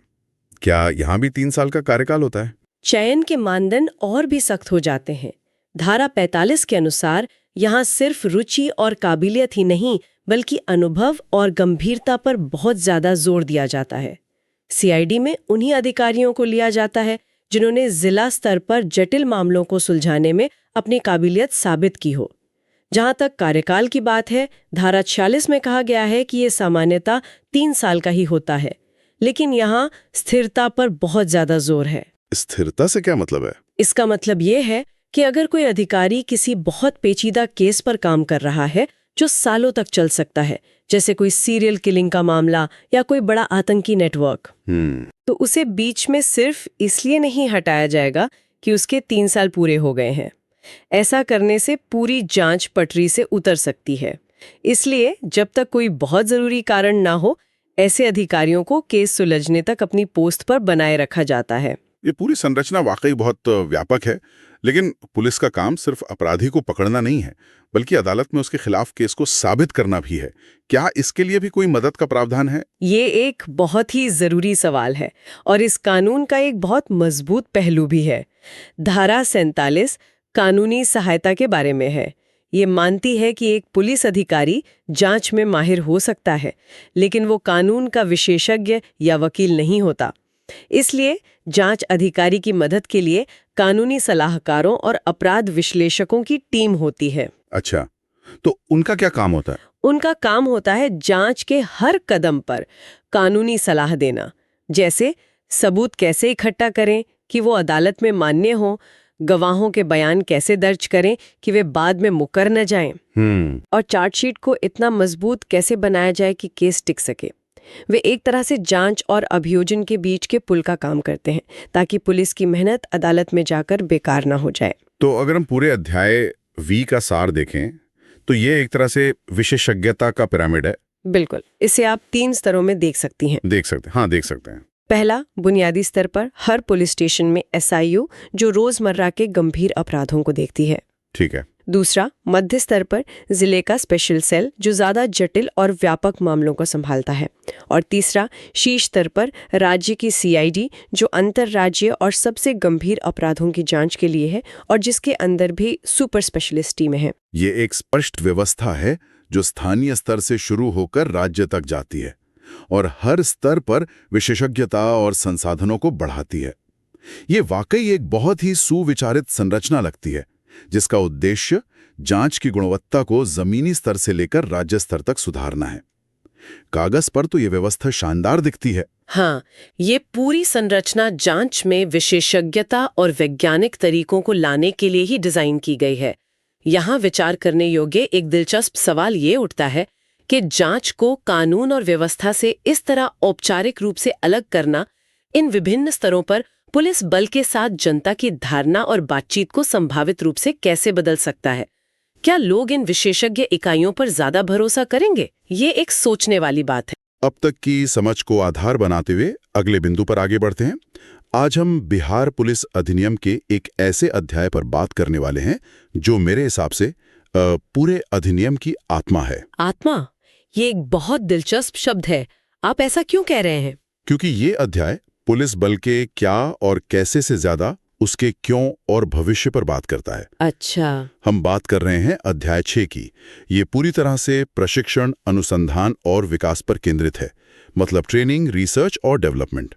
[SPEAKER 1] क्या यहाँ भी 3 साल का कार्यकाल होता है?
[SPEAKER 3] चयन के मानदंड और भी सख्त हो जाते हैं। धारा 45 के अनुसार यहाँ सिर्फ रुचि और काबिलियत ही नहीं बल्कि अनुभव और गंभीरता पर बहुत ज्यादा जोर दिया जाता है। सीआईडी में उन्हीं अधिकारियों को लिया जाता है जिन्होंने जिला स्तर पर जटिल मामलों को सुलझाने में अपनी काबिलियत साबित की हो। जहां तक कार्यकाल की बात है, धारा 46 में कहा गया है कि ये सामान्यतः 3 साल का ही होता है, लेकिन यहाँ स्थिरता पर बहुत ज्यादा जोर है।
[SPEAKER 1] स्थिरता से क्या मतलब है?
[SPEAKER 3] इसका मतलब ये है कि अगर कोई अधिकारी किसी बहुत पेचीदा केस पर काम कर रहा है जो सालों तक चल सकता है, जैसे कोई सीरियल किलिंग का मामला या कोई बड़ा आतंकी नेटवर्क, तो उसे बीच में सिर्फ इसलिए नहीं हटाया जाएगा कि उसके 3 साल पूरे हो गए हैं। ऐसा करने से पूरी जांच पटरी से उतर सकती है। इसलिए जब तक कोई बहुत जरूरी कारण ना हो, ऐसे अधिकारियों को केस सुलझने तक अपनी पोस्ट पर बनाए रखा जाता है।
[SPEAKER 4] ये पूरी संरचना वाकई बहुत व्यापक है, लेकिन पुलिस का काम सिर्फ अपराधी को पकड़ना नहीं है, बल्कि अदालत में उसके खिलाफ केस को साबित करना भी है। क्या इसके लिए भी कोई मदद का प्रावधान है? ये
[SPEAKER 3] एक बहुत ही जरूरी सवाल है और इस कानून का एक बहुत मजबूत पहलू भी है। धारा 47 कानूनी सहायता के बारे में है। ये मानती है कि एक पुलिस अधिकारी जांच में माहिर हो सकता है, लेकिन वो कानून का विशेषज्ञ या वकील नहीं होता। इसलिए जांच अधिकारी की मदद के लिए कानूनी सलाहकारों और अपराध विश्लेषकों की टीम होती है।
[SPEAKER 4] अच्छा, तो उनका क्या काम होता है?
[SPEAKER 3] उनका काम होता है जांच के हर कदम पर कानूनी सलाह देना, जैसे सबूत कैसे इकट्ठा करें कि वो अदालत में मान्य हो, गवाहों के बयान कैसे दर्ज करें कि वे बाद में मुकर न जाएं, और चार्जशीट को इतना मजबूत कैसे बनाया जाए कि केस टिक सके। वे एक तरह से जांच और अभियोजन के बीच के पुल का काम करते हैं, ताकि पुलिस की मेहनत अदालत में जाकर बेकार ना हो जाए।
[SPEAKER 1] तो अगर हम पूरे अध्याय V का सार देखें तो ये एक तरह से विशेषज्ञता का पिरामिड है।
[SPEAKER 3] बिल्कुल, इसे आप 3 स्तरों में देख सकती हैं।
[SPEAKER 1] देख सकते हैं।
[SPEAKER 3] पहला, बुनियादी स्तर पर हर पुलिस स्टेशन में SIO जो रोजमर्रा के गंभीर अपराधों को देखती है।
[SPEAKER 1] ठीक है।
[SPEAKER 3] दूसरा, मध्य स्तर पर जिले का स्पेशल सेल जो ज्यादा जटिल और व्यापक मामलों को संभालता है। और तीसरा, शीर्ष स्तर पर राज्य की CID जो अंतर्राज्यीय और सबसे गंभीर अपराधों की जांच के लिए है और जिसके अंदर भी सुपर स्पेशलिस्ट टीमें हैं।
[SPEAKER 1] ये एक स्पष्ट व्यवस्था है जो स्थानीय स्तर से शुरू होकर राज्य तक जाती है और हर स्तर पर विशेषज्ञता और संसाधनों को बढ़ाती है। ये वाकई एक बहुत ही सुविचारित संरचना लगती है, जिसका उद्देश्य जांच की गुणवत्ता को जमीनी स्तर से लेकर राज्य स्तर तक सुधारना है। कागज पर तो ये व्यवस्था शानदार दिखती है।
[SPEAKER 3] हाँ, ये पूरी संरचना जांच में विशेषज्ञता और वैज्ञानिक तरीकों को लाने के लिए ही डिजाइन की गई है। यहाँ विचार करने योग्य एक दिलचस्प सवाल ये उठता है कि जांच को कानून और व्यवस्था से इस तरह औपचारिक रूप से अलग करना इन विभिन्न स्तरों पर पुलिस बल के साथ जनता की धारणा और बातचीत को संभावित रूप से कैसे बदल सकता है। क्या लोग इन विशेषज्ञ इकाइयों पर ज्यादा भरोसा करेंगे? ये एक सोचने वाली बात है।
[SPEAKER 1] अब तक की समझ को आधार बनाते हुए अगले बिंदु पर आगे बढ़ते हैं। आज हम बिहार पुलिस अधिनियम के एक ऐसे अध्याय पर बात करने वाले हैं जो मेरे हिसाब से पूरे अधिनियम की आत्मा है।
[SPEAKER 3] आत्मा, ये एक बहुत दिलचस्प शब्द है। आप ऐसा क्यों कह रहे हैं?
[SPEAKER 1] क्योंकि ये अध्याय पुलिस बल के क्या और कैसे से ज्यादा उसके क्यों और भविष्य पर बात करता है।
[SPEAKER 3] अच्छा।
[SPEAKER 1] हम बात कर रहे हैं अध्याय 6 की। ये पूरी तरह से प्रशिक्षण, अनुसंधान और विकास पर केंद्रित है, मतलब ट्रेनिंग, रिसर्च और डेवलपमेंट।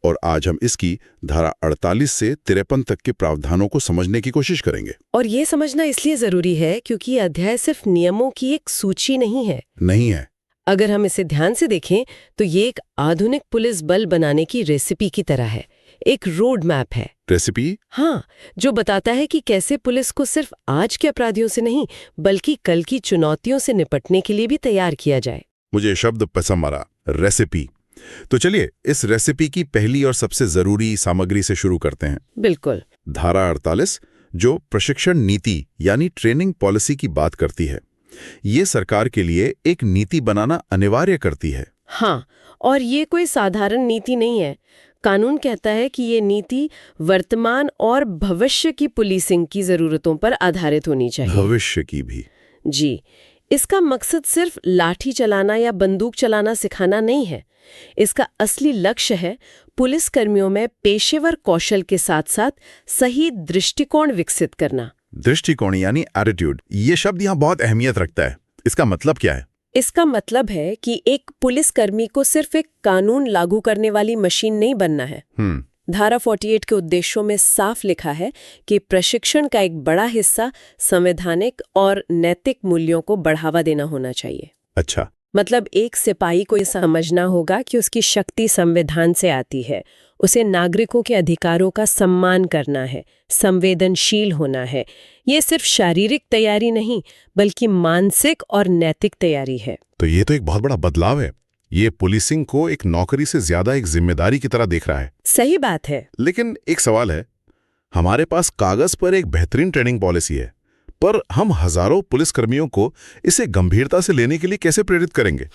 [SPEAKER 1] और आज हम इसकी धारा 48 से 53 तक के प्रावधानों को समझने की कोशिश करेंगे।
[SPEAKER 3] और ये समझना इसलिए जरूरी है क्योंकि ये अध्याय सिर्फ नियमों की एक सूची नहीं है। अगर हम इसे ध्यान से देखें तो ये एक आधुनिक पुलिस बल बनाने की रेसिपी की तरह है, एक रोड मैप है।
[SPEAKER 1] रेसिपी?
[SPEAKER 3] हाँ, जो बताता है कि कैसे पुलिस को सिर्फ आज के अपराधियों से नहीं बल्कि कल की चुनौतियों से निपटने के लिए भी तैयार किया जाए।
[SPEAKER 1] मुझे शब्द पसंद आया, रेसिपी। तो चलिए इस रेसिपी की पहली और सबसे जरूरी सामग्री से शुरू करते हैं।
[SPEAKER 3] बिल्कुल।
[SPEAKER 1] धारा 48 जो प्रशिक्षण नीति यानी ट्रेनिंग पॉलिसी की बात करती है, ये सरकार के लिए एक नीति बनाना अनिवार्य करती है।
[SPEAKER 3] हाँ, और ये कोई साधारण नीति नहीं है। कानून कहता है कि ये नीति वर्तमान और भविष्य की पुलिसिंग की जरूरतों पर आधारित होनी चाहिए।
[SPEAKER 1] भविष्य की भी?
[SPEAKER 3] जी। इसका मकसद सिर्फ लाठी चलाना या बंदूक चलाना सिखाना नहीं है। इसका असली लक्ष्य है पुलिस कर्मियों में पेशेवर कौशल के साथ साथ सही दृष्टिकोण विकसित करना।
[SPEAKER 1] दृष्टिकोण यानी एटीट्यूड, ये शब्द यहाँ बहुत अहमियत रखता है। इसका मतलब क्या है?
[SPEAKER 3] इसका मतलब है कि एक पुलिसकर्मी को सिर्फ एक कानून लागू करने वाली मशीन नहीं बनना है। धारा 48 के उद्देश्यों में साफ लिखा है कि प्रशिक्षण का एक बड़ा हिस्सा संवैधानिक और नैतिक मूल्यों को बढ़ावा देना होना चाहिए।
[SPEAKER 1] अच्छा।
[SPEAKER 3] मतलब एक सिपाही को यह समझना होगा कि उसकी शक्ति संविधान से आती है, उसे नागरिकों के अधिकारों का सम्मान करना है, संवेदनशील होना है। ये सिर्फ शारीरिक तैयारी नहीं बल्कि मानसिक और नैतिक तैयारी है।
[SPEAKER 1] तो ये तो एक बहुत बड़ा बदलाव है। ये पुलिसिंग को एक नौकरी से ज्यादा एक जिम्मेदारी की तरह देख रहा है।
[SPEAKER 3] सही बात है।
[SPEAKER 1] लेकिन एक सवाल है, हमारे पास कागज पर एक बेहतरीन ट्रेनिंग पॉलिसी है, पर हम हजारों पुलिसकर्मियों को इसे गंभीरता से लेने के लिए कैसे प्रेरित करेंगे?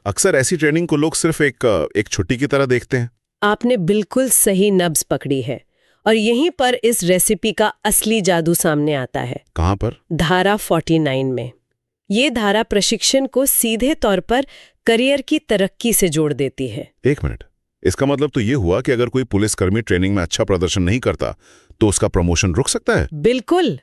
[SPEAKER 1] अक्सर ऐसी ट्रेनिंग को लोग सिर्फ एक छुट्टी की तरह देखते हैं।
[SPEAKER 3] आपने बिल्कुल सही नब्ज पकड़ी है और यहीं पर इस रेसिपी का असली जादू सामने आता है।
[SPEAKER 1] कहां पर?
[SPEAKER 3] धारा 49 में। ये धारा प्रशिक्षण को सीधे तौर पर करियर की तरक्की से जोड़ देती है।
[SPEAKER 1] एक मिनट, इसका मतलब तो ये हुआ कि अगर कोई पुलिसकर्मी ट्रेनिंग में अच्छा प्रदर्शन नहीं करता तो उसका प्रमोशन रुक सकता है?
[SPEAKER 3] बिल्कुल।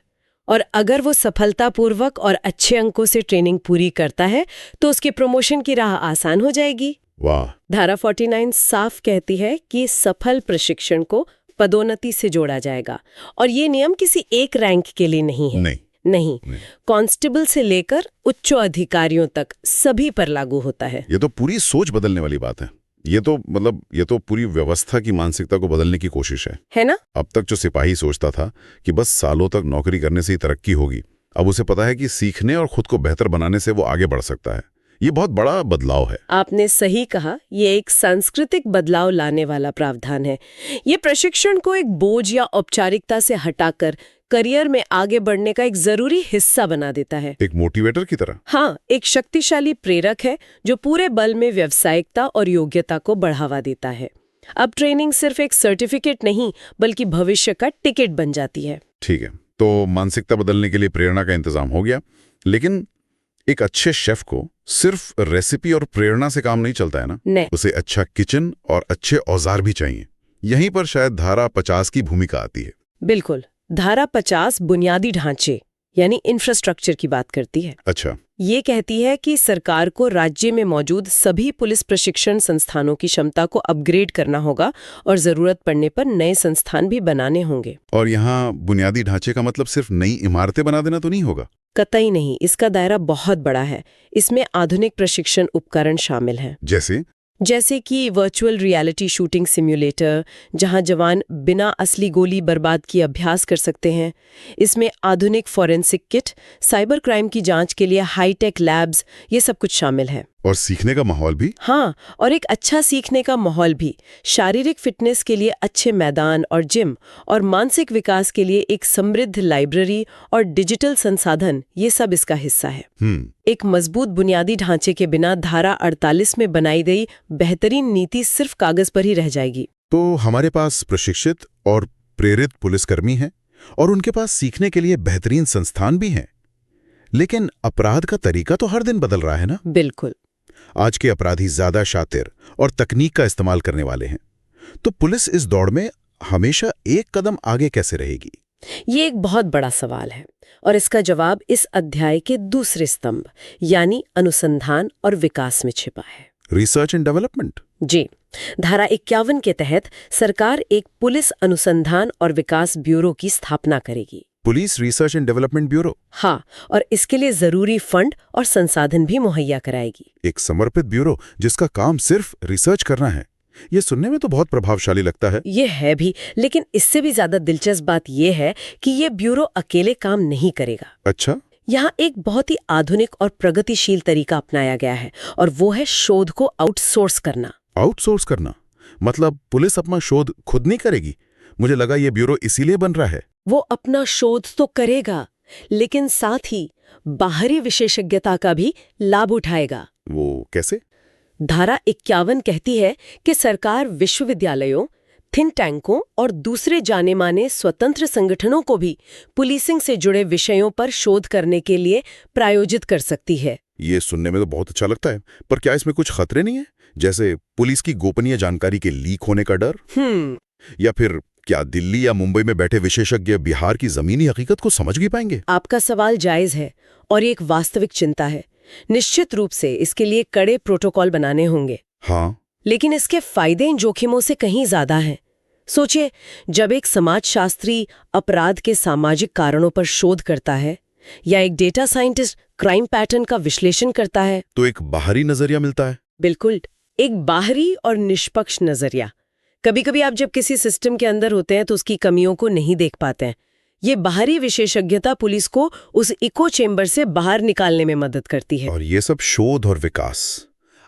[SPEAKER 3] और अगर वो सफलतापूर्वक और अच्छे अंकों से ट्रेनिंग पूरी करता है तो उसके प्रमोशन की राह आसान हो जाएगी।
[SPEAKER 1] वाह।
[SPEAKER 3] धारा 49 साफ कहती है कि सफल प्रशिक्षण को पदोन्नति से जोड़ा जाएगा और ये नियम किसी एक रैंक के लिए नहीं है।
[SPEAKER 1] नहीं।
[SPEAKER 3] नहीं, कांस्टेबल से लेकर उच्च अधिकारियों तक सभी पर लागू होता है।
[SPEAKER 1] ये तो पूरी सोच बदलने वाली बात है। ये तो पूरी व्यवस्था की मानसिकता को बदलने की कोशिश है
[SPEAKER 3] ना?
[SPEAKER 1] अब तक जो सिपाही सोचता था कि बस सालों तक नौकरी करने से ही तरक्की होगी, अब उसे पता है कि सीखने और खुद को बेहतर बनाने से वो आगे बढ़ सकता है। ये बहुत बड़ा बदलाव है।
[SPEAKER 3] आपने सही कहा, ये एक सांस्कृतिक बदलाव लाने वाला प्रावधान है। ये प्रशिक्षण को एक बोझ या औपचारिकता से हटाकर करियर में आगे बढ़ने का एक जरूरी हिस्सा बना देता है।
[SPEAKER 1] एक मोटिवेटर की तरह।
[SPEAKER 3] हाँ, एक शक्तिशाली प्रेरक है जो पूरे बल में व्यावसायिकता और योग्यता को बढ़ावा देता है। अब ट्रेनिंग सिर्फ एक सर्टिफिकेट नहीं बल्कि भविष्य का टिकट बन जाती है।
[SPEAKER 1] ठीक है, तो मानसिकता बदलने के लिए प्रेरणा का इंतजाम हो गया, लेकिन एक अच्छे शेफ को सिर्फ रेसिपी और प्रेरणा से काम नहीं चलता है ना?
[SPEAKER 3] नहीं।
[SPEAKER 1] उसे अच्छा किचन और अच्छे औजार भी चाहिए। यहीं पर शायद धारा 50 की भूमिका आती है।
[SPEAKER 3] बिल्कुल, धारा 50 बुनियादी ढांचे यानी इंफ्रास्ट्रक्चर की बात करती है।
[SPEAKER 1] अच्छा।
[SPEAKER 3] ये कहती है कि सरकार को राज्य में मौजूद सभी पुलिस प्रशिक्षण संस्थानों की क्षमता को अपग्रेड करना होगा और जरूरत पड़ने पर नए संस्थान भी बनाने होंगे।
[SPEAKER 1] और यहाँ बुनियादी ढांचे का मतलब सिर्फ नई इमारतें बना देना तो नहीं होगा?
[SPEAKER 3] कतई नहीं, इसका दायरा बहुत बड़ा है। इसमें आधुनिक प्रशिक्षण उपकरण शामिल हैं। जैसे कि वर्चुअल रियलिटी शूटिंग सिम्युलेटर, जहां जवान बिना असली गोली बर्बाद किए अभ्यास कर सकते हैं। इसमें आधुनिक फॉरेंसिक किट, साइबर क्राइम की जांच के लिए हाईटेक लैब्स, ये सब कुछ शामिल है।
[SPEAKER 1] और सीखने का माहौल भी?
[SPEAKER 3] हाँ, और एक अच्छा सीखने का माहौल भी। शारीरिक फिटनेस के लिए अच्छे मैदान और जिम, और मानसिक विकास के लिए एक समृद्ध लाइब्रेरी और डिजिटल संसाधन, ये सब इसका हिस्सा है। एक मजबूत बुनियादी ढांचे के बिना धारा 48 में बनाई गई बेहतरीन नीति सिर्फ कागज पर ही रह जाएगी।
[SPEAKER 1] तो हमारे पास प्रशिक्षित और प्रेरित पुलिसकर्मी हैं और उनके पास सीखने के लिए बेहतरीन संस्थान भी हैं, लेकिन अपराध का तरीका तो हर दिन बदल रहा है ना?
[SPEAKER 3] बिल्कुल।
[SPEAKER 1] आज के अपराधी ज्यादा शातिर और तकनीक का इस्तेमाल करने वाले हैं, तो पुलिस इस दौड़ में हमेशा एक कदम आगे कैसे रहेगी?
[SPEAKER 3] ये एक बहुत बड़ा सवाल है और इसका जवाब इस अध्याय के दूसरे स्तंभ यानी अनुसंधान और विकास में छिपा है।
[SPEAKER 1] Research and development.
[SPEAKER 3] जी, धारा 51 के तहत सरकार एक पुलिस अनुसंधान और विकास ब्यूरो की स्थापना करेगी।
[SPEAKER 1] Police research and development bureau?
[SPEAKER 3] हाँ, और इसके लिए जरूरी फंड और संसाधन भी मुहैया कराएगी।
[SPEAKER 1] एक समर्पित ब्यूरो जिसका काम सिर्फ रिसर्च करना है। ये सुनने में तो बहुत प्रभावशाली लगता है।
[SPEAKER 3] ये है भी, लेकिन इससे भी ज्यादा दिलचस्प बात ये है कि ये ब्यूरो अकेले काम नहीं करेगा।
[SPEAKER 1] अच्छा।
[SPEAKER 3] यहाँ एक बहुत ही आधुनिक और प्रगतिशील तरीका अपनाया गया है, और वो है शोध को आउटसोर्स करना।
[SPEAKER 1] आउटसोर्स करना मतलब पुलिस अपना शोध खुद नहीं करेगी? मुझे लगा ये ब्यूरो इसीलिए बन रहा है।
[SPEAKER 3] वो अपना शोध तो करेगा, लेकिन साथ ही बाहरी विशेषज्ञता का भी लाभ उठाएगा।
[SPEAKER 1] वो कैसे?
[SPEAKER 3] धारा 51 कहती है कि सरकार विश्वविद्यालयों, थिंक टैंकों और दूसरे जाने माने स्वतंत्र संगठनों को भी पुलिसिंग से जुड़े विषयों पर शोध करने के लिए प्रायोजित कर सकती है।
[SPEAKER 1] ये सुनने में तो बहुत अच्छा लगता है, पर क्या इसमें कुछ खतरे नहीं है? जैसे पुलिस की गोपनीय जानकारी के लीक होने का डर? या फिर क्या दिल्ली या मुंबई में बैठे विशेषज्ञ बिहार की जमीनी हकीकत को समझ भी पाएंगे?
[SPEAKER 3] आपका सवाल जायज है और ये एक वास्तविक चिंता है। निश्चित रूप से इसके लिए कड़े प्रोटोकॉल बनाने होंगे।
[SPEAKER 1] हाँ,
[SPEAKER 3] लेकिन इसके फायदे इन जोखिमों से कहीं ज्यादा हैं। सोचिए, जब एक समाजशास्त्री अपराध के सामाजिक कारणों पर शोध करता है या एक डेटा साइंटिस्ट क्राइम पैटर्न का विश्लेषण करता है,
[SPEAKER 1] तो एक बाहरी नजरिया मिलता है।
[SPEAKER 3] बिल्कुल, एक बाहरी और निष्पक्ष नजरिया। कभी कभी आप जब किसी सिस्टम के अंदर होते हैं तो उसकी कमियों को नहीं देख पाते हैं। ये बाहरी विशेषज्ञता पुलिस को उस इको चेंबर से बाहर निकालने में मदद करती है।
[SPEAKER 1] और ये सब शोध और विकास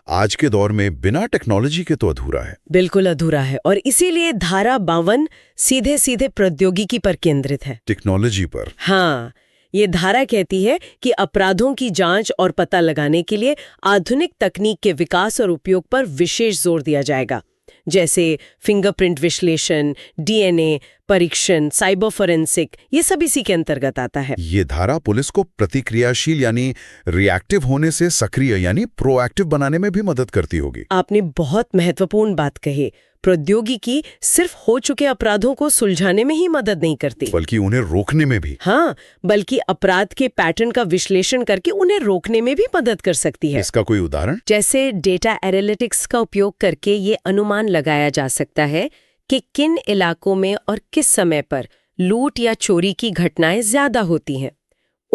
[SPEAKER 1] आज के दौर में बिना टेक्नोलॉजी के तो अधूरा है।
[SPEAKER 3] बिल्कुल अधूरा है, और इसीलिए धारा 52 सीधे सीधे प्रौद्योगिकी पर केंद्रित है।
[SPEAKER 1] टेक्नोलॉजी पर?
[SPEAKER 3] हाँ, ये धारा कहती है कि अपराधों की जांच और पता लगाने के लिए आधुनिक तकनीक के विकास और उपयोग पर विशेष जोर दिया जाएगा, जैसे फिंगरप्रिंट विश्लेषण, डीएनए परीक्षण, साइबर फोरेंसिक, ये सब इसी के अंतर्गत आता है।
[SPEAKER 1] ये धारा पुलिस को प्रतिक्रियाशील यानी रिएक्टिव होने से सक्रिय यानी प्रोएक्टिव बनाने में भी मदद करती होगी।
[SPEAKER 3] आपने बहुत महत्वपूर्ण बात कही। प्रौद्योगिकी सिर्फ हो चुके अपराधों को सुलझाने में ही मदद नहीं करती,
[SPEAKER 1] बल्कि उन्हें रोकने में भी।
[SPEAKER 3] हाँ, बल्कि अपराध के पैटर्न का विश्लेषण करके उन्हें रोकने में भी मदद कर सकती है।
[SPEAKER 1] इसका कोई उदाहरण?
[SPEAKER 3] जैसे डेटा एनालिटिक्स का उपयोग करके ये अनुमान लगाया जा सकता है कि किन इलाकों में और किस समय पर लूट या चोरी की घटनाएं ज्यादा होती हैं।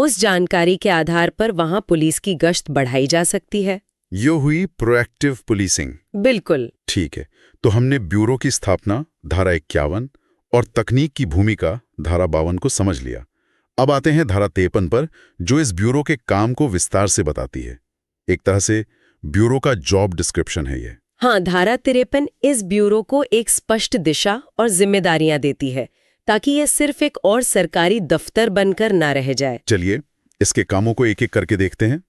[SPEAKER 3] उस जानकारी के आधार पर वहां पुलिस की गश्त बढ़ाई जा सकती है।
[SPEAKER 1] ये हुई प्रोएक्टिव पुलिसिंग।
[SPEAKER 3] बिल्कुल।
[SPEAKER 1] ठीक है, तो हमने ब्यूरो की स्थापना धारा 51 और तकनीक की भूमिका धारा 52 को समझ लिया। अब आते हैं धारा 53 पर, जो इस ब्यूरो के काम को विस्तार से बताती है। एक तरह से ब्यूरो का जॉब डिस्क्रिप्शन है ये।
[SPEAKER 3] हाँ, धारा 53 इस ब्यूरो को एक स्पष्ट दिशा और जिम्मेदारियां देती है, ताकि ये सिर्फ एक और सरकारी दफ्तर बनकर ना रह जाए।
[SPEAKER 1] चलिए इसके कामों को एक एक करके देखते हैं।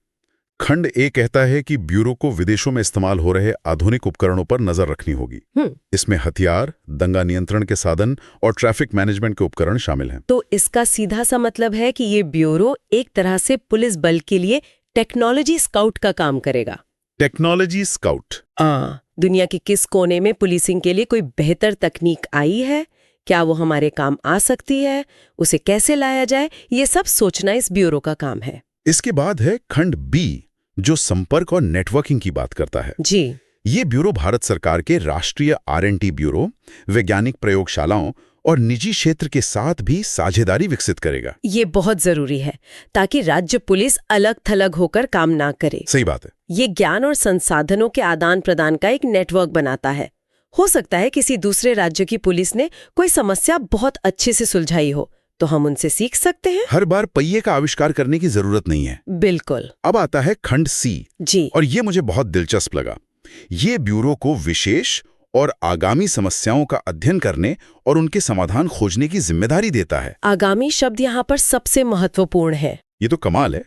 [SPEAKER 1] खंड ए कहता है कि ब्यूरो को विदेशों में इस्तेमाल हो रहे आधुनिक उपकरणों पर नजर रखनी होगी। इसमें हथियार, दंगा नियंत्रण के साधन और ट्रैफिक मैनेजमेंट के उपकरण शामिल हैं।
[SPEAKER 3] तो इसका सीधा सा मतलब है कि ये ब्यूरो एक तरह से पुलिस बल के लिए टेक्नोलॉजी स्काउट का काम करेगा।
[SPEAKER 1] Technology scout.
[SPEAKER 3] दुनिया के किस कोने में पुलिसिंग के लिए कोई बेहतर तकनीक आई है, क्या वो हमारे काम आ सकती है, उसे कैसे लाया जाए, ये सब सोचना इस ब्यूरो का काम है।
[SPEAKER 1] इसके बाद है खंड बी, जो संपर्क और नेटवर्किंग की बात करता है।
[SPEAKER 3] जी।
[SPEAKER 1] ये ब्यूरो भारत सरकार के राष्ट्रीय R&D ब्यूरो, वैज्ञानिक प्रयोगशालाओं और निजी क्षेत्र के साथ भी साझेदारी विकसित करेगा।
[SPEAKER 3] ये बहुत जरूरी है, ताकि राज्य पुलिस अलग थलग होकर काम ना करे।
[SPEAKER 1] सही बात है।
[SPEAKER 3] ये ज्ञान और संसाधनों के आदान प्रदान का एक नेटवर्क बनाता है। हो सकता है किसी दूसरे राज्य की पुलिस ने कोई समस्या बहुत अच्छे से सुलझाई हो, तो हम उनसे सीख सकते हैं।
[SPEAKER 1] हर बार पहिए का आविष्कार करने की जरूरत नहीं है।
[SPEAKER 3] बिल्कुल।
[SPEAKER 1] अब आता है खंड सी।
[SPEAKER 3] जी।
[SPEAKER 1] और ये मुझे बहुत दिलचस्प लगा। ये ब्यूरो को विशेष और आगामी समस्याओं का अध्ययन करने और उनके समाधान खोजने की जिम्मेदारी देता है।
[SPEAKER 3] आगामी शब्द यहाँ पर सबसे महत्वपूर्ण है।
[SPEAKER 1] ये तो कमाल है।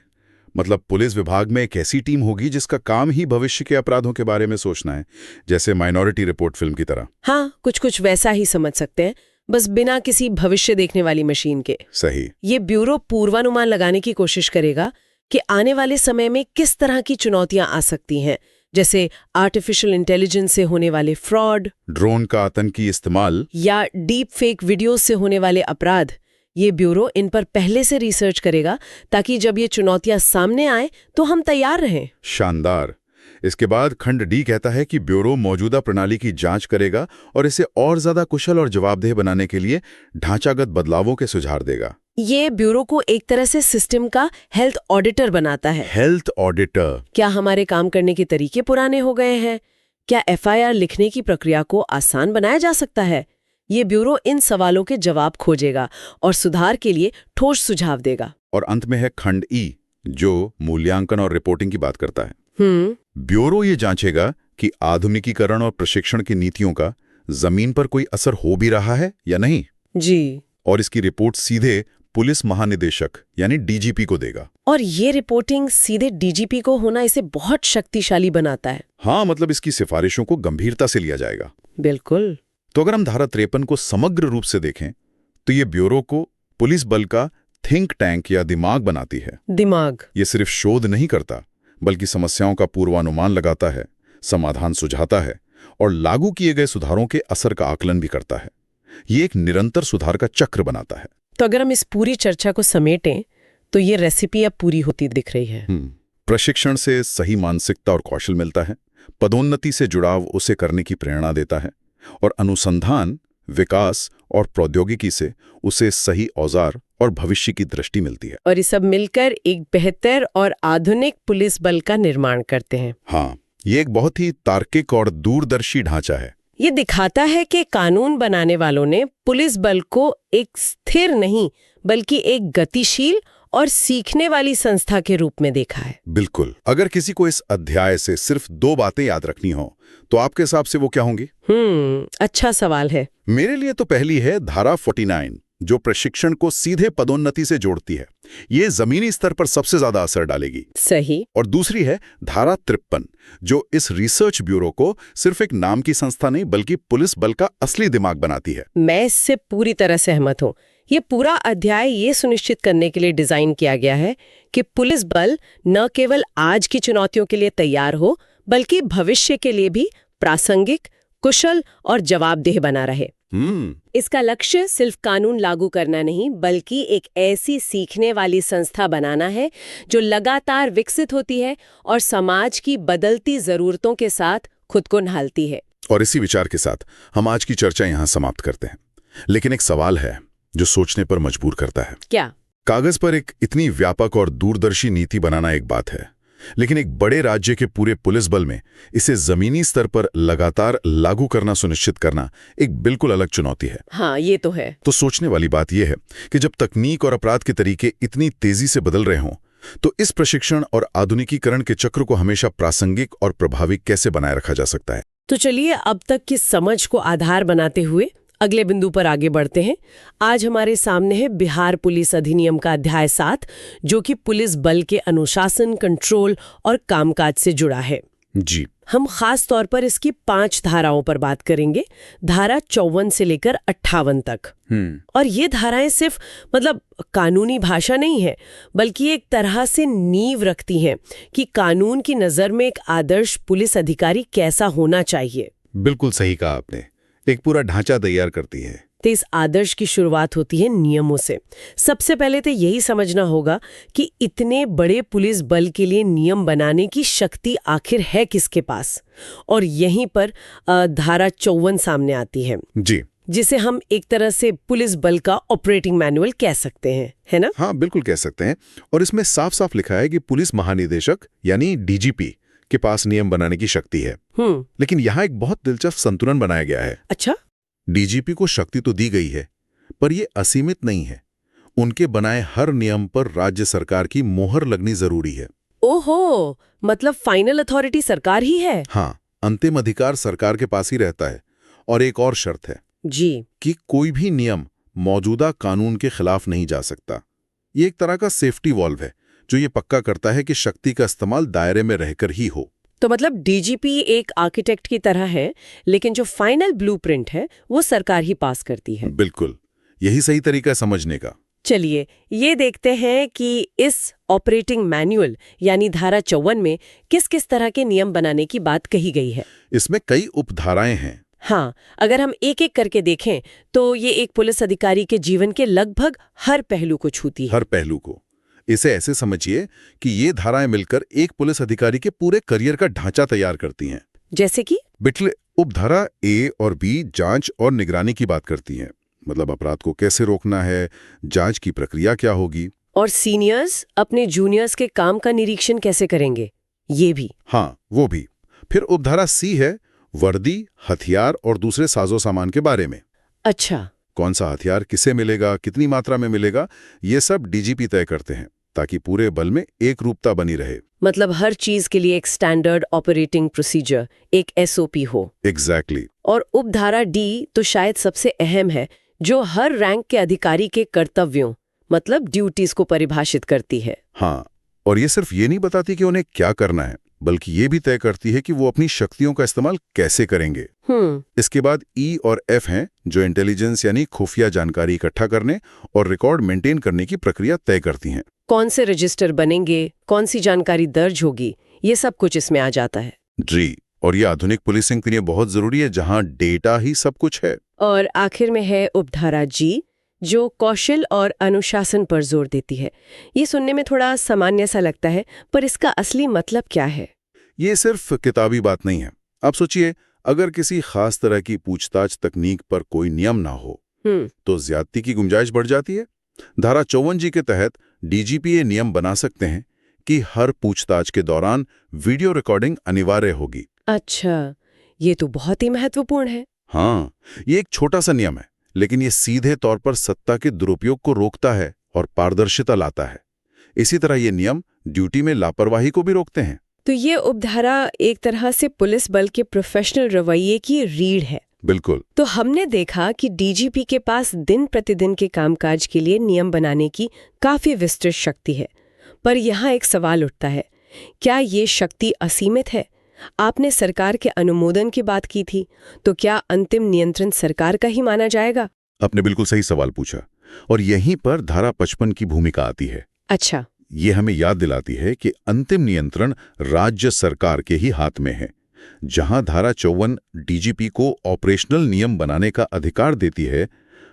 [SPEAKER 1] मतलब पुलिस विभाग में एक ऐसी टीम होगी जिसका काम ही भविष्य के अपराधों के बारे में सोचना है, जैसे माइनॉरिटी रिपोर्ट फिल्म की तरह।
[SPEAKER 3] हाँ, कुछ वैसा ही समझ सकते हैं, बस बिना किसी भविष्य देखने वाली मशीन के।
[SPEAKER 1] सही।
[SPEAKER 3] ये ब्यूरो पूर्वानुमान लगाने की कोशिश करेगा कि आने वाले समय में किस तरह की चुनौतियां आ सकती हैं, जैसे आर्टिफिशियल इंटेलिजेंस से होने वाले फ्रॉड,
[SPEAKER 1] ड्रोन का आतंकी इस्तेमाल
[SPEAKER 3] या डीप फेक वीडियोज से होने वाले अपराध। ये ब्यूरो इन पर पहले से रिसर्च करेगा, ताकि जब ये चुनौतियां सामने आए तो हम तैयार रहें।
[SPEAKER 1] शानदार। इसके बाद खंड डी कहता है कि ब्यूरो मौजूदा प्रणाली की जांच करेगा और इसे और ज्यादा कुशल और जवाबदेह बनाने के लिए ढांचागत बदलावों के सुझाव देगा।
[SPEAKER 3] ये ब्यूरो को एक तरह से सिस्टम का हेल्थ ऑडिटर बनाता है।
[SPEAKER 1] Health auditor.
[SPEAKER 3] क्या हमारे काम करने के तरीके पुराने हो गए हैं? क्या FIR लिखने की प्रक्रिया को आसान बनाया जा सकता है? ये ब्यूरो इन सवालों के जवाब खोजेगा और सुधार के लिए ठोस सुझाव देगा।
[SPEAKER 1] और अंत में है खंड ई, जो मूल्यांकन और रिपोर्टिंग की बात करता है। ब्यूरो ये जांचेगा कि आधुनिकीकरण और प्रशिक्षण की नीतियों का जमीन पर कोई असर हो भी रहा है या नहीं।
[SPEAKER 3] जी।
[SPEAKER 1] और इसकी रिपोर्ट सीधे पुलिस महानिदेशक यानी DGP को देगा।
[SPEAKER 3] और ये रिपोर्टिंग सीधे DGP को होना इसे बहुत शक्तिशाली बनाता है।
[SPEAKER 1] हाँ, मतलब इसकी सिफारिशों को गंभीरता से लिया जाएगा।
[SPEAKER 3] बिल्कुल।
[SPEAKER 1] तो अगर हम धारा 53 को समग्र रूप से देखें तो ये ब्यूरो को पुलिस बल का थिंक टैंक या दिमाग बनाती है।
[SPEAKER 3] दिमाग।
[SPEAKER 1] ये सिर्फ शोध नहीं करता, बल्कि समस्याओं का पूर्वानुमान लगाता है, समाधान सुझाता है और लागू किए गए सुधारों के असर का आकलन भी करता है। ये एक निरंतर सुधार का चक्र बनाता है।
[SPEAKER 3] तो अगर हम इस पूरी चर्चा को समेटें तो ये रेसिपी अब पूरी होती दिख रही है।
[SPEAKER 1] प्रशिक्षण से सही मानसिकता और कौशल मिलता है, पदोन्नति से जुड़ाव उसे करने की प्रेरणा देता है और अनुसंधान, विकास और प्रौद्योगिकी से उसे सही औजार और भविष्य की दृष्टि मिलती है।
[SPEAKER 3] और ये सब मिलकर एक बेहतर और आधुनिक पुलिस बल का निर्माण करते हैं।
[SPEAKER 1] हाँ, ये एक बहुत ही तार्किक और दूरदर्शी ढांचा है।
[SPEAKER 3] ये दिखाता है कि कानून बनाने वालों ने पुलिस बल को एक स्थिर नहीं बल्कि एक गतिशील और सीखने वाली संस्था के रूप में देखा है।
[SPEAKER 1] बिल्कुल। अगर किसी को इस अध्याय से सिर्फ 2 बातें याद रखनी हो तो आपके हिसाब से वो क्या होंगी?
[SPEAKER 3] अच्छा सवाल है।
[SPEAKER 1] मेरे लिए तो पहली है धारा 49, जो प्रशिक्षण को सीधे पदोन्नति से जोड़ती है। ये जमीनी स्तर पर सबसे ज्यादा असर डालेगी।
[SPEAKER 3] सही।
[SPEAKER 1] और दूसरी है धारा 53, जो इस रिसर्च ब्यूरो को सिर्फ एक नाम की संस्था नहीं बल्कि पुलिस बल का असली दिमाग बनाती है।
[SPEAKER 3] मैं इससे पूरी तरह सहमत हूँ। ये पूरा अध्याय ये सुनिश्चित करने के लिए डिजाइन किया गया है कि पुलिस बल न केवल आज की चुनौतियों के लिए तैयार हो, बल्कि भविष्य के लिए भी प्रासंगिक, कुशल और जवाबदेह बना रहे। इसका लक्ष्य सिर्फ कानून लागू करना नहीं, बल्कि एक ऐसी सीखने वाली संस्था बनाना है जो लगातार विकसित होती है और समाज की बदलती जरूरतों के साथ खुद को ढालती है।
[SPEAKER 1] और इसी विचार के साथ हम आज की चर्चा यहाँ समाप्त करते हैं। लेकिन एक सवाल है जो सोचने पर मजबूर करता है।
[SPEAKER 3] क्या?
[SPEAKER 1] कागज पर एक इतनी व्यापक और दूरदर्शी नीति बनाना एक बात है, लेकिन एक बड़े राज्य के पूरे पुलिस बल में इसे जमीनी स्तर पर लगातार लागू करना सुनिश्चित करना एक बिल्कुल अलग चुनौती है।
[SPEAKER 3] हाँ, ये तो है।
[SPEAKER 1] तो सोचने वाली बात यह है कि जब तकनीक और अपराध के तरीके इतनी तेजी से बदल रहे हों, तो इस प्रशिक्षण और आधुनिकीकरण के चक्र को हमेशा प्रासंगिक और प्रभावी कैसे बनाए रखा जा सकता है।
[SPEAKER 3] तो चलिए अब तक की समझ को आधार बनाते हुए अगले बिंदु पर आगे बढ़ते हैं। आज हमारे सामने है बिहार पुलिस अधिनियम का अध्याय 7, जो कि पुलिस बल के अनुशासन, कंट्रोल और कामकाज से जुड़ा है।
[SPEAKER 1] जी,
[SPEAKER 3] हम खास तौर पर इसकी 5 धाराओं पर बात करेंगे, धारा 54 से लेकर 58 तक। और ये धाराएं सिर्फ कानूनी भाषा नहीं है, बल्कि एक तरह से नींव रखती हैं कि कानून की नजर में एक आदर्श पुलिस अधिकारी कैसा होना चाहिए।
[SPEAKER 1] बिल्कुल सही कहा आपने, एक पूरा ढांचा तैयार करती है।
[SPEAKER 3] तो इस आदर्श की शुरुआत होती है नियमों से। सबसे पहले तो यही समझना होगा कि इतने बड़े पुलिस बल के लिए नियम बनाने की शक्ति आखिर है किसके पास, और यहीं पर धारा 54 सामने आती है।
[SPEAKER 1] जी,
[SPEAKER 3] जिसे हम एक तरह से पुलिस बल का ऑपरेटिंग मैनुअल कह सकते हैं, है ना?
[SPEAKER 1] हाँ, बिल्कुल कह सकते हैं। और इसमें साफ साफ लिखा है कि पुलिस महानिदेशक यानी डीजीपी के पास नियम बनाने की शक्ति है। लेकिन यहाँ एक बहुत दिलचस्प संतुलन बनाया गया है।
[SPEAKER 3] अच्छा,
[SPEAKER 1] डीजीपी को शक्ति तो दी गई है, पर ये असीमित नहीं है। उनके बनाए हर नियम पर राज्य सरकार की मोहर लगनी जरूरी है।
[SPEAKER 3] ओहो, मतलब फाइनल अथॉरिटी सरकार ही है?
[SPEAKER 1] हाँ, अंतिम अधिकार सरकार के पास ही रहता है। और एक और शर्त है
[SPEAKER 3] जी,
[SPEAKER 1] कि कोई भी नियम मौजूदा कानून के खिलाफ नहीं जा सकता। ये एक तरह का सेफ्टी वॉल्व है जो ये पक्का करता है कि शक्ति का इस्तेमाल दायरे में रहकर ही हो।
[SPEAKER 3] तो मतलब डीजीपी एक आर्किटेक्ट की तरह है, लेकिन जो फाइनल ब्लूप्रिंट है वो सरकार ही पास करती है।
[SPEAKER 1] बिल्कुल, यही सही तरीका है समझने का।
[SPEAKER 3] चलिए ये देखते हैं कि इस ऑपरेटिंग मैनुअल यानी धारा 54 में किस किस तरह के नियम बनाने की बात कही गई है।
[SPEAKER 1] इसमें कई उपधाराएं हैं।
[SPEAKER 3] हाँ, अगर हम एक एक करके देखें तो ये एक पुलिस अधिकारी के जीवन के लगभग हर पहलू को छूती है।
[SPEAKER 1] हर पहलू को। इसे ऐसे समझिए कि ये धाराएं मिलकर एक पुलिस अधिकारी के पूरे करियर का ढांचा तैयार करती हैं।
[SPEAKER 3] जैसे कि
[SPEAKER 1] बिटले उपधारा ए और बी जांच और निगरानी की बात करती हैं, मतलब अपराध को कैसे रोकना है, जांच की प्रक्रिया क्या होगी।
[SPEAKER 3] और सीनियर्स अपने जूनियर्स के काम का निरीक्षण कैसे करेंगे, ये भी।
[SPEAKER 1] हाँ, वो भी। फिर उपधारा सी है वर्दी, हथियार और दूसरे साजो सामान के बारे में।
[SPEAKER 3] अच्छा,
[SPEAKER 1] कौन सा हथियार किसे मिलेगा, कितनी मात्रा में मिलेगा, ये सब डीजीपी तय करते हैं ताकि पूरे बल में एक रूपता बनी रहे।
[SPEAKER 3] मतलब हर चीज के लिए एक स्टैंडर्ड ऑपरेटिंग प्रोसीजर, एक एसओपी हो।
[SPEAKER 1] एग्जैक्टली।
[SPEAKER 3] और उपधारा डी तो शायद सबसे अहम है, जो हर रैंक के अधिकारी के कर्तव्यों मतलब ड्यूटीज को परिभाषित करती है।
[SPEAKER 1] हाँ, और ये सिर्फ ये नहीं बताती कि उन्हें क्या करना है, बल्कि ये भी तय करती है कि वो अपनी शक्तियों का इस्तेमाल कैसे करेंगे। इसके बाद ई और एफ हैं जो इंटेलिजेंस यानी खुफिया जानकारी इकट्ठा करने और रिकॉर्ड मेंटेन करने की प्रक्रिया तय करती हैं।
[SPEAKER 3] कौन से रजिस्टर बनेंगे, कौन सी जानकारी दर्ज होगी, ये सब कुछ इसमें आ जाता है।
[SPEAKER 1] जी, और ये आधुनिक पुलिसिंग के लिए बहुत जरूरी है जहां डेटा ही सब कुछ है।
[SPEAKER 3] और आखिर में है उपधारा जी, जो कौशल और अनुशासन पर जोर देती है। ये सुनने में थोड़ा सामान्य सा लगता है, पर इसका असली मतलब क्या है?
[SPEAKER 1] ये सिर्फ किताबी बात नहीं है। आप सोचिए, अगर किसी खास तरह की पूछताछ तकनीक पर कोई नियम ना हो तो ज्यादती की गुंजाइश बढ़ जाती है। धारा 54 जी के तहत डीजीपी ये नियम बना सकते हैं कि हर पूछताछ के दौरान वीडियो रिकॉर्डिंग अनिवार्य होगी।
[SPEAKER 3] अच्छा, ये तो बहुत ही महत्वपूर्ण है।
[SPEAKER 1] हाँ, ये एक छोटा सा नियम है, लेकिन ये सीधे तौर पर सत्ता के दुरुपयोग को रोकता है और पारदर्शिता लाता है। इसी तरह ये नियम ड्यूटी में लापरवाही को भी रोकते हैं।
[SPEAKER 3] तो ये उपधारा एक तरह से पुलिस बल के प्रोफेशनल रवैये की रीढ़ है।
[SPEAKER 1] बिल्कुल।
[SPEAKER 3] तो हमने देखा कि डीजीपी के पास दिन प्रतिदिन के कामकाज के लिए नियम बनाने की काफी विस्तृत शक्ति है, पर यहाँ एक सवाल उठता है, क्या ये शक्ति असीमित है? आपने सरकार के अनुमोदन की बात की थी, तो क्या अंतिम नियंत्रण सरकार का ही माना जाएगा?
[SPEAKER 1] आपने बिल्कुल सही सवाल पूछा, और यहीं पर धारा 55 की भूमिका आती है।
[SPEAKER 3] अच्छा,
[SPEAKER 1] ये हमें याद दिलाती है कि अंतिम नियंत्रण राज्य सरकार के ही हाथ में है। जहां धारा 54 डीजीपी को ऑपरेशनल नियम बनाने का अधिकार देती है,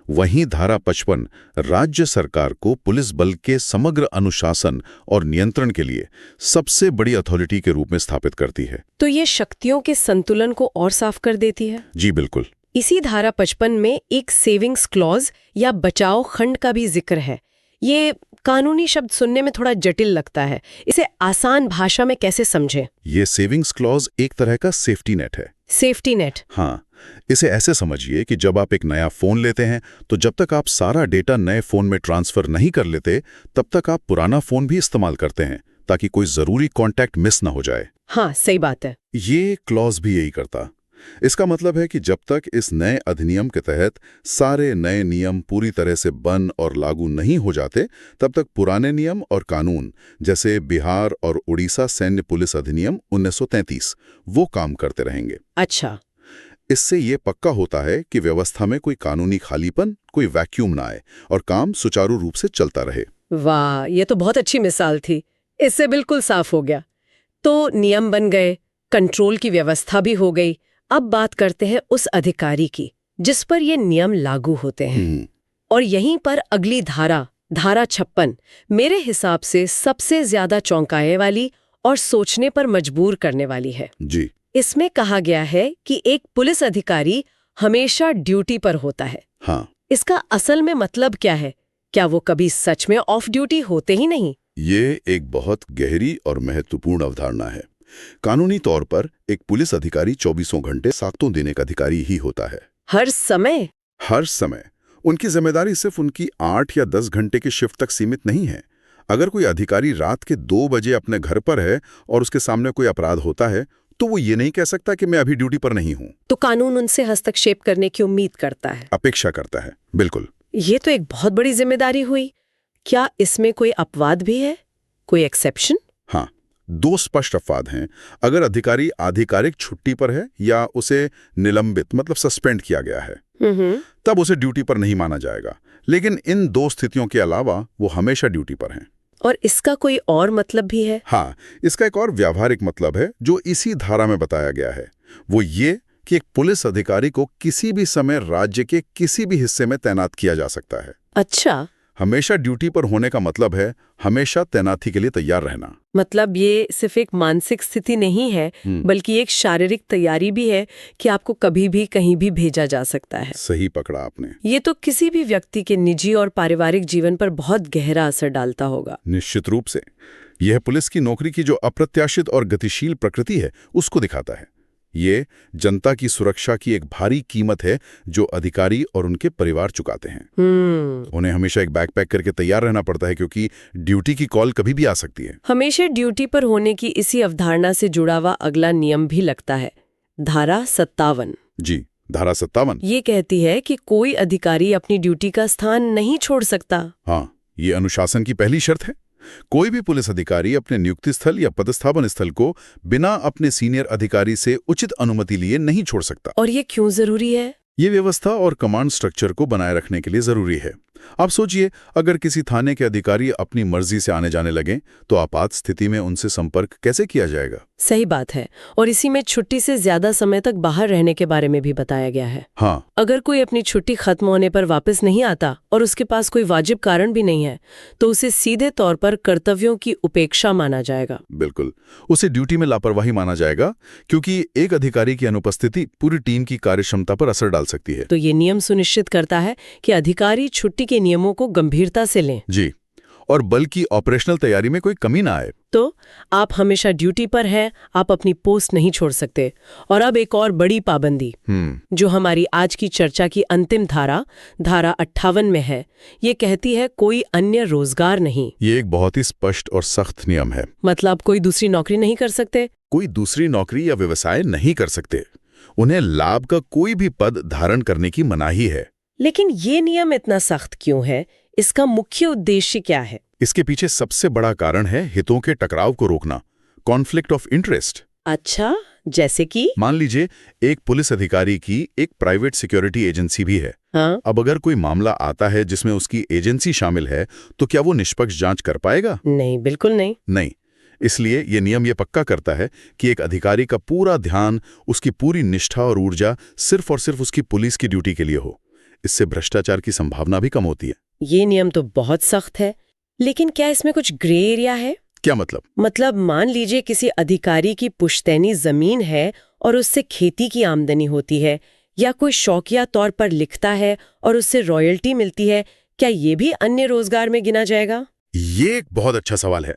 [SPEAKER 1] वहीं धारा 55 राज्य सरकार को पुलिस बल के समग्र अनुशासन और नियंत्रण के लिए सबसे बड़ी अथॉरिटी के रूप में स्थापित करती है।
[SPEAKER 3] तो ये शक्तियों के संतुलन को और साफ कर देती है।
[SPEAKER 1] जी बिल्कुल।
[SPEAKER 3] इसी धारा 55 में एक सेविंग्स क्लॉज या बचाव खंड का भी जिक्र है। ये कानूनी शब्द सुनने में थोड़ा जटिल लगता है, इसे आसान भाषा में कैसे समझें?
[SPEAKER 1] ये सेविंग्स क्लॉज एक तरह का सेफ्टी नेट है।
[SPEAKER 3] Safety net?
[SPEAKER 1] हाँ, इसे ऐसे समझिए कि जब आप एक नया फोन लेते हैं तो जब तक आप सारा डेटा नए फोन में ट्रांसफर नहीं कर लेते तब तक आप पुराना फोन भी इस्तेमाल करते हैं ताकि कोई जरूरी कॉन्टैक्ट मिस ना हो जाए।
[SPEAKER 3] हाँ, सही बात है।
[SPEAKER 1] ये क्लॉज भी यही करता। इसका मतलब है कि जब तक इस नए अधिनियम के तहत सारे नए नियम पूरी तरह से बन और लागू नहीं हो जाते तब तक पुराने नियम और कानून जैसे बिहार और उड़ीसा सैन्य पुलिस अधिनियम 1933 वो काम करते रहेंगे।
[SPEAKER 3] अच्छा।
[SPEAKER 1] इससे ये पक्का होता है कि व्यवस्था में कोई कानूनी खालीपन, कोई वैक्यूम ना आए और काम सुचारू रूप से चलता रहे।
[SPEAKER 3] वाह, ये तो बहुत अच्छी मिसाल थी। इससे बिल्कुल साफ हो गया। तो नियम बन गए, कंट्रोल की व्यवस्था भी हो गई। अब बात करते हैं उस अधिकारी की जिस पर ये नियम लागू होते हैं। और यहीं पर अगली धारा 56 मेरे हिसाब से सबसे ज्यादा चौंकाने वाली और सोचने पर मजबूर करने वाली है।
[SPEAKER 1] जी।
[SPEAKER 3] इसमें कहा गया है कि एक पुलिस अधिकारी हमेशा ड्यूटी पर होता है।
[SPEAKER 1] हाँ।
[SPEAKER 3] इसका असल में मतलब क्या है? क्या वो कभी सच में ऑफ ड्यूटी होते ही नहीं?
[SPEAKER 1] ये एक बहुत गहरी और महत्वपूर्ण अवधारणा है। कानूनी तौर पर एक पुलिस अधिकारी 24 घंटे सातों दिन एक अधिकारी ही होता है।
[SPEAKER 3] हर समय?
[SPEAKER 1] हर समय। उनकी जिम्मेदारी सिर्फ उनकी 8 या 10 घंटे की शिफ्ट तक सीमित नहीं है। अगर कोई अधिकारी रात के 2 बजे अपने घर पर है और उसके सामने कोई अपराध होता है तो वो ये नहीं कह सकता कि मैं अभी ड्यूटी पर नहीं हूं।
[SPEAKER 3] तो कानून उनसे हस्तक्षेप करने की उम्मीद करता है,
[SPEAKER 1] अपेक्षा करता है। बिल्कुल।
[SPEAKER 3] ये तो एक बहुत बड़ी जिम्मेदारी हुई। क्या इसमें कोई अपवाद भी है, कोई एक्सेप्शन?
[SPEAKER 1] हाँ, 2 स्पष्ट अपवाद हैं। अगर अधिकारी आधिकारिक छुट्टी पर है या उसे निलंबित मतलब सस्पेंड किया गया है तब उसे ड्यूटी पर नहीं माना जाएगा। लेकिन इन 2 स्थितियों के अलावा वो हमेशा ड्यूटी पर हैं।
[SPEAKER 3] और इसका कोई और मतलब भी है?
[SPEAKER 1] हाँ, इसका एक और व्यावहारिक मतलब है जो इसी धारा में बताया गया है। वो ये कि एक पुलिस अधिकारी को किसी भी समय राज्य के किसी भी हिस्से में तैनात किया जा सकता है।
[SPEAKER 3] अच्छा।
[SPEAKER 1] हमेशा ड्यूटी पर होने का मतलब है हमेशा तैनाती के लिए तैयार रहना।
[SPEAKER 3] मतलब ये सिर्फ एक मानसिक स्थिति नहीं है बल्कि एक शारीरिक तैयारी भी है कि आपको कभी भी कहीं भी भेजा जा सकता है।
[SPEAKER 1] सही पकड़ा आपने।
[SPEAKER 3] ये तो किसी भी व्यक्ति के निजी और पारिवारिक जीवन पर बहुत गहरा असर डालता होगा।
[SPEAKER 1] निश्चित रूप से। यह पुलिस की नौकरी की जो अप्रत्याशित और गतिशील प्रकृति है उसको दिखाता है। ये जनता की सुरक्षा की एक भारी कीमत है जो अधिकारी और उनके परिवार चुकाते हैं। उन्हें हमेशा एक बैग पैक करके तैयार रहना पड़ता है क्योंकि ड्यूटी की कॉल कभी भी आ सकती है।
[SPEAKER 3] हमेशा ड्यूटी पर होने की इसी अवधारणा से जुड़ा हुआ अगला नियम भी लगता है, धारा 57।
[SPEAKER 1] जी, धारा 57
[SPEAKER 3] ये कहती है कि कोई अधिकारी अपनी ड्यूटी का स्थान नहीं छोड़ सकता।
[SPEAKER 1] हाँ, ये अनुशासन की पहली शर्त है। कोई भी पुलिस अधिकारी अपने नियुक्ति स्थल या पदस्थापन स्थल को बिना अपने सीनियर अधिकारी से उचित अनुमति लिए नहीं छोड़ सकता।
[SPEAKER 3] और ये क्यों जरूरी है?
[SPEAKER 1] ये व्यवस्था और कमांड स्ट्रक्चर को बनाए रखने के लिए जरूरी है। आप सोचिए, अगर किसी थाने के अधिकारी अपनी मर्जी से आने जाने लगें तो आपात स्थिति में उनसे संपर्क कैसे किया जाएगा?
[SPEAKER 3] सही बात है। और इसी में छुट्टी से ज्यादा समय तक बाहर रहने के बारे में भी बताया गया है।
[SPEAKER 1] हाँ।
[SPEAKER 3] अगर कोई अपनी छुट्टी खत्म होने पर वापस नहीं आता और उसके पास कोई वाजिब कारण भी नहीं है तो उसे सीधे तौर पर कर्तव्यों की उपेक्षा माना जाएगा।
[SPEAKER 1] बिल्कुल, उसे ड्यूटी में लापरवाही माना जाएगा क्योंकि एक अधिकारी की अनुपस्थिति पूरी टीम की कार्यक्षमता पर असर डाल सकती है।
[SPEAKER 3] तो ये नियम सुनिश्चित करता है कि अधिकारी छुट्टी के नियमों को गंभीरता से लें।
[SPEAKER 1] जी, और बल की ऑपरेशनल तैयारी में कोई कमी ना आए।
[SPEAKER 3] तो आप हमेशा ड्यूटी पर हैं, आप अपनी पोस्ट नहीं छोड़ सकते। और अब एक और बड़ी पाबंदी जो हमारी आज की चर्चा की अंतिम धारा 58 में है। ये कहती है कोई अन्य रोजगार नहीं।
[SPEAKER 1] ये एक बहुत ही स्पष्ट और सख्त नियम है।
[SPEAKER 3] मतलब कोई दूसरी नौकरी नहीं कर सकते?
[SPEAKER 1] कोई दूसरी नौकरी या व्यवसाय नहीं कर सकते। उन्हें लाभ का कोई भी पद धारण करने की मनाही है।
[SPEAKER 3] लेकिन ये नियम इतना सख्त क्यों है? इसका मुख्य उद्देश्य क्या है?
[SPEAKER 1] इसके पीछे सबसे बड़ा कारण है हितों के टकराव को रोकना, कॉन्फ्लिक्ट ऑफ इंटरेस्ट।
[SPEAKER 3] अच्छा, जैसे कि?
[SPEAKER 1] मान लीजिए एक पुलिस अधिकारी की एक प्राइवेट सिक्योरिटी एजेंसी भी है।
[SPEAKER 3] हाँ?
[SPEAKER 1] अब अगर कोई मामला आता है जिसमें उसकी एजेंसी शामिल है तो क्या वो निष्पक्ष जांच कर पाएगा?
[SPEAKER 3] नहीं, बिल्कुल नहीं।
[SPEAKER 1] नहीं। इसलिए ये नियम ये पक्का करता है कि एक अधिकारी का पूरा ध्यान, उसकी पूरी निष्ठा और ऊर्जा सिर्फ और सिर्फ उसकी पुलिस की ड्यूटी के लिए हो। इससे भ्रष्टाचार की संभावना भी कम होती है।
[SPEAKER 3] ये नियम तो बहुत सख्त है, लेकिन क्या इसमें कुछ ग्रे एरिया है?
[SPEAKER 1] क्या मतलब?
[SPEAKER 3] मतलब मान लीजिए किसी अधिकारी की पुश्तैनी जमीन है और उससे खेती की आमदनी होती है, या कोई शौकिया तौर पर लिखता है और उससे रॉयल्टी मिलती है, क्या ये भी अन्य रोजगार में गिना जाएगा?
[SPEAKER 1] ये एक बहुत अच्छा सवाल है।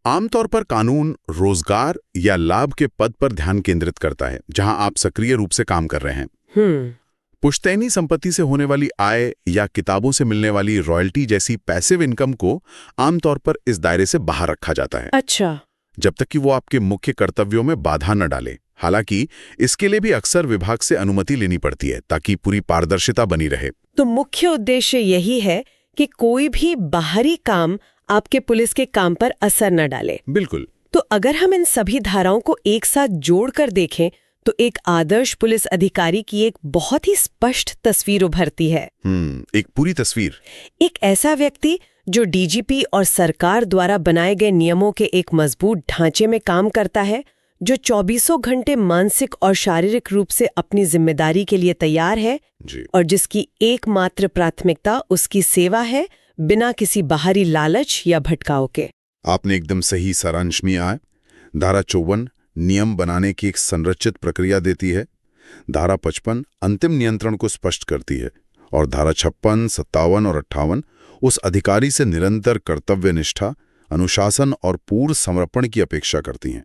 [SPEAKER 1] आमतौर पर कानून रोजगार या लाभ के पद पर ध्यान केंद्रित करता है, जहां आप सक्रिय रूप से काम कर रहे हैं। पुश्तैनी संपत्ति से होने वाली आय या किताबों से मिलने वाली रॉयल्टी जैसी पैसिव इनकम को आमतौर पर इस दायरे से बाहर रखा जाता है।
[SPEAKER 3] अच्छा।
[SPEAKER 1] जब तक कि वो आपके मुख्य कर्तव्यों में बाधा न डाले। हालांकि इसके लिए भी अक्सर विभाग से अनुमति लेनी पड़ती है ताकि पूरी पारदर्शिता बनी रहे।
[SPEAKER 3] तो मुख्य उद्देश्य यही है कि कोई भी बाहरी काम आपके पुलिस के काम पर असर न डाले।
[SPEAKER 1] बिल्कुल।
[SPEAKER 3] तो अगर हम इन सभी धाराओं को एक साथ जोड़कर देखें तो एक आदर्श पुलिस अधिकारी की एक बहुत ही स्पष्ट तस्वीर उभरती है।
[SPEAKER 1] एक पूरी तस्वीर।
[SPEAKER 3] एक ऐसा व्यक्ति जो डीजीपी और सरकार द्वारा बनाए गए नियमों के एक मजबूत ढांचे में काम करता है, जो 24 घंटे मानसिक और शारीरिक रूप से अपनी जिम्मेदारी के लिए तैयार है
[SPEAKER 1] जी।
[SPEAKER 3] और जिसकी एकमात्र प्राथमिकता उसकी सेवा है, बिना किसी बाहरी लालच या भटकाव के।
[SPEAKER 1] आपने एकदम सही सारांश में आया। धारा 54 नियम बनाने की एक संरचित प्रक्रिया देती है। धारा 55 अंतिम नियंत्रण को स्पष्ट करती है और धारा 56, 57 और 58 उस अधिकारी से निरंतर कर्तव्य निष्ठा, अनुशासन और पूर्ण समर्पण की अपेक्षा करती हैं।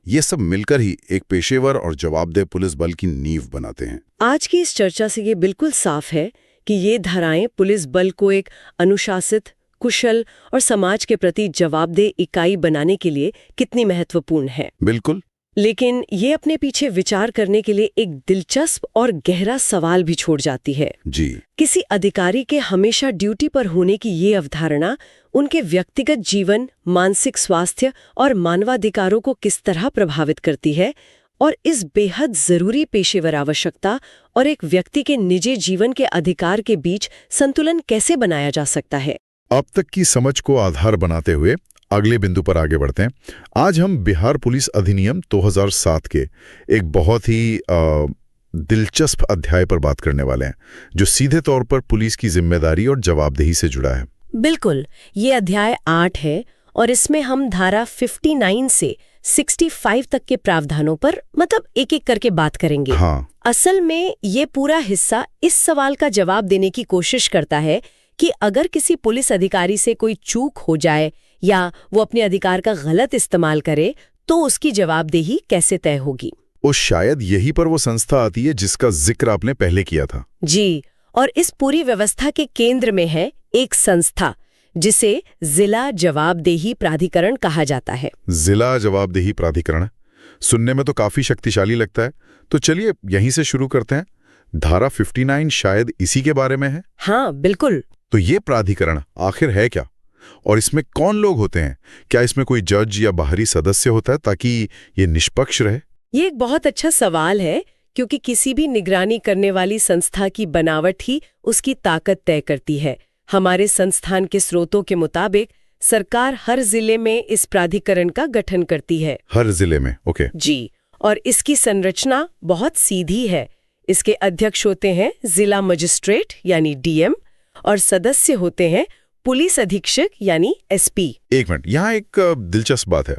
[SPEAKER 1] ये सब मिलकर ही एक पेशेवर और जवाबदेह पुलिस बल की नींव बनाते हैं।
[SPEAKER 3] आज की इस चर्चा से ये बिल्कुल साफ है कि ये धाराएं पुलिस बल को एक अनुशासित, कुशल और समाज के प्रति जवाबदेह इकाई बनाने के लिए कितनी महत्वपूर्ण है।
[SPEAKER 1] बिल्कुल।
[SPEAKER 3] लेकिन ये अपने पीछे विचार करने के लिए एक दिलचस्प और गहरा सवाल भी छोड़ जाती है
[SPEAKER 1] जी।
[SPEAKER 3] किसी अधिकारी के हमेशा ड्यूटी पर होने की ये अवधारणा उनके व्यक्तिगत जीवन, मानसिक स्वास्थ्य और मानवाधिकारों को किस तरह प्रभावित करती है, और इस बेहद जरूरी पेशेवर आवश्यकता और एक व्यक्ति के निजी जीवन के अधिकार के बीच संतुलन कैसे बनाया जा सकता है।
[SPEAKER 1] अब तक की समझ को आधार बनाते हुए अगले बिंदु पर आगे बढ़ते हैं। आज हम बिहार पुलिस अधिनियम 2007 के एक बहुत ही दिलचस्प अध्याय पर बात करने वाले हैं, जो सीधे तौर पर पुलिस की जिम्मेदारी और जवाबदेही से जुड़ा है।
[SPEAKER 3] बिल्कुल, ये अध्याय 8 है और इसमें हम धारा 59 से 65 तक के प्रावधानों पर मतलब एक-एक करके बात करेंगे।
[SPEAKER 1] हाँ।
[SPEAKER 3] असल में ये पूरा हिस्सा इस सवाल का जवाब देने की कोशिश करता है कि अगर किसी पुलिस अधिकारी से कोई चूक हो जाए या वो अपने अधिकार का गलत इस्तेमाल करे तो उसकी जवाबदेही कैसे तय होगी।
[SPEAKER 1] और शायद यही पर वो संस्था आती है जिसका जिक्र आपने पहले किया था।
[SPEAKER 3] जी, और इस पूरी व्यवस्था के केंद्र में है एक संस्था जिसे जिला जवाबदेही प्राधिकरण कहा जाता है।
[SPEAKER 1] जिला जवाबदेही प्राधिकरण सुनने में तो काफी शक्तिशाली लगता है, तो चलिए यहीं से शुरू करते हैं। धारा 59 शायद इसी के बारे में है।
[SPEAKER 3] हाँ बिल्कुल।
[SPEAKER 1] तो ये प्राधिकरण आखिर है क्या, और इसमें कौन लोग होते हैं? क्या इसमें कोई जज या बाहरी सदस्य होता है ताकि ये निष्पक्ष रहे?
[SPEAKER 3] ये एक बहुत अच्छा सवाल है, क्योंकि किसी भी निगरानी करने वाली संस्था की बनावट ही उसकी ताकत तय करती है। हमारे संस्थान के स्रोतों के मुताबिक सरकार हर जिले में इस प्राधिकरण का गठन करती है।
[SPEAKER 1] हर जिले में? ओके।
[SPEAKER 3] जी, और इसकी संरचना बहुत सीधी है। इसके अध्यक्ष होते हैं जिला मजिस्ट्रेट यानी डीएम और सदस्य होते हैं पुलिस अधीक्षक यानी एसपी।
[SPEAKER 1] एक मिनट, यहाँ एक दिलचस्प बात है।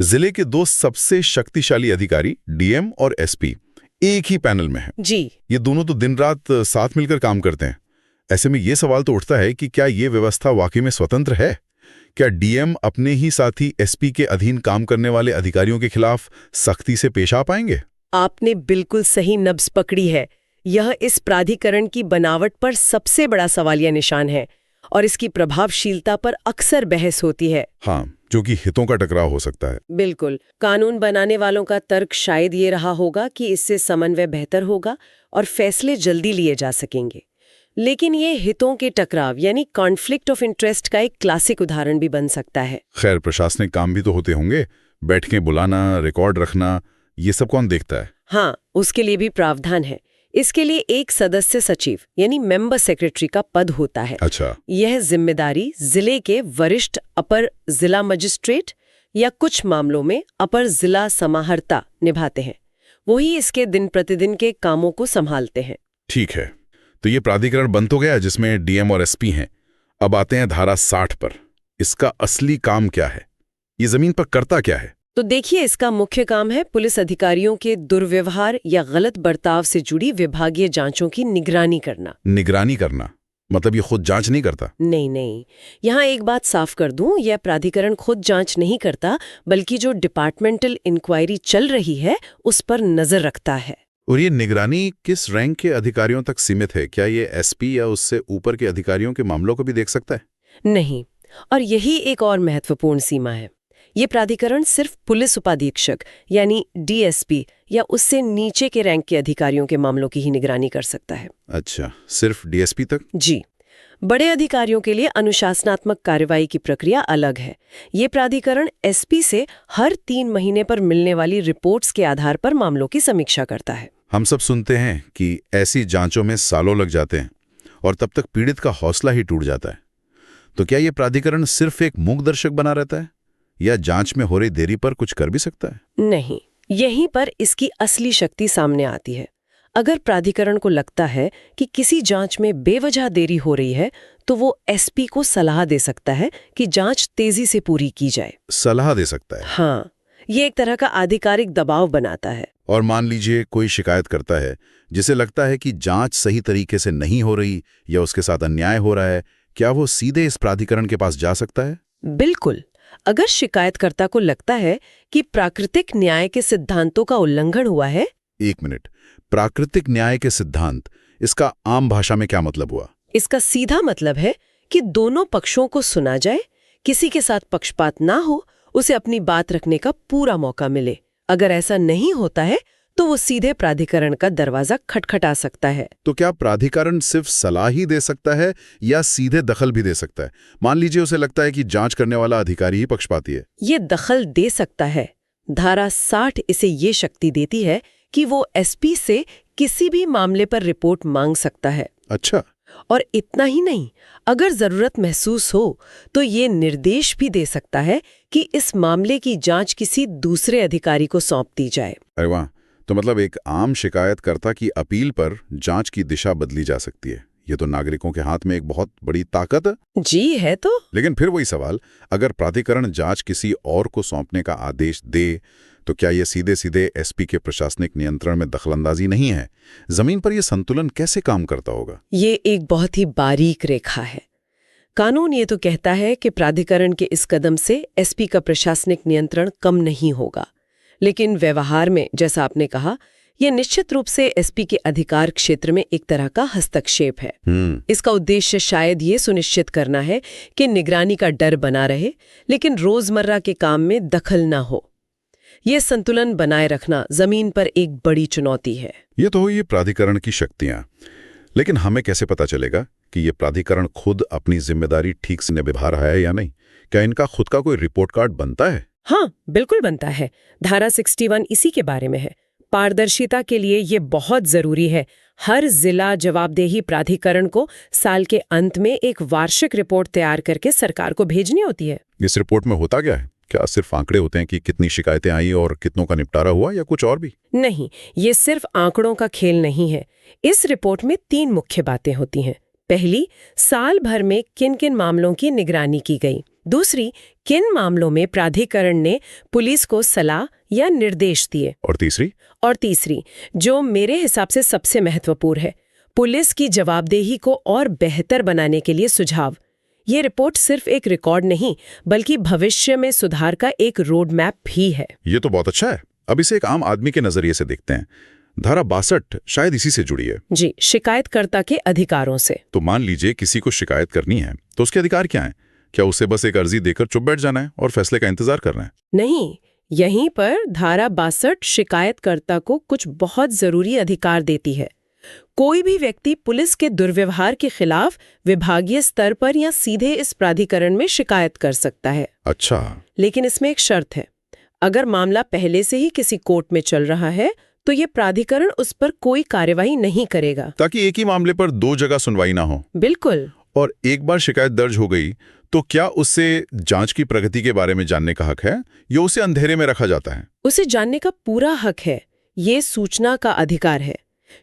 [SPEAKER 1] जिले के दो सबसे शक्तिशाली अधिकारी डीएम और एसपी एक ही पैनल में हैं।
[SPEAKER 3] जी।
[SPEAKER 1] ये दोनों तो दिन रात साथ मिलकर काम करते हैं। ऐसे में ये सवाल तो उठता है कि क्या ये व्यवस्था वाकई में स्वतंत्र है? क्या डीएम अपने ही साथी एसपी के अधीन काम करने वाले अधिकारियों के खिलाफ सख्ती से पेश आ पाएंगे?
[SPEAKER 3] आपने बिल्कुल सही नब्ज पकड़ी है। यह इस प्राधिकरण की बनावट पर सबसे बड़ा सवालिया निशान है और इसकी प्रभावशीलता पर अक्सर बहस होती है।
[SPEAKER 1] हाँ, जो कि हितों का टकराव हो सकता है।
[SPEAKER 3] बिल्कुल। कानून बनाने वालों का तर्क शायद ये रहा होगा कि इससे समन्वय बेहतर होगा और फैसले जल्दी लिए जा सकेंगे। लेकिन ये हितों के टकराव यानी कॉन्फ्लिक्ट ऑफ इंटरेस्ट का एक क्लासिक उदाहरण भी बन सकता है।
[SPEAKER 1] खैर, प्रशासनिक काम भी तो होते होंगे। बैठकें बुलाना, रिकॉर्ड रखना, ये सब कौन देखता है?
[SPEAKER 3] हाँ, उसके लिए भी प्रावधान है। इसके लिए एक सदस्य सचिव यानी मेंबर सेक्रेटरी का पद होता है।
[SPEAKER 1] अच्छा।
[SPEAKER 3] यह जिम्मेदारी जिले के वरिष्ठ अपर जिला मजिस्ट्रेट या कुछ मामलों में अपर जिला समाहर्ता निभाते हैं। वही इसके दिन प्रतिदिन के कामों को संभालते हैं।
[SPEAKER 1] ठीक है, तो ये प्राधिकरण बन तो गया जिसमें डीएम और एसपी हैं। अब आते हैं धारा 60 पर। इसका असली काम क्या है? ये जमीन पर करता क्या है?
[SPEAKER 3] तो देखिए, इसका मुख्य काम है पुलिस अधिकारियों के दुर्व्यवहार या गलत बर्ताव से जुड़ी विभागीय जांचों की निगरानी करना।
[SPEAKER 1] निगरानी करना? मतलब ये खुद जांच नहीं करता?
[SPEAKER 3] नहीं, यहाँ एक बात साफ कर दूं, यह प्राधिकरण खुद जांच नहीं करता, बल्कि जो डिपार्टमेंटल इंक्वायरी चल रही है उस पर नजर रखता है।
[SPEAKER 1] और ये निगरानी किस रैंक के अधिकारियों तक सीमित है? क्या ये एसपी या उससे ऊपर के अधिकारियों के मामलों को भी देख सकता है?
[SPEAKER 3] नहीं, और यही एक और महत्वपूर्ण सीमा है। ये प्राधिकरण सिर्फ पुलिस उपाधीक्षक यानी डीएसपी या उससे नीचे के रैंक के अधिकारियों के मामलों की ही निगरानी कर सकता है।
[SPEAKER 1] अच्छा, सिर्फ डीएसपी तक?
[SPEAKER 3] जी, बड़े अधिकारियों के लिए अनुशासनात्मक कार्रवाई की प्रक्रिया अलग है। ये प्राधिकरण एसपी से हर 3 महीने पर मिलने वाली रिपोर्ट्स के आधार पर मामलों की समीक्षा करता है।
[SPEAKER 1] हम सब सुनते हैं कि ऐसी जांचों में सालों लग जाते हैं और तब तक पीड़ित का हौसला ही टूट जाता है। तो क्या ये प्राधिकरण सिर्फ एक मूकदर्शक बना रहता है या जांच में हो रही देरी पर कुछ कर भी सकता है?
[SPEAKER 3] नहीं, यहीं पर इसकी असली शक्ति सामने आती है। अगर प्राधिकरण को लगता है कि किसी जांच में बेवजह देरी हो रही है, तो वो एसपी को सलाह दे सकता है कि जांच तेजी से पूरी की जाए।
[SPEAKER 1] सलाह दे सकता है?
[SPEAKER 3] हाँ, ये एक तरह का आधिकारिक दबाव बनाता है।
[SPEAKER 1] और मान लीजिए कोई शिकायत करता है जिसे लगता है कि जांच सही तरीके से नहीं हो रही या उसके साथ अन्याय हो रहा है, क्या वो सीधे इस प्राधिकरण के पास जा सकता है?
[SPEAKER 3] बिल्कुल। अगर शिकायतकर्ता को लगता है कि प्राकृतिक न्याय के सिद्धांतों का उल्लंघन हुआ है।
[SPEAKER 1] 1 मिनट, प्राकृतिक न्याय के सिद्धांत, इसका आम भाषा में क्या मतलब हुआ?
[SPEAKER 3] इसका सीधा मतलब है कि दोनों पक्षों को सुना जाए, किसी के साथ पक्षपात ना हो, उसे अपनी बात रखने का पूरा मौका मिले। अगर ऐसा नहीं होता है तो वो सीधे प्राधिकरण का दरवाजा खटखटा सकता है।
[SPEAKER 1] तो क्या प्राधिकरण सिर्फ सलाह ही दे सकता है या सीधे दखल भी दे सकता है? मान लीजिए उसे लगता है कि जांच करने वाला अधिकारी ही पक्षपाती है।
[SPEAKER 3] ये दखल दे सकता है। धारा 60 इसे ये शक्ति देती है कि वो एसपी से किसी भी मामले पर रिपोर्ट मांग सकता है।
[SPEAKER 1] अच्छा।
[SPEAKER 3] और इतना ही नहीं, अगर जरूरत महसूस हो तो ये निर्देश भी दे सकता है कि इस मामले की जांच किसी दूसरे अधिकारी को सौंप दी जाए।
[SPEAKER 1] अरे वाह, तो मतलब एक आम शिकायतकर्ता की अपील पर जांच की दिशा बदली जा सकती है। ये तो नागरिकों के हाथ में एक बहुत बड़ी ताकत है।
[SPEAKER 3] जी है तो।
[SPEAKER 1] लेकिन फिर वही सवाल, अगर प्राधिकरण जांच किसी और को सौंपने का आदेश दे तो क्या ये सीधे सीधे एसपी के प्रशासनिक नियंत्रण में दखलंदाजी नहीं है? जमीन पर यह संतुलन कैसे काम करता होगा?
[SPEAKER 3] ये एक बहुत ही बारीक रेखा है। कानून ये तो कहता है कि प्राधिकरण के इस कदम से एसपी का प्रशासनिक नियंत्रण कम नहीं होगा, लेकिन व्यवहार में, जैसा आपने कहा, यह निश्चित रूप से एसपी के अधिकार क्षेत्र में एक तरह का हस्तक्षेप है। इसका उद्देश्य शायद ये सुनिश्चित करना है कि निगरानी का डर बना रहे, लेकिन रोजमर्रा के काम में दखल ना हो। ये संतुलन बनाए रखना जमीन पर एक बड़ी चुनौती है।
[SPEAKER 1] ये तो हुई प्राधिकरण की शक्तियां, लेकिन हमें कैसे पता चलेगा कि ये प्राधिकरण खुद अपनी जिम्मेदारी ठीक से निभा रहा है या नहीं? क्या इनका खुद का कोई रिपोर्ट कार्ड बनता है?
[SPEAKER 3] हाँ, बिल्कुल बनता है। धारा 61 इसी के बारे में है। पारदर्शिता के लिए ये बहुत जरूरी है। हर जिला जवाबदेही प्राधिकरण को साल के अंत में एक वार्षिक रिपोर्ट तैयार करके सरकार को भेजनी होती है।
[SPEAKER 1] इस रिपोर्ट में होता क्या है? क्या सिर्फ आंकड़े होते हैं कि कितनी शिकायतें आई और कितनों का निपटारा हुआ, या कुछ और भी?
[SPEAKER 3] नहीं, ये सिर्फ आंकड़ों का खेल नहीं है। इस रिपोर्ट में 3 मुख्य बातें होती हैं। पहली, साल भर में किन किन मामलों की निगरानी की गई। दूसरी, किन मामलों में प्राधिकरण ने पुलिस को सलाह या निर्देश दिए। और तीसरी, जो मेरे हिसाब से सबसे महत्वपूर्ण है, पुलिस की जवाबदेही को और बेहतर बनाने के लिए सुझाव। ये रिपोर्ट सिर्फ एक रिकॉर्ड नहीं, बल्कि भविष्य में सुधार का एक रोड मैप भी है।
[SPEAKER 1] ये तो बहुत अच्छा है। अब इसे एक आम आदमी के नजरिए से देखते हैं। धारा 62 शायद इसी से जुड़ी है।
[SPEAKER 3] जी, शिकायतकर्ता के अधिकारों से।
[SPEAKER 1] तो मान लीजिए किसी को शिकायत करनी है, तो उसके अधिकार क्या हैं? क्या उसे बस एक अर्जी देकर चुप बैठ जाना है और फैसले का इंतजार करना है?
[SPEAKER 3] नहीं, यहीं पर धारा 62 शिकायतकर्ता को कुछ बहुत जरूरी अधिकार देती है। कोई भी व्यक्ति पुलिस के दुर्व्यवहार के खिलाफ विभागीय स्तर पर या सीधे इस प्राधिकरण में शिकायत कर सकता है।
[SPEAKER 1] अच्छा।
[SPEAKER 3] लेकिन इसमें एक शर्त है। अगर मामला पहले से ही किसी कोर्ट में चल रहा है तो ये प्राधिकरण उस पर कोई कार्यवाही नहीं करेगा।
[SPEAKER 1] ताकि एक ही मामले पर 2 जगह सुनवाई ना हो।
[SPEAKER 3] बिल्कुल।
[SPEAKER 1] और एक बार शिकायत दर्ज हो गई तो क्या उससे जांच की प्रगति के बारे में जानने का हक है या उसे अंधेरे में रखा जाता है?
[SPEAKER 3] उसे जानने का पूरा हक है। ये सूचना का अधिकार है।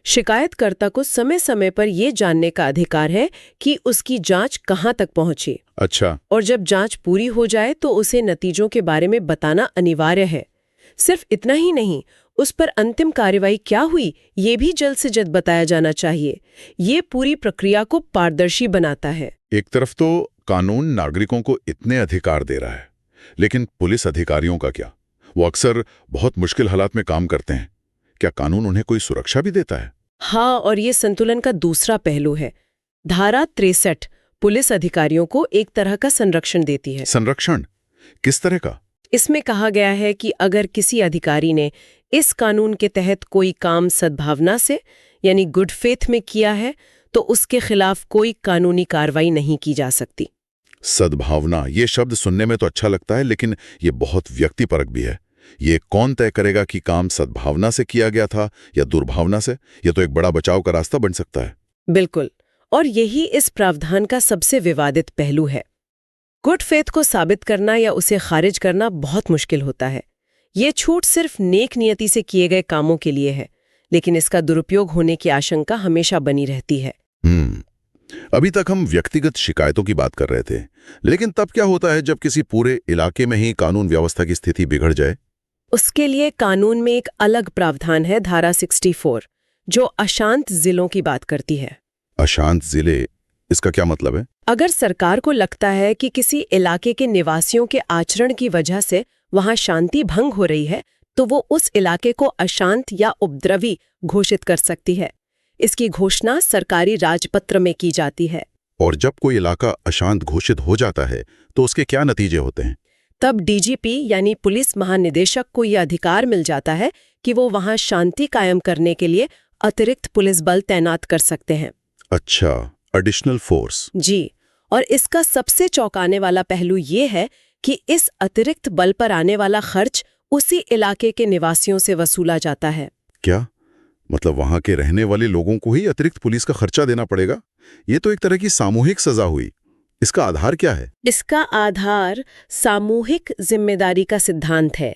[SPEAKER 3] शिकायतकर्ता को समय समय पर यह जानने का अधिकार है कि उसकी जांच कहां तक पहुंची।
[SPEAKER 1] अच्छा।
[SPEAKER 3] और जब जांच पूरी हो जाए तो उसे नतीजों के बारे में बताना अनिवार्य है। सिर्फ इतना ही नहीं, उस पर अंतिम कार्रवाई क्या हुई ये भी जल्द से जल्द बताया जाना चाहिए। ये पूरी प्रक्रिया को पारदर्शी बनाता है।
[SPEAKER 1] एक तरफ तो कानून नागरिकों को इतने अधिकार दे रहा है, लेकिन पुलिस अधिकारियों का क्या? वो अक्सर बहुत मुश्किल हालात में काम करते हैं। क्या कानून उन्हें कोई सुरक्षा भी देता है?
[SPEAKER 3] हाँ, और ये संतुलन का दूसरा पहलू है। धारा 63 पुलिस अधिकारियों को एक तरह का संरक्षण देती है।
[SPEAKER 1] संरक्षण किस तरह का?
[SPEAKER 3] इसमें कहा गया है कि अगर किसी अधिकारी ने इस कानून के तहत कोई काम सद्भावना से यानी गुड फेथ में किया है तो उसके खिलाफ कोई कानूनी कार्रवाई नहीं की जा सकती।
[SPEAKER 1] सद्भावना, ये शब्द सुनने में तो अच्छा लगता है, लेकिन ये बहुत व्यक्तिपरक भी है। ये कौन तय करेगा कि काम सद्भावना से किया गया था या दुर्भावना से? ये तो एक बड़ा बचाव का रास्ता बन सकता है।
[SPEAKER 3] बिल्कुल, और यही इस प्रावधान का सबसे विवादित पहलू है। गुड फेथ को साबित करना या उसे खारिज करना बहुत मुश्किल होता है। ये छूट सिर्फ नेक नियति से किए गए कामों के लिए है, लेकिन इसका दुरुपयोग होने की आशंका हमेशा बनी रहती है।
[SPEAKER 1] अभी तक हम व्यक्तिगत शिकायतों की बात कर रहे थे, लेकिन तब क्या होता है जब किसी पूरे इलाके में ही कानून व्यवस्था की स्थिति बिगड़ जाए?
[SPEAKER 3] उसके लिए कानून में एक अलग प्रावधान है, धारा 64, जो अशांत जिलों की बात करती है।
[SPEAKER 1] अशांत जिले, इसका क्या मतलब है?
[SPEAKER 3] अगर सरकार को लगता है कि किसी इलाके के निवासियों के आचरण की वजह से वहां शांति भंग हो रही है, तो वो उस इलाके को अशांत या उपद्रवी घोषित कर सकती है। इसकी घोषणा सरकारी राजपत्र में की जाती है।
[SPEAKER 1] और जब कोई इलाका अशांत घोषित हो जाता है तो उसके क्या नतीजे होते हैं?
[SPEAKER 3] तब डीजीपी यानी पुलिस महानिदेशक को यह अधिकार मिल जाता है कि वो वहां शांति कायम करने के लिए अतिरिक्त पुलिस बल तैनात कर सकते हैं।
[SPEAKER 1] अच्छा, एडिशनल फोर्स।
[SPEAKER 3] जी, और इसका सबसे चौंकाने वाला पहलू ये है कि इस अतिरिक्त बल पर आने वाला खर्च उसी इलाके के निवासियों से वसूला जाता है।
[SPEAKER 1] क्या मतलब वहां के रहने वाले लोगों को ही अतिरिक्त पुलिस का खर्चा देना पड़ेगा? ये तो एक तरह की सामूहिक सजा हुई। इसका आधार क्या है?
[SPEAKER 3] इसका आधार सामूहिक जिम्मेदारी का सिद्धांत है।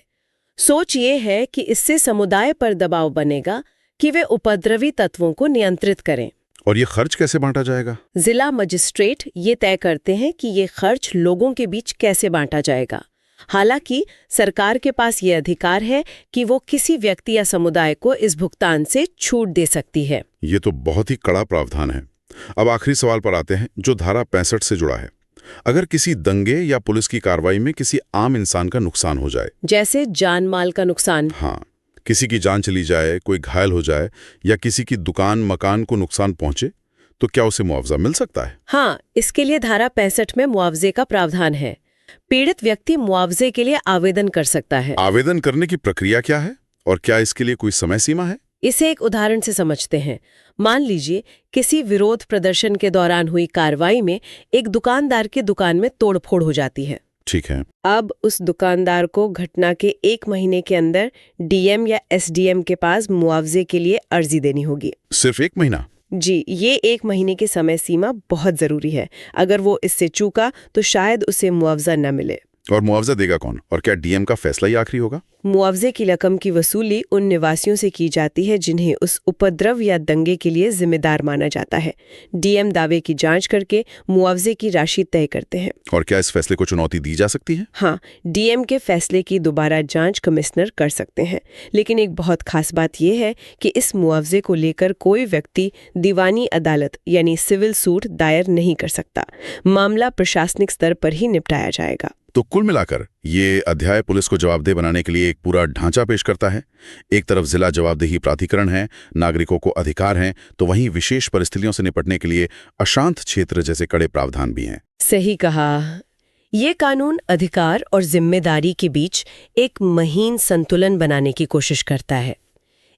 [SPEAKER 3] सोच ये है कि इससे समुदाय पर दबाव बनेगा कि वे उपद्रवी तत्वों को नियंत्रित करें।
[SPEAKER 1] और ये खर्च कैसे बांटा जाएगा?
[SPEAKER 3] जिला मजिस्ट्रेट ये तय करते हैं कि ये खर्च लोगों के बीच कैसे बांटा जाएगा। हालांकि सरकार के पास ये अधिकार है कि वो किसी व्यक्ति या समुदाय को इस भुगतान से छूट दे सकती है।
[SPEAKER 1] ये तो बहुत ही कड़ा प्रावधान है। अब आखिरी सवाल पर आते हैं, जो धारा 65 से जुड़ा है। अगर किसी दंगे या पुलिस की कार्रवाई में किसी आम इंसान का नुकसान हो जाए,
[SPEAKER 3] जैसे जान माल का नुकसान,
[SPEAKER 1] हाँ, किसी की जान चली जाए, कोई घायल हो जाए या किसी की दुकान मकान को नुकसान पहुंचे, तो क्या उसे मुआवजा मिल सकता है?
[SPEAKER 3] हाँ, इसके लिए धारा 65 में मुआवजे का प्रावधान है। पीड़ित व्यक्ति मुआवजे के लिए आवेदन कर सकता है।
[SPEAKER 1] आवेदन करने की प्रक्रिया क्या है और क्या इसके लिए कोई समय सीमा है?
[SPEAKER 3] इसे एक उदाहरण से समझते हैं। मान लीजिए किसी विरोध प्रदर्शन के दौरान हुई कार्रवाई में एक दुकानदार की दुकान में तोड़फोड़ हो जाती है।
[SPEAKER 1] ठीक है।
[SPEAKER 3] अब उस दुकानदार को घटना के 1 महीने के अंदर डीएम या एसडीएम के पास मुआवजे के लिए अर्जी देनी होगी।
[SPEAKER 1] सिर्फ 1 महीना?
[SPEAKER 3] जी, ये 1 महीने की समय सीमा बहुत जरूरी है। अगर वो इससे चूका तो शायद उसे मुआवजा न मिले।
[SPEAKER 1] और मुआवजा देगा कौन? और क्या डीएम का फैसला ही आखिरी होगा?
[SPEAKER 3] मुआवजे की रकम की वसूली उन निवासियों से की जाती है जिन्हें उस उपद्रव या दंगे के लिए जिम्मेदार माना जाता है। डीएम दावे की जांच करके मुआवजे की राशि तय करते हैं।
[SPEAKER 1] और क्या इस फैसले को चुनौती दी जा सकती है?
[SPEAKER 3] हाँ, डीएम के फैसले की दोबारा जांच कमिश्नर कर सकते हैं। लेकिन एक बहुत खास बात यह है कि इस मुआवजे को लेकर कोई व्यक्ति दीवानी अदालत यानी सिविल सूट दायर नहीं कर सकता। मामला प्रशासनिक स्तर पर ही निपटाया जाएगा।
[SPEAKER 1] तो कुल मिलाकर ये अध्याय पुलिस को जवाबदेह बनाने के लिए एक पूरा ढांचा पेश करता है। एक तरफ जिला जवाबदेही प्राधिकरण है, नागरिकों को अधिकार हैं, तो वहीं विशेष परिस्थितियों से निपटने के लिए अशांत क्षेत्र जैसे कड़े प्रावधान भी हैं।
[SPEAKER 3] सही कहा। ये कानून अधिकार और जिम्मेदारी के बीच एक महीन संतुलन बनाने की कोशिश करता है।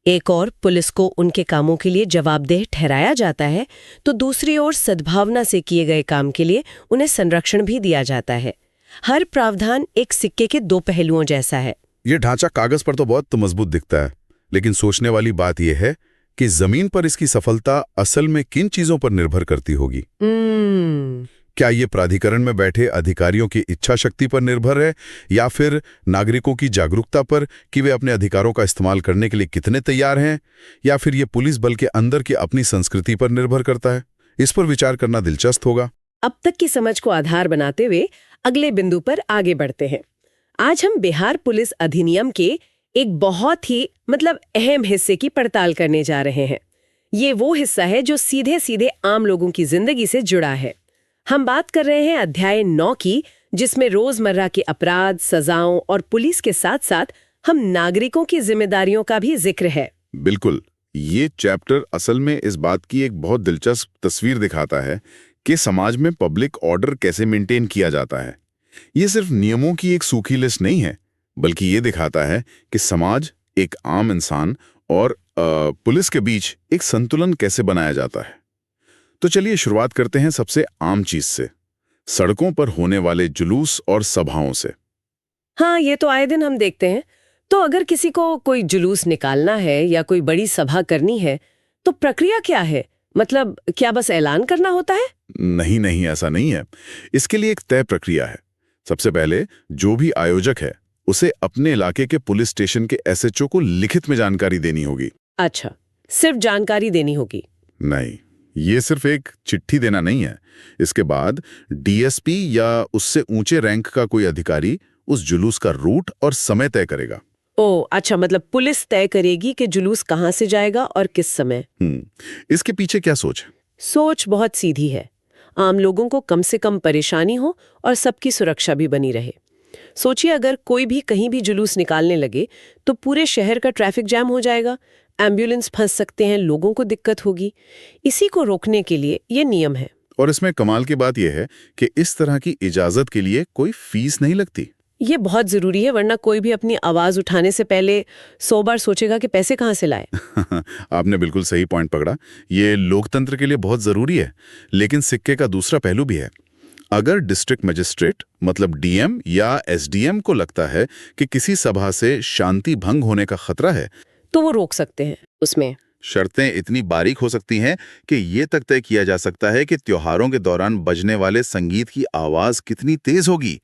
[SPEAKER 3] एक और पुलिस को उनके कामों के लिए जवाबदेह ठहराया जाता है, तो दूसरी ओर सद्भावना से किए गए काम के लिए उन्हें संरक्षण भी दिया जाता है। हर प्रावधान एक सिक्के के 2 पहलुओं जैसा है।
[SPEAKER 1] ये ढांचा कागज पर तो बहुत मजबूत दिखता है, लेकिन सोचने वाली बात यह है कि जमीन पर इसकी सफलता असल में किन चीजों पर निर्भर करती होगी? क्या ये प्राधिकरण में बैठे अधिकारियों की इच्छा शक्ति पर निर्भर है, या फिर नागरिकों की जागरूकता पर कि वे अपने अधिकारों का इस्तेमाल करने के लिए कितने तैयार हैं, या फिर ये पुलिस बल के अंदर की अपनी संस्कृति पर निर्भर करता है? इस पर विचार करना दिलचस्प होगा।
[SPEAKER 3] अब तक की समझ को आधार बनाते हुए अगले बिंदु पर आगे बढ़ते हैं। आज हम बिहार पुलिस अधिनियम के एक बहुत ही अहम हिस्से की पड़ताल करने जा रहे हैं। ये वो हिस्सा है जो सीधे सीधे आम लोगों की जिंदगी से जुड़ा है। हम बात कर रहे हैं अध्याय 9 की, जिसमें रोजमर्रा के अपराध, सजाओं और पुलिस के साथ साथ हम नागरिकों की जिम्मेदारियों का भी जिक्र है।
[SPEAKER 4] बिल्कुल, ये चैप्टर असल में इस बात की एक बहुत दिलचस्प तस्वीर दिखाता है कि समाज में पब्लिक ऑर्डर कैसे मेंटेन किया जाता है। ये सिर्फ नियमों की एक सूखी लिस्ट नहीं है, बल्कि ये दिखाता है कि समाज, एक आम इंसान और पुलिस के बीच एक संतुलन कैसे बनाया जाता है। तो चलिए शुरुआत करते हैं सबसे आम चीज से, सड़कों पर होने वाले जुलूस और सभाओं से।
[SPEAKER 3] हाँ, ये तो आए दिन हम देखते हैं। तो अगर किसी को कोई जुलूस निकालना है या कोई बड़ी सभा करनी है, तो प्रक्रिया क्या है? क्या बस ऐलान करना होता है?
[SPEAKER 4] नहीं, ऐसा नहीं है। इसके लिए एक तय प्रक्रिया है। सबसे पहले जो भी आयोजक है उसे अपने इलाके के पुलिस स्टेशन के एसएचओ को लिखित में जानकारी देनी होगी।
[SPEAKER 3] अच्छा, सिर्फ जानकारी देनी होगी?
[SPEAKER 4] नहीं, ये सिर्फ एक चिट्ठी देना नहीं है। इसके बाद डीएसपी या उससे ऊंचे रैंक का कोई अधिकारी उस जुलूस का रूट और समय तय करेगा।
[SPEAKER 3] ओह, अच्छा, पुलिस तय करेगी कि जुलूस कहाँ से जाएगा और किस समय।
[SPEAKER 4] इसके पीछे क्या सोच है?
[SPEAKER 3] सोच बहुत सीधी है। आम लोगों को कम से कम परेशानी हो और सबकी सुरक्षा भी बनी रहे। सोचिए, अगर कोई भी कहीं भी जुलूस निकालने लगे तो पूरे शहर का ट्रैफिक जैम हो जाएगा, एम्बुलेंस फंस सकते हैं, लोगों को दिक्कत होगी। इसी को रोकने के लिए ये नियम है।
[SPEAKER 4] और इसमें कमाल की बात यह है कि इस तरह की इजाजत के लिए कोई फीस नहीं लगती।
[SPEAKER 3] ये बहुत जरूरी है, वरना कोई भी अपनी आवाज उठाने से पहले 100 बार सोचेगा कि पैसे कहाँ से लाए।
[SPEAKER 4] आपने बिल्कुल सही पॉइंट पकड़ा। ये लोकतंत्र के लिए बहुत जरूरी है। लेकिन सिक्के का दूसरा पहलू भी है। अगर डिस्ट्रिक्ट मजिस्ट्रेट डीएम या एसडीएम को लगता है कि किसी सभा से शांति भंग होने का खतरा है,
[SPEAKER 3] तो वो रोक सकते हैं। उसमें
[SPEAKER 4] शर्तें इतनी बारीक हो सकती हैं कि ये तक तय किया जा सकता है कि त्योहारों के दौरान बजने वाले संगीत की आवाज कितनी तेज होगी।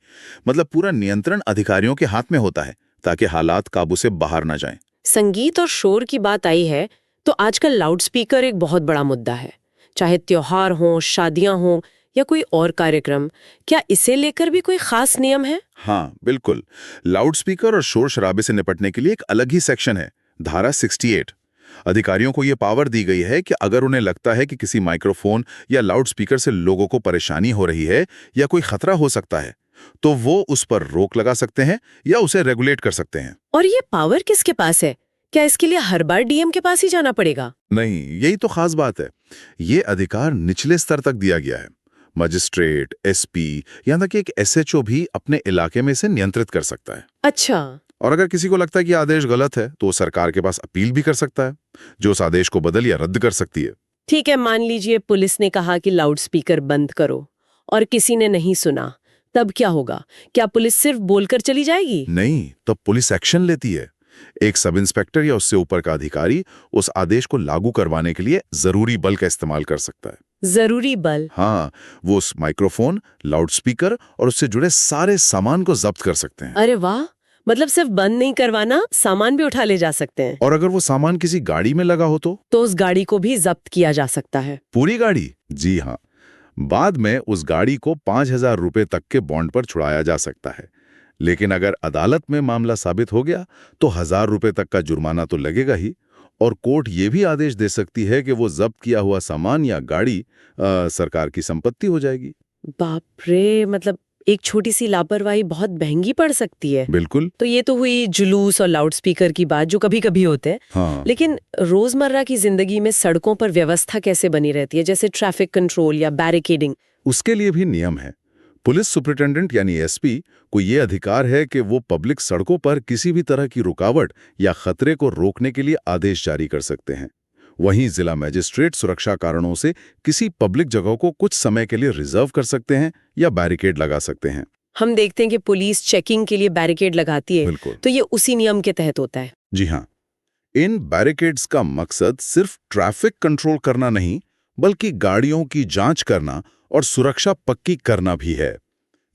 [SPEAKER 4] पूरा नियंत्रण अधिकारियों के हाथ में होता है, ताकि हालात काबू से बाहर ना जाएं।
[SPEAKER 3] संगीत और शोर की बात आई है तो आजकल लाउडस्पीकर एक बहुत बड़ा मुद्दा है। चाहे त्योहार हो, शादियां हो या कोई और कार्यक्रम, क्या इसे लेकर भी कोई खास नियम है?
[SPEAKER 4] हाँ, बिल्कुल। लाउडस्पीकर और शोर शराबे से निपटने के लिए एक अलग ही सेक्शन है, धारा 68। अधिकारियों को यह पावर दी गई है कि अगर उन्हें लगता है कि किसी माइक्रोफोन या लाउडस्पीकर से लोगों को परेशानी हो रही है या कोई खतरा हो सकता है, तो वो उस पर रोक लगा सकते हैं या उसे रेगुलेट कर सकते हैं।
[SPEAKER 3] और ये पावर किसके पास है? क्या इसके लिए हर बार डीएम के पास ही जाना पड़ेगा?
[SPEAKER 4] नहीं, यही तो खास बात है। ये अधिकार निचले स्तर तक दिया गया है। मजिस्ट्रेट, एसपी, यहाँ तक कि एक एसएचओ भी अपने इलाके में इसे नियंत्रित कर सकता है।
[SPEAKER 3] अच्छा।
[SPEAKER 4] और अगर किसी को लगता है कि आदेश गलत है, तो वो सरकार के पास अपील भी कर सकता है, जो उस आदेश को बदल या रद्द कर सकती है।
[SPEAKER 3] ठीक है, मान लीजिए पुलिस ने कहा कि लाउडस्पीकर बंद करो और किसी ने नहीं सुना, तब क्या होगा? क्या पुलिस सिर्फ बोलकर चली जाएगी?
[SPEAKER 4] नहीं, तब पुलिस एक्शन लेती है। एक सब इंस्पेक्टर या उससे ऊपर का अधिकारी उस आदेश को लागू करवाने के लिए जरूरी बल का इस्तेमाल कर सकता है।
[SPEAKER 3] जरूरी बल?
[SPEAKER 4] हाँ, वो उस माइक्रोफोन, लाउडस्पीकर और उससे जुड़े सारे सामान को जब्त कर सकते हैं।
[SPEAKER 3] अरे वाह, सिर्फ बंद नहीं करवाना, सामान भी उठा ले जा सकते हैं।
[SPEAKER 4] और अगर वो सामान किसी गाड़ी में लगा हो तो
[SPEAKER 3] उस गाड़ी को भी जब्त किया जा सकता है।
[SPEAKER 4] पूरी गाड़ी? जी हाँ। बाद में उस गाड़ी को 5,000 रुपए तक के बॉन्ड पर छुड़ाया जा सकता है। लेकिन अगर अदालत में मामला साबित हो गया तो 1,000 रुपए तक का जुर्माना तो लगेगा ही। और कोर्ट ये भी आदेश दे सकती है कि वो जब्त किया हुआ सामान या गाड़ी सरकार की संपत्ति हो जाएगी।
[SPEAKER 3] बाप रे, एक छोटी सी लापरवाही बहुत महंगी पड़ सकती है।
[SPEAKER 4] बिल्कुल।
[SPEAKER 3] तो ये तो हुई जुलूस और लाउडस्पीकर की बात, जो कभी कभी होते हैं।
[SPEAKER 4] हाँ।
[SPEAKER 3] लेकिन रोजमर्रा की जिंदगी में सड़कों पर व्यवस्था कैसे बनी रहती है, जैसे ट्रैफिक कंट्रोल या बैरिकेडिंग?
[SPEAKER 4] उसके लिए भी नियम है। पुलिस सुपरिटेंडेंट यानी एसपी को ये अधिकार है कि वो पब्लिक सड़कों पर किसी भी तरह की रुकावट या खतरे को रोकने के लिए आदेश जारी कर सकते हैं। वहीं जिला मजिस्ट्रेट सुरक्षा कारणों से किसी पब्लिक जगह को कुछ समय के लिए रिजर्व कर सकते हैं या बैरिकेड लगा सकते हैं।
[SPEAKER 3] हम देखते हैं कि पुलिस चेकिंग के लिए बैरिकेड लगाती है।
[SPEAKER 4] बिल्कुल।
[SPEAKER 3] तो ये उसी नियम के तहत होता है?
[SPEAKER 4] जी हाँ। इन बैरिकेड्स का मकसद सिर्फ ट्रैफिक कंट्रोल करना नहीं, बल्कि गाड़ियों की जांच करना और सुरक्षा पक्की करना भी है।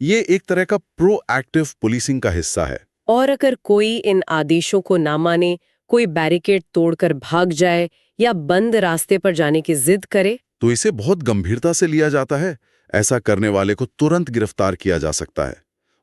[SPEAKER 4] ये एक तरह का प्रोएक्टिव पुलिसिंग का हिस्सा है।
[SPEAKER 3] और अगर कोई इन आदेशों को ना माने, कोई बैरिकेड तोड़कर भाग जाए या बंद रास्ते पर जाने की जिद करे,
[SPEAKER 4] तो इसे बहुत गंभीरता से लिया जाता है। ऐसा करने वाले को तुरंत गिरफ्तार किया जा सकता है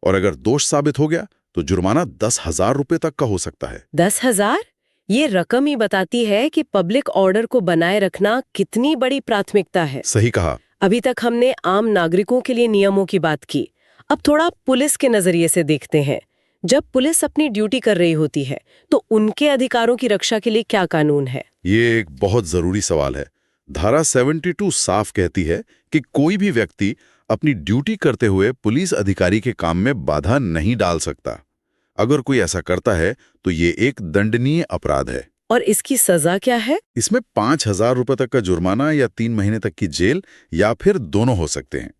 [SPEAKER 4] और अगर दोष साबित हो गया
[SPEAKER 1] तो जुर्माना 10,000 रुपए तक का हो सकता है।
[SPEAKER 3] 10,000? ये रकम ही बताती है कि पब्लिक ऑर्डर को बनाए रखना कितनी बड़ी प्राथमिकता है।
[SPEAKER 1] सही कहा।
[SPEAKER 3] अभी तक हमने आम नागरिकों के लिए नियमों की बात की, अब थोड़ा पुलिस के नजरिए से देखते हैं। जब पुलिस अपनी ड्यूटी कर रही होती है तो उनके अधिकारों की रक्षा के लिए क्या कानून है?
[SPEAKER 1] ये एक बहुत जरूरी सवाल है। धारा 72 साफ कहती है कि कोई भी व्यक्ति अपनी ड्यूटी करते हुए पुलिस अधिकारी के काम में बाधा नहीं डाल सकता। अगर कोई ऐसा करता है तो ये एक दंडनीय अपराध है।
[SPEAKER 3] और इसकी सजा क्या है?
[SPEAKER 1] इसमें 5,000 रुपए तक का जुर्माना या 3 महीने तक की जेल या फिर दोनों हो सकते हैं।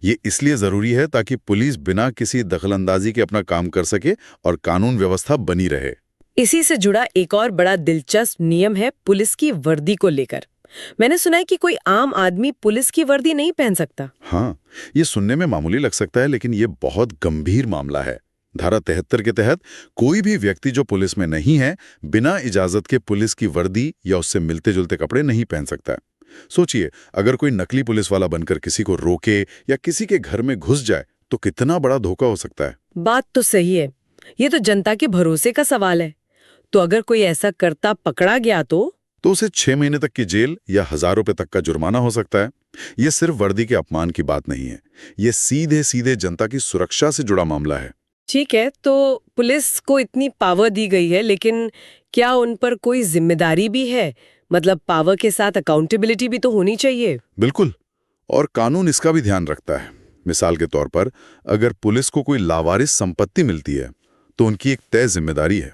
[SPEAKER 1] ये इसलिए जरूरी है ताकि पुलिस बिना किसी दखलंदाजी के अपना काम कर सके और कानून व्यवस्था बनी रहे।
[SPEAKER 3] इसी से जुड़ा एक और बड़ा दिलचस्प नियम है पुलिस की वर्दी को लेकर। मैंने सुना है कि कोई आम आदमी पुलिस की वर्दी नहीं पहन सकता।
[SPEAKER 1] हाँ, ये सुनने में मामूली लग सकता है, लेकिन ये बहुत गंभीर मामला है। धारा 73 के तहत कोई भी व्यक्ति जो पुलिस में नहीं है बिना इजाजत के पुलिस की वर्दी या उससे मिलते जुलते कपड़े नहीं पहन सकता। सोचिए, अगर कोई नकली पुलिस वाला बनकर किसी को रोके या किसी के घर में घुस जाए तो कितना बड़ा धोखा हो सकता है।
[SPEAKER 3] बात तो सही है, ये तो जनता के भरोसे का सवाल है। तो अगर कोई ऐसा करता पकड़ा गया तो
[SPEAKER 1] उसे 6 महीने तक की जेल या 1,000 रुपए तक का जुर्माना हो सकता है। ये सिर्फ वर्दी के अपमान की बात नहीं है, ये सीधे सीधे जनता की सुरक्षा से जुड़ा मामला है।
[SPEAKER 3] ठीक है, तो पुलिस को इतनी पावर दी गई है, लेकिन क्या उन पर कोई जिम्मेदारी भी है? मतलब पावर के साथ अकाउंटेबिलिटी भी तो होनी चाहिए।
[SPEAKER 1] बिल्कुल, और कानून इसका भी ध्यान रखता है। मिसाल के तौर पर, अगर पुलिस को कोई लावारिस संपत्ति मिलती है तो उनकी एक तय जिम्मेदारी है।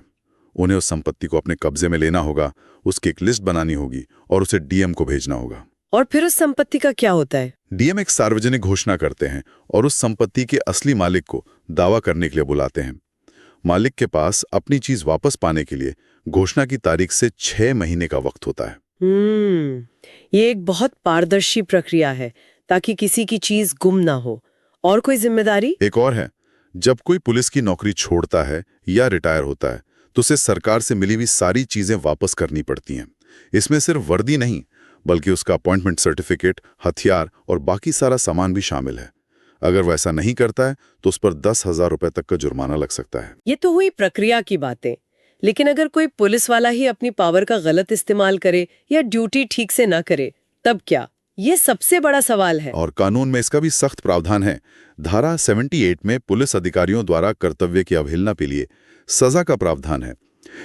[SPEAKER 1] उन्हें उस संपत्ति को अपने कब्जे में लेना होगा, उसकी एक लिस्ट बनानी होगी और उसे डीएम को भेजना होगा।
[SPEAKER 3] और फिर उस संपत्ति का क्या होता है?
[SPEAKER 1] डीएम एक सार्वजनिक घोषणा करते हैं और उस संपत्ति के असली मालिक को दावा करने के लिए बुलाते हैं। मालिक के पास अपनी चीज वापस पाने के लिए घोषणा की तारीख से 6 महीने का वक्त होता है।
[SPEAKER 3] ये एक बहुत पारदर्शी प्रक्रिया है ताकि किसी की चीज गुम ना हो। और कोई जिम्मेदारी?
[SPEAKER 1] एक और है, जब कोई पुलिस की नौकरी छोड़ता है या रिटायर होता है तो उसे सरकार से मिली हुई सारी चीजें वापस करनी पड़ती हैं। इसमें सिर्फ वर्दी नहीं, बल्कि उसका अपॉइंटमेंट सर्टिफिकेट, हथियार और बाकी सारा सामान भी शामिल है। अगर वैसा नहीं करता है तो उस पर 10,000 रुपए तक का जुर्माना लग सकता है।
[SPEAKER 3] ये तो हुई प्रक्रिया की बातें, लेकिन अगर कोई पुलिस वाला ही अपनी पावर का गलत इस्तेमाल करे या ड्यूटी ठीक से ना करे, तब क्या? ये सबसे बड़ा सवाल है।
[SPEAKER 1] और कानून में इसका भी सख्त प्रावधान है। धारा 78 में पुलिस अधिकारियों द्वारा कर्तव्य की अवहेलना के लिए सजा का प्रावधान है।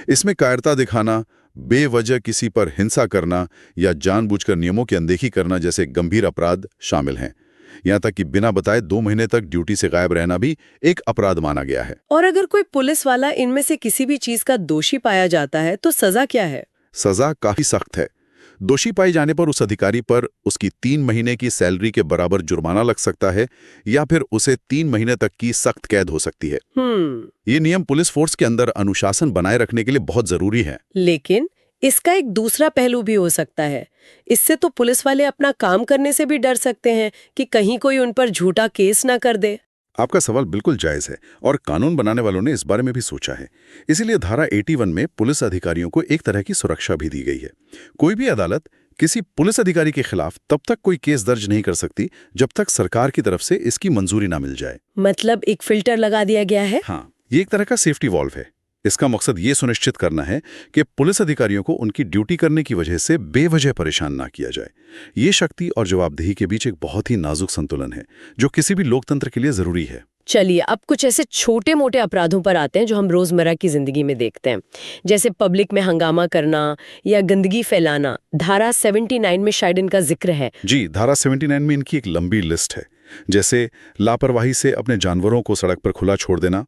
[SPEAKER 1] इसमें कायरता दिखाना, बेवजह किसी पर हिंसा करना या जानबूझकर नियमों की अनदेखी करना जैसे गंभीर अपराध शामिल हैं। यहाँ तक कि बिना बताए 2 महीने तक ड्यूटी से गायब रहना भी एक अपराध माना गया है।
[SPEAKER 3] और अगर कोई पुलिस वाला इनमें से किसी भी चीज का दोषी पाया जाता है तो सजा क्या है?
[SPEAKER 1] सजा काफी सख्त है। दोषी पाए जाने पर उस अधिकारी पर उसकी 3 महीने की सैलरी के बराबर जुर्माना लग सकता है या फिर उसे 3 महीने तक की सख्त कैद हो सकती है। ये नियम पुलिस फोर्स के अंदर अनुशासन बनाए रखने के लिए बहुत जरूरी है।
[SPEAKER 3] लेकिन इसका एक दूसरा पहलू भी हो सकता है। इससे तो पुलिस वाले अपना काम करने से भी डर सकते हैं कि कहीं कोई उन पर झूठा केस ना कर दे।
[SPEAKER 1] आपका सवाल बिल्कुल जायज है और कानून बनाने वालों ने इस बारे में भी सोचा है। इसीलिए धारा 81 में पुलिस अधिकारियों को एक तरह की सुरक्षा भी दी गई है। कोई भी अदालत किसी पुलिस अधिकारी के खिलाफ तब तक कोई केस दर्ज नहीं कर सकती जब तक सरकार की तरफ से इसकी मंजूरी ना मिल जाए।
[SPEAKER 3] मतलब एक फिल्टर लगा दिया गया है?
[SPEAKER 1] हाँ, ये एक तरह का सेफ्टी वॉल्व है। इसका मकसद ये सुनिश्चित करना है कि पुलिस अधिकारियों को उनकी ड्यूटी करने की वजह से बेवजह परेशान ना किया जाए। ये शक्ति और जवाबदेही के बीच एक बहुत ही नाजुक संतुलन है जो किसी भी लोकतंत्र के लिए जरूरी है।
[SPEAKER 3] चलिए, अब कुछ ऐसे छोटे मोटे अपराधों पर आते हैं जो हम रोजमर्रा की जिंदगी में देखते हैं, जैसे पब्लिक में हंगामा करना या गंदगी फैलाना। धारा 79 में शायद इनका जिक्र है।
[SPEAKER 1] जी, धारा 79 में इनकी एक लंबी लिस्ट है, जैसे लापरवाही से अपने जानवरों को सड़क पर खुला छोड़ देना,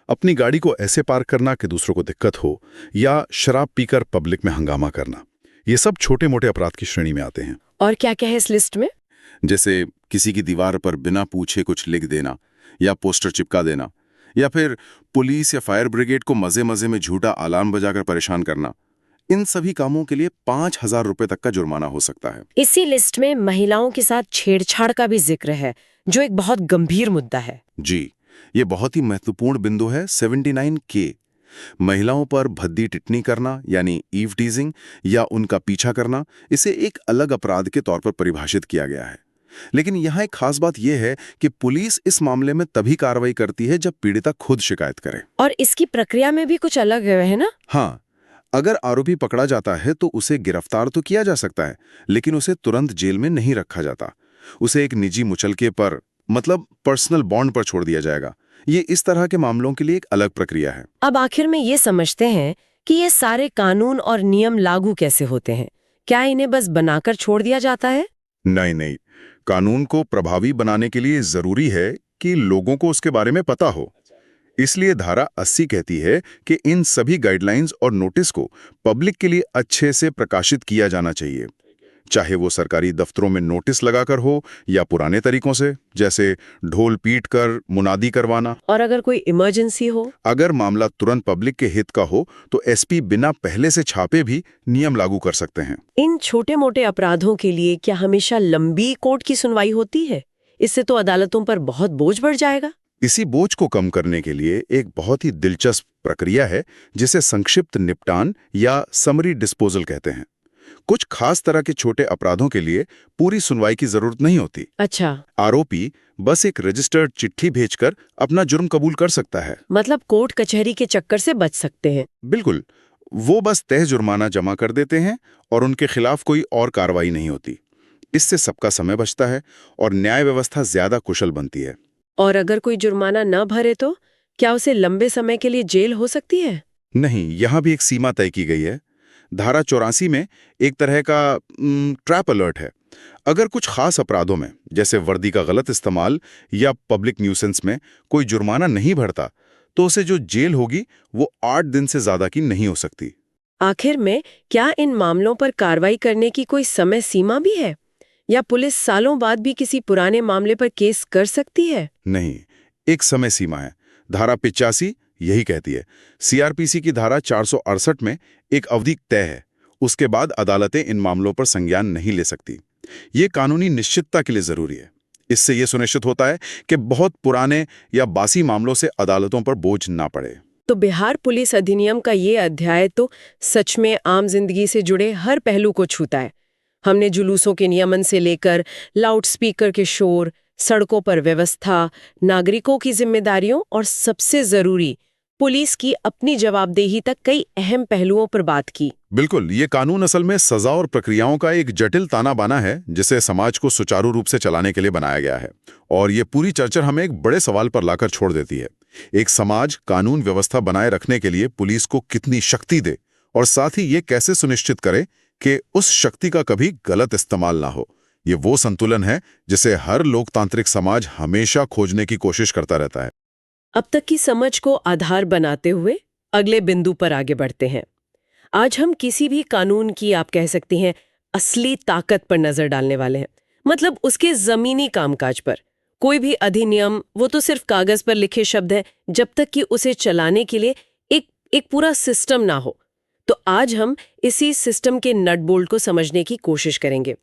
[SPEAKER 1] अपनी गाड़ी को ऐसे पार्क करना कि दूसरों को दिक्कत हो, या शराब पीकर पब्लिक में हंगामा करना। ये सब छोटे मोटे अपराध की श्रेणी में आते हैं।
[SPEAKER 3] और क्या क्या है इस लिस्ट में?
[SPEAKER 4] जैसे किसी की दीवार पर बिना पूछे कुछ लिख देना या पोस्टर चिपका देना, या फिर पुलिस या फायर ब्रिगेड को मजे मजे में झूठा अलार्म बजाकर परेशान करना। इन सभी कामों के लिए 5,000 रुपए तक का जुर्माना हो सकता है।
[SPEAKER 3] इसी लिस्ट में महिलाओं के साथ छेड़छाड़ का भी जिक्र है, जो एक बहुत गंभीर मुद्दा है।
[SPEAKER 4] जी, ये बहुत ही महत्वपूर्ण बिंदु है। 79 के महिलाओं पर भद्दी टिप्पणी करना यानी ईव टीजिंग या उनका पीछा करना, इसे एक अलग अपराध के तौर पर परिभाषित किया गया है। लेकिन यहाँ एक खास बात यह है कि पुलिस इस मामले में तभी कार्रवाई करती है जब पीड़िता खुद शिकायत करे।
[SPEAKER 3] और इसकी प्रक्रिया में भी कुछ अलग है ना?
[SPEAKER 4] हाँ, अगर आरोपी पकड़ा जाता है तो उसे गिरफ्तार तो किया जा सकता है, लेकिन उसे तुरंत जेल में नहीं रखा जाता। उसे एक निजी मुचलके पर, मतलब पर्सनल बॉन्ड पर छोड़ दिया जाएगा। ये इस तरह के मामलों के लिए एक अलग प्रक्रिया है।
[SPEAKER 3] अब आखिर में ये समझते हैं कि ये सारे कानून और नियम लागू कैसे होते हैं। क्या इन्हें बस बनाकर छोड़ दिया जाता है?
[SPEAKER 4] नहीं, कानून को प्रभावी बनाने के लिए जरूरी है कि लोगों को उसके बारे में पता हो। इसलिए धारा 80 कहती है कि इन सभी गाइडलाइंस और नोटिस को पब्लिक के लिए अच्छे से प्रकाशित किया जाना चाहिए, चाहे वो सरकारी दफ्तरों में नोटिस लगाकर हो या पुराने तरीकों से, जैसे ढोल पीट कर मुनादी करवाना।
[SPEAKER 3] और अगर कोई इमरजेंसी हो,
[SPEAKER 4] अगर मामला तुरंत पब्लिक के हित का हो तो एसपी बिना पहले से छापे भी नियम लागू कर सकते हैं।
[SPEAKER 3] इन छोटे मोटे अपराधों के लिए क्या हमेशा लंबी कोर्ट की सुनवाई होती है? इससे तो अदालतों पर बहुत बोझ बढ़ जाएगा।
[SPEAKER 4] इसी बोझ को कम करने के लिए एक बहुत ही दिलचस्प प्रक्रिया है जिसे संक्षिप्त निपटान या समरी डिस्पोजल कहते हैं। कुछ खास तरह के छोटे अपराधों के लिए पूरी सुनवाई की जरूरत नहीं होती।
[SPEAKER 3] अच्छा,
[SPEAKER 4] आरोपी बस एक रजिस्टर्ड चिट्ठी भेजकर अपना जुर्म कबूल कर सकता है।
[SPEAKER 3] मतलब कोर्ट कचहरी के चक्कर से बच सकते हैं।
[SPEAKER 4] बिल्कुल, वो बस तय जुर्माना जमा कर देते हैं और उनके खिलाफ कोई और कार्रवाई नहीं होती। इससे सबका समय बचता है और न्याय व्यवस्था ज्यादा कुशल बनती है।
[SPEAKER 3] और अगर कोई जुर्माना न भरे तो क्या उसे लंबे समय के लिए जेल हो सकती है?
[SPEAKER 4] नहीं, यहाँ भी एक सीमा तय की गई है। धारा 84 में एक तरह का ट्रैप अलर्ट है। अगर कुछ खास अपराधों में, जैसे वर्दी का गलत इस्तेमाल या पब्लिक न्यूसेंस में, कोई जुर्माना नहीं भरता तो उसे जो जेल होगी वो 8 दिन से ज्यादा की नहीं हो सकती।
[SPEAKER 3] आखिर में क्या इन मामलों पर कार्रवाई करने की कोई समय सीमा भी है, या पुलिस सालों बाद भी किसी पुराने मामले पर केस कर सकती है?
[SPEAKER 4] नहीं, एक समय सीमा है। धारा 85 यही कहती है। सीआरपीसी की धारा 468 में एक अवधि तय है, उसके बाद अदालतें इन मामलों पर संज्ञान नहीं ले सकती। ये कानूनी निश्चितता के लिए जरूरी है। इससे यह सुनिश्चित होता है कि बहुत पुराने या बासी मामलों से अदालतों पर बोझ ना पड़े।
[SPEAKER 3] तो बिहार पुलिस अधिनियम का ये अध्याय तो सच में आम जिंदगी से जुड़े हर पहलू को छूता है। हमने जुलूसों के नियमन से लेकर लाउडस्पीकर के शोर, सड़कों पर व्यवस्था, नागरिकों की जिम्मेदारियों और सबसे जरूरी पुलिस की अपनी जवाबदेही तक कई अहम पहलुओं पर बात की।
[SPEAKER 4] बिल्कुल, ये कानून असल में सजा और प्रक्रियाओं का एक जटिल ताना बाना है जिसे समाज को सुचारू रूप से चलाने के लिए बनाया गया है। और ये पूरी चर्चा हमें एक बड़े सवाल पर लाकर छोड़ देती है। एक समाज कानून व्यवस्था बनाए रखने के लिए पुलिस को कितनी शक्ति दे और साथ ही ये कैसे सुनिश्चित करे कि उस शक्ति का कभी गलत इस्तेमाल ना हो। ये वो संतुलन है जिसे हर लोकतांत्रिक समाज हमेशा खोजने की कोशिश करता रहता है।
[SPEAKER 3] अब तक की समझ को आधार बनाते हुए अगले बिंदु पर आगे बढ़ते हैं। आज हम किसी भी कानून की, आप कह सकती हैं, असली ताकत पर नजर डालने वाले हैं। मतलब उसके जमीनी कामकाज पर। कोई भी अधिनियम वो तो सिर्फ कागज पर लिखे शब्द हैं, जब तक कि उसे चलाने के लिए एक पूरा सिस्टम ना हो। तो आज हम इसी सिस्टम के नट बोल्ट को समझने की कोशिश करेंगे।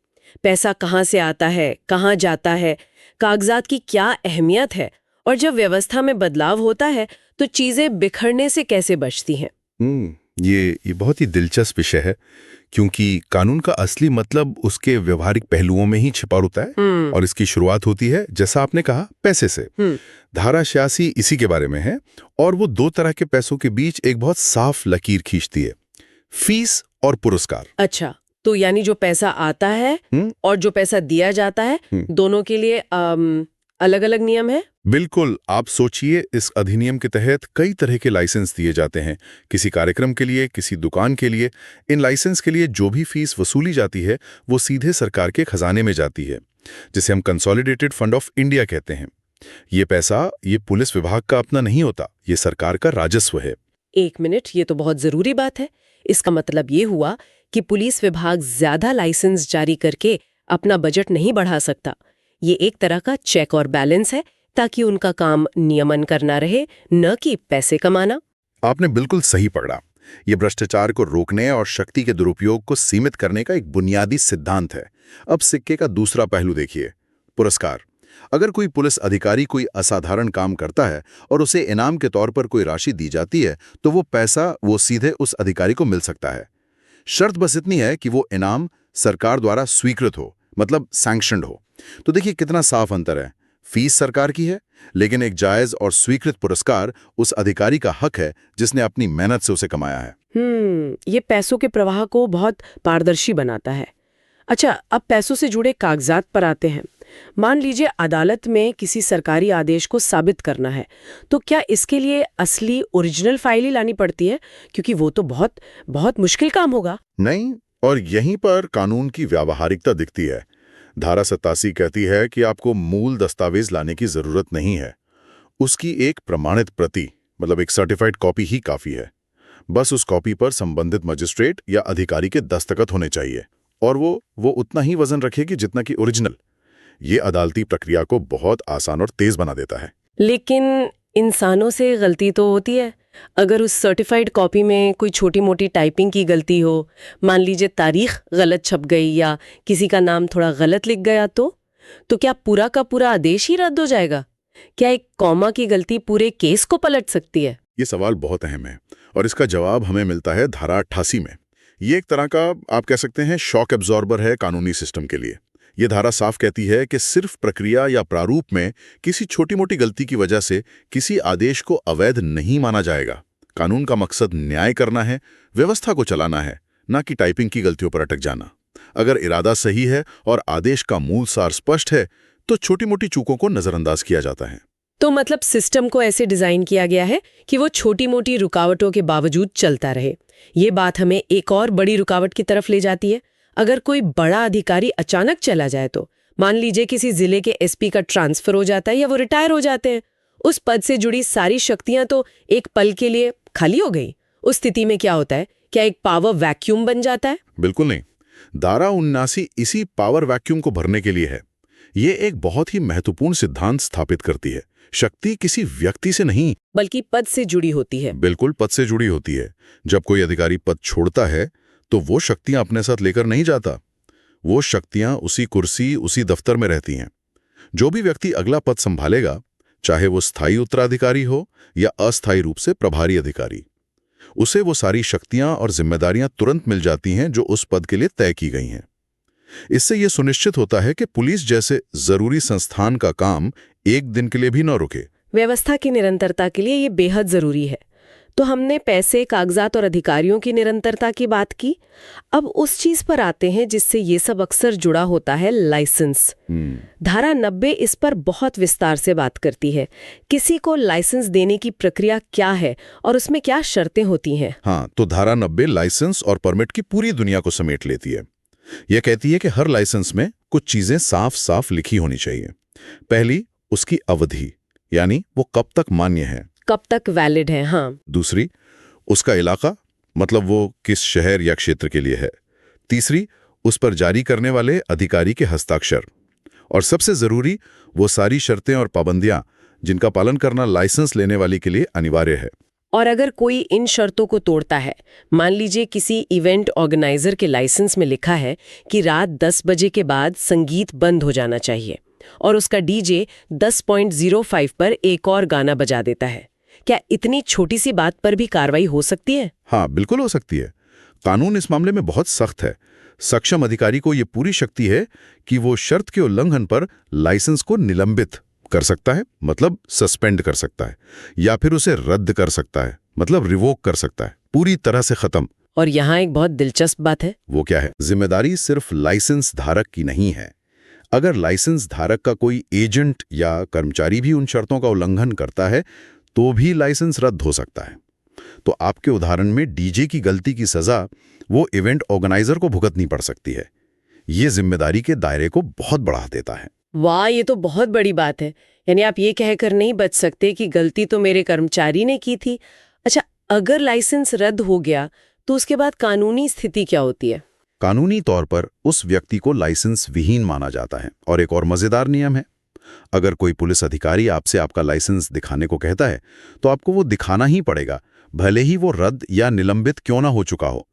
[SPEAKER 3] पैसा कहाँ से आता है, कहाँ जाता है, कागजात की क्या अहमियत है, और जब व्यवस्था में बदलाव होता है तो चीजें बिखरने से कैसे बचती हैं।
[SPEAKER 1] ये बहुत ही दिलचस्प विषय है, क्योंकि कानून का असली मतलब उसके व्यवहारिक पहलुओं में ही छिपा होता है। और इसकी शुरुआत होती है, जैसा आपने कहा, पैसे से। धारा 86 इसी के बारे में है, और वो दो तरह के पैसों के बीच एक बहुत साफ लकीर खींचती है, फीस और पुरस्कार।
[SPEAKER 3] अच्छा, तो यानी जो पैसा आता है और जो पैसा दिया जाता है, दोनों के लिए अलग अलग नियम है।
[SPEAKER 1] बिल्कुल, आप सोचिए, इस अधिनियम के तहत कई तरह के लाइसेंस दिए जाते हैं, किसी कार्यक्रम के लिए, किसी दुकान के लिए। इन लाइसेंस के लिए जो भी फीस वसूली जाती है वो सीधे सरकार के खजाने में जाती है, जिसे हम कंसोलिडेटेड फंड ऑफ इंडिया कहते हैं। ये पैसा ये पुलिस विभाग का अपना नहीं होता, ये सरकार का राजस्व है।
[SPEAKER 3] एक मिनट, ये तो बहुत जरूरी बात है। इसका मतलब ये हुआ कि पुलिस विभाग ज्यादा लाइसेंस जारी करके अपना बजट नहीं बढ़ा सकता। ये एक तरह का चेक और बैलेंस है, ताकि उनका काम नियमन करना रहे, न कि पैसे कमाना।
[SPEAKER 1] आपने बिल्कुल सही पकड़ा। ये भ्रष्टाचार को रोकने और शक्ति के दुरुपयोग को सीमित करने का एक बुनियादी सिद्धांत है। अब सिक्के का दूसरा पहलू देखिए, पुरस्कार। अगर कोई पुलिस अधिकारी कोई असाधारण काम करता है और उसे इनाम के तौर पर कोई राशि दी जाती है, तो वो पैसा वो सीधे उस अधिकारी को मिल सकता है। शर्त बस इतनी है कि वो इनाम सरकार द्वारा स्वीकृत हो, मतलब सैंक्शनड हो। तो देखिए कितना साफ अंतर है। फीस सरकार की है, लेकिन एक जायज और स्वीकृत पुरस्कार उस अधिकारी का हक है जिसने अपनी मेहनत से उसे कमाया है।
[SPEAKER 3] ये पैसों के प्रवाह को बहुत पारदर्शी बनाता है। अच्छा, अब पैसों से जुड़े कागजात पर आते हैं। मान लीजिए अदालत में किसी सरकारी आदेश को साबित करना है, तो क्या इसके लिए असली ओरिजिनल फाइल ही लानी पड़ती है? क्योंकि वो तो बहुत बहुत मुश्किल काम होगा।
[SPEAKER 1] नहीं, और यहीं पर कानून की व्यावहारिकता दिखती है। धारा 87 कहती है कि आपको मूल दस्तावेज लाने की जरूरत नहीं है। उसकी एक प्रमाणित प्रति, मतलब एक सर्टिफाइड कॉपी ही काफी है। बस उस कॉपी पर संबंधित मजिस्ट्रेट या अधिकारी के दस्तखत होने चाहिए, और वो उतना ही वजन रखेगी जितना कि ओरिजिनल। ये अदालती प्रक्रिया को बहुत आसान और तेज बना देता है।
[SPEAKER 3] लेकिन इंसानों से गलती तो होती है। अगर उस सर्टिफाइड कॉपी में कोई छोटी मोटी टाइपिंग की गलती हो, मान लीजिए तारीख गलत छप गई या किसी का नाम थोड़ा गलत लिख गया, तो क्या पूरा का पूरा आदेश ही रद्द हो जाएगा? क्या एक कॉमा की गलती पूरे केस को पलट सकती है?
[SPEAKER 1] ये सवाल बहुत अहम है, और इसका जवाब हमें मिलता है धारा 88 में। ये एक तरह का, आप कह सकते हैं, शॉक एब्जॉर्बर है कानूनी सिस्टम के लिए। ये धारा साफ कहती है कि सिर्फ प्रक्रिया या प्रारूप में किसी छोटी मोटी गलती की वजह से किसी आदेश को अवैध नहीं माना जाएगा। कानून का मकसद न्याय करना है, व्यवस्था को चलाना है, ना कि टाइपिंग की गलतियों पर अटक जाना। अगर इरादा सही है और आदेश का मूल सार स्पष्ट है, तो छोटी मोटी चूकों को नजरअंदाज किया जाता है।
[SPEAKER 3] तो मतलब सिस्टम को ऐसे डिजाइन किया गया है कि वो छोटी मोटी रुकावटों के बावजूद चलता रहे। ये बात हमें एक और बड़ी रुकावट की तरफ ले जाती है। अगर कोई बड़ा अधिकारी अचानक चला जाए, तो मान लीजिए किसी जिले के एसपी का ट्रांसफर हो जाता है या वो रिटायर हो जाते हैं, उस पद से जुड़ी सारी शक्तियां तो एक पल के लिए खाली हो गई। उस स्थिति में क्या होता है? क्या एक पावर वैक्यूम बन जाता है?
[SPEAKER 1] बिल्कुल नहीं। धारा 79 इसी पावर वैक्यूम को भरने के लिए है। ये एक बहुत ही महत्वपूर्ण सिद्धांत स्थापित करती है। शक्ति किसी व्यक्ति से नहीं,
[SPEAKER 3] बल्कि पद से जुड़ी होती है।
[SPEAKER 1] बिल्कुल, पद से जुड़ी होती है। जब कोई अधिकारी पद छोड़ता है, तो वो शक्तियां अपने साथ लेकर नहीं जाता। वो शक्तियां उसी कुर्सी, उसी दफ्तर में रहती हैं। जो भी व्यक्ति अगला पद संभालेगा, चाहे वो स्थायी उत्तराधिकारी हो या अस्थायी रूप से प्रभारी अधिकारी, उसे वो सारी शक्तियां और जिम्मेदारियां तुरंत मिल जाती हैं जो उस पद के लिए तय की गई हैं। इससे यह सुनिश्चित होता है कि पुलिस जैसे जरूरी संस्थान का काम एक दिन के लिए भी न रुके।
[SPEAKER 3] व्यवस्था की निरंतरता के लिए ये बेहद जरूरी है। तो हमने पैसे, कागजात और अधिकारियों की निरंतरता की बात की। अब उस चीज पर आते हैं जिससे ये सब अक्सर जुड़ा होता है, लाइसेंस। धारा 90 इस पर बहुत विस्तार से बात करती है। किसी को लाइसेंस देने की प्रक्रिया क्या है और उसमें क्या शर्तें होती हैं?
[SPEAKER 1] हाँ, तो धारा 90 लाइसेंस और परमिट की पूरी दुनिया को समेट लेती है। यह कहती है कि हर लाइसेंस में कुछ चीजें साफ साफ लिखी होनी चाहिए। पहली, उसकी अवधि, यानी वो कब तक मान्य है,
[SPEAKER 3] कब तक वैलिड है। हाँ।
[SPEAKER 1] दूसरी, उसका इलाका, मतलब वो किस शहर या क्षेत्र के लिए है। तीसरी, उस पर जारी करने वाले अधिकारी के हस्ताक्षर। और सबसे जरूरी, वो सारी शर्तें और पाबंदियां जिनका पालन करना लाइसेंस लेने वाले के लिए अनिवार्य है।
[SPEAKER 3] और अगर कोई इन शर्तों को तोड़ता है, मान लीजिए किसी इवेंट ऑर्गेनाइजर के लाइसेंस में लिखा है कि रात 10 बजे के बाद संगीत बंद हो जाना चाहिए, और उसका डीजे 10.05 पर एक और गाना बजा देता है, क्या इतनी छोटी सी बात पर भी कार्रवाई हो सकती है?
[SPEAKER 1] हाँ, बिल्कुल हो सकती है। कानून इस मामले में बहुत सख्त है। सक्षम अधिकारी को यह पूरी शक्ति है कि वो शर्त के उल्लंघन पर लाइसेंस को निलंबित कर सकता है, मतलब सस्पेंड कर सकता है, या फिर उसे रद्द कर सकता है, मतलब रिवोक कर सकता है, पूरी तरह से खत्म।
[SPEAKER 3] और यहाँ एक बहुत दिलचस्प बात है।
[SPEAKER 1] वो क्या है? जिम्मेदारी सिर्फ लाइसेंस धारक की नहीं है। अगर लाइसेंस धारक का कोई एजेंट या कर्मचारी भी उन शर्तों का उल्लंघन करता है, तो भी लाइसेंस रद्द हो सकता है। तो आपके उदाहरण में डीजे की गलती की सजा वो इवेंट ऑर्गेनाइजर को भुगतनी पड़ सकती है। ये जिम्मेदारी के दायरे को बहुत बढ़ा देता है।
[SPEAKER 3] वाह, ये तो बहुत बड़ी बात है। यानी आप ये कहकर नहीं बच सकते कि गलती तो मेरे कर्मचारी ने की थी। अच्छा, अगर लाइसेंस रद्द हो गया तो उसके बाद कानूनी स्थिति क्या होती है?
[SPEAKER 1] कानूनी तौर पर उस व्यक्ति को लाइसेंस विहीन माना जाता है। और एक और मजेदार नियम है, अगर कोई पुलिस अधिकारी आपसे आपका लाइसेंस दिखाने को कहता है, तो आपको वो दिखाना ही पड़ेगा, भले ही वो रद्द या निलंबित क्यों ना हो चुका हो।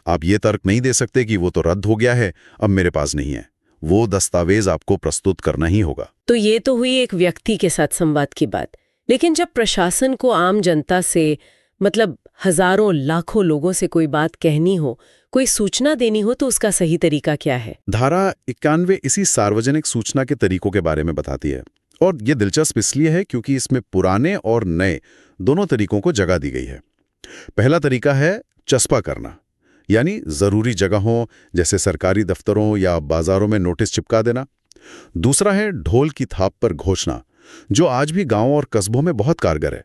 [SPEAKER 1] आप ये तर्क नहीं दे सकते कि वो तो रद्द हो गया है, अब मेरे पास नहीं है। वो दस्तावेज आपको प्रस्तुत करना ही होगा।
[SPEAKER 3] तो ये तो हुई एक व्यक्ति के साथ संवाद की बात। लेकिन जब प्रशासन को आम जनता से, मतलब हजारों लाखों लोगों से कोई बात कहनी हो, कोई सूचना देनी हो, तो उसका सही तरीका क्या है?
[SPEAKER 1] धारा 91 इसी सार्वजनिक सूचना के तरीकों के बारे में बताती है, और ये दिलचस्प इसलिए है क्योंकि इसमें पुराने और नए दोनों तरीकों को जगह दी गई है। पहला तरीका है चस्पा करना, यानी जरूरी जगहों जैसे सरकारी दफ्तरों या बाजारों में नोटिस चिपका देना। दूसरा है ढोल की थाप पर घोषणा, जो आज भी गांवों और कस्बों में बहुत कारगर है।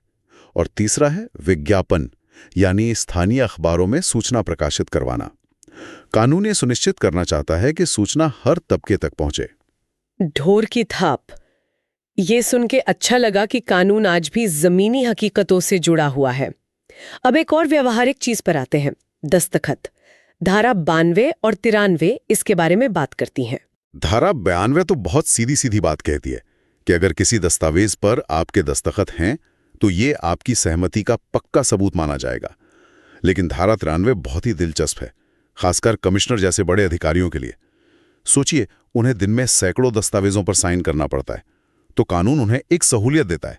[SPEAKER 1] और तीसरा है विज्ञापन, यानी स्थानीय अखबारों में सूचना प्रकाशित करवाना। कानून ये सुनिश्चित करना चाहता है कि सूचना हर तबके तक पहुंचे।
[SPEAKER 3] ढोल की थाप, ये सुन के अच्छा लगा कि कानून आज भी जमीनी हकीकतों से जुड़ा हुआ है। अब एक और व्यवहारिक चीज पर आते हैं, दस्तखत। धारा 92 और 93 इसके बारे में बात करती हैं।
[SPEAKER 1] धारा 92 तो बहुत सीधी सीधी बात कहती है कि अगर किसी दस्तावेज पर आपके दस्तखत हैं तो ये आपकी सहमति का पक्का सबूत माना जाएगा। लेकिन धारा 93 बहुत ही दिलचस्प है, खासकर कमिश्नर जैसे बड़े अधिकारियों के लिए। सोचिए, उन्हें दिन में सैकड़ों दस्तावेजों पर साइन करना पड़ता है, तो कानून उन्हें एक सहूलियत देता है।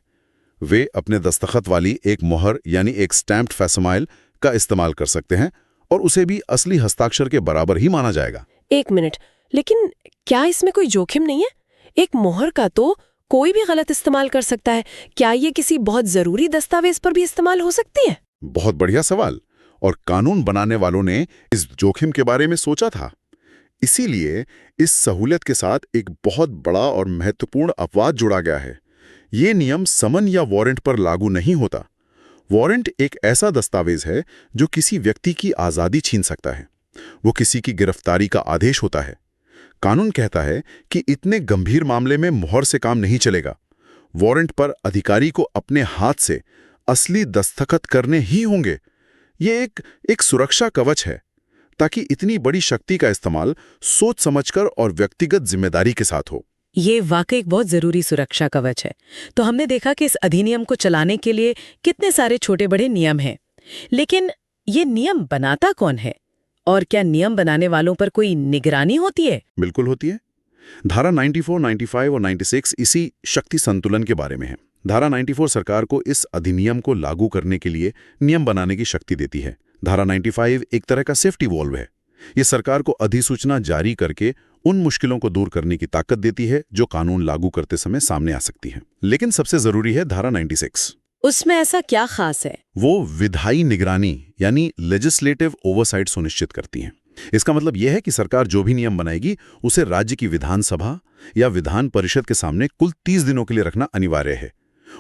[SPEAKER 1] वे अपने दस्तखत वाली एक मोहर यानी एक स्टैम्प्ड फैक्सिमाइल का इस्तेमाल कर सकते हैं और उसे भी असली हस्ताक्षर के बराबर ही माना जाएगा।
[SPEAKER 3] एक मिनट, लेकिन क्या इसमें कोई जोखिम नहीं है? एक मोहर का तो कोई भी गलत इस्तेमाल कर सकता है। क्या ये किसी बहुत जरूरी दस्तावेज पर भी इस्तेमाल हो सकती है?
[SPEAKER 1] बहुत बढ़िया सवाल, और कानून बनाने वालों ने इस जोखिम के बारे में सोचा था। इसीलिए इस सहूलियत के साथ एक बहुत बड़ा और महत्वपूर्ण अपवाद जुड़ा गया है। ये नियम समन या वारंट पर लागू नहीं होता। वारंट एक ऐसा दस्तावेज है जो किसी व्यक्ति की आज़ादी छीन सकता है। वो किसी की गिरफ्तारी का आदेश होता है। कानून कहता है कि इतने गंभीर मामले में मोहर से काम नहीं चलेगा। वारंट पर अधिकारी को अपने हाथ से असली दस्तखत करने ही होंगे। ये एक सुरक्षा कवच है, ताकि इतनी बड़ी शक्ति का इस्तेमाल सोच समझकर और व्यक्तिगत जिम्मेदारी के साथ हो।
[SPEAKER 5] ये वाकई एक बहुत जरूरी सुरक्षा कवच है। तो हमने देखा कि इस अधिनियम को चलाने के लिए कितने सारे छोटे बड़े नियम हैं, लेकिन ये नियम बनाता कौन है? और क्या नियम बनाने वालों पर कोई निगरानी होती है?
[SPEAKER 1] बिल्कुल होती है। धारा 94, 95 और 96 इसी शक्ति संतुलन के बारे में है। धारा 94 सरकार को इस अधिनियम को लागू करने के लिए नियम बनाने की शक्ति देती है। धारा 95 एक तरह का सेफ्टी वॉल्व है। ये सरकार को अधिसूचना जारी करके उन मुश्किलों को दूर करने की ताकत देती है जो कानून लागू करते समय सामने आ सकती है। लेकिन सबसे जरूरी है धारा 96।
[SPEAKER 3] उसमें ऐसा क्या खास है?
[SPEAKER 1] वो विधायी निगरानी यानी लेजिस्लेटिव ओवरसाइट सुनिश्चित करती है। इसका मतलब यह है कि सरकार जो भी नियम बनाएगी उसे राज्य की विधानसभा या विधान परिषद के सामने कुल 30 दिनों के लिए रखना अनिवार्य है।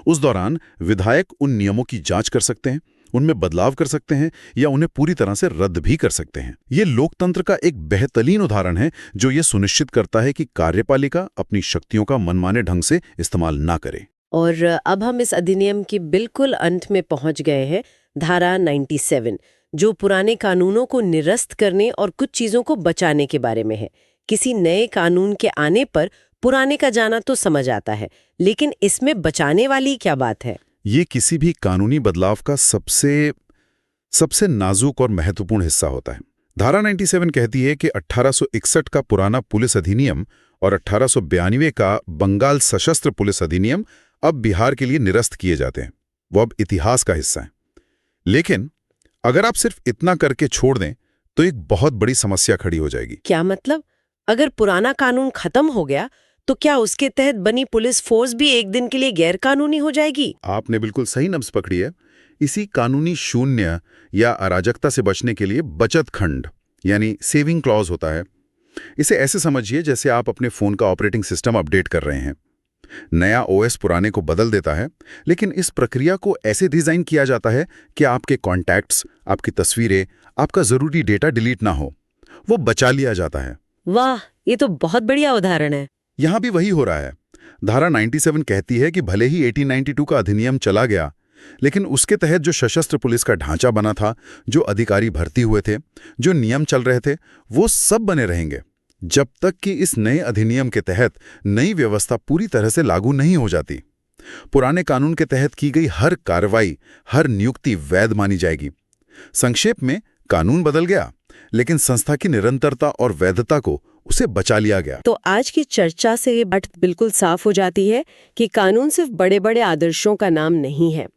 [SPEAKER 1] उस दौरान विधायक उन नियमों की जांच कर सकते हैं, उनमें बदलाव कर सकते हैं या उन्हें पूरी तरह से रद्द भी कर सकते हैं। ये लोकतंत्र का एक बेहतरीन उदाहरण है जो ये सुनिश्चित करता है कि कार्यपालिका अपनी शक्तियों का मनमाने ढंग से इस्तेमाल ना करे।
[SPEAKER 3] और अब हम इस अधिनियम की बिल्कुल अंत में पहुंच गए हैं। धारा 97 जो पुराने कानूनों को निरस्त करने और कुछ चीजों को बचाने के बारे में है। किसी नए कानून के आने पर पुराने का जाना तो समझ आता है, लेकिन इसमें बचाने वाली क्या बात है?
[SPEAKER 1] ये किसी भी कानूनी बदलाव का सबसे नाजुक और महत्वपूर्ण हिस्सा होता है। धारा 97 कहती है कि 1861 का पुराना पुलिस अधिनियम और 1892 का बंगाल सशस्त्र पुलिस अधिनियम अब बिहार के लिए निरस्त किए जाते हैं। वो अब इतिहास का हिस्सा है। लेकिन अगर आप सिर्फ इतना करके छोड़ दें तो एक बहुत बड़ी समस्या खड़ी हो जाएगी।
[SPEAKER 3] क्या मतलब? अगर पुराना कानून खत्म हो गया तो क्या उसके तहत बनी पुलिस फोर्स भी एक दिन के लिए गैर कानूनी हो जाएगी?
[SPEAKER 1] आपने बिल्कुल सही नब्ज पकड़ी है। इसी कानूनी शून्य या अराजकता से बचने के लिए बचत खंड यानी सेविंग क्लॉज होता है। इसे ऐसे समझिए जैसे आप अपने फोन का ऑपरेटिंग सिस्टम अपडेट कर रहे हैं। नया ओएस पुराने को बदल देता है, लेकिन इस प्रक्रिया को ऐसे डिजाइन किया जाता है कि आपके कॉन्टैक्ट्स, आपकी तस्वीरें, आपका जरूरी डेटा डिलीट ना हो, वो बचा लिया जाता है।
[SPEAKER 3] वाह, ये तो बहुत बढ़िया उदाहरण है।
[SPEAKER 1] यहां भी वही हो रहा है। धारा 97 कहती है कि भले ही 1892 का अधिनियम चला गया, लेकिन उसके तहत जो सशस्त्र पुलिस का ढांचा बना था, जो अधिकारी भर्ती हुए थे, जो नियम चल रहे थे, वो सब बने रहेंगे जब तक कि इस नए अधिनियम के तहत नई व्यवस्था पूरी तरह से लागू नहीं हो जाती। पुराने कानून के तहत की गई हर कार्रवाई, हर नियुक्ति वैध मानी जाएगी। संक्षेप में, कानून बदल गया, लेकिन संस्था की निरंतरता और वैधता को उसे बचा लिया गया।
[SPEAKER 3] तो आज की चर्चा से ये बात बिल्कुल साफ हो जाती है कि कानून सिर्फ बड़े बड़े आदर्शों का नाम नहीं है।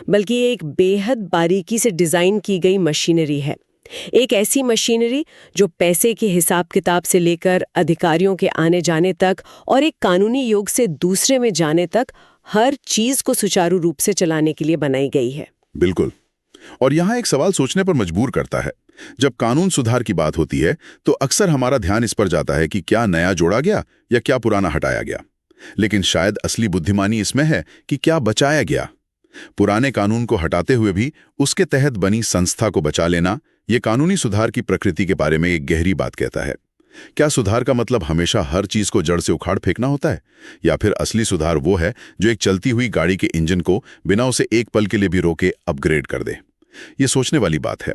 [SPEAKER 3] बल्कि ये एक बेहद बारीकी से डिजाइन की गई मशीनरी है। एक ऐसी मशीनरी जो पैसे के हिसाब किताब से लेकर अधिकारियों के आने जाने तक और एक कानूनी योग से दूसरे में जाने तक हर चीज को सुचारू रूप से चलाने के लिए बनाई गई है।
[SPEAKER 4] बिल्कुल। और यहाँ एक सवाल सोचने पर मजबूर करता है। जब कानून सुधार की बात होती है तो अक्सर हमारा ध्यान इस पर जाता है कि क्या नया जोड़ा गया या क्या पुराना हटाया गया। लेकिन शायद असली बुद्धिमानी इसमें है कि क्या बचाया गया। पुराने कानून को हटाते हुए भी उसके तहत बनी संस्था को बचा लेना, ये कानूनी सुधार की प्रकृति के बारे में एक गहरी बात कहता है। क्या सुधार का मतलब हमेशा हर चीज को जड़ से उखाड़ फेंकना होता है, या फिर असली सुधार वो है जो एक चलती हुई गाड़ी के इंजन को बिना उसे एक पल के लिए भी रोके अपग्रेड कर दे? ये सोचने वाली बात है।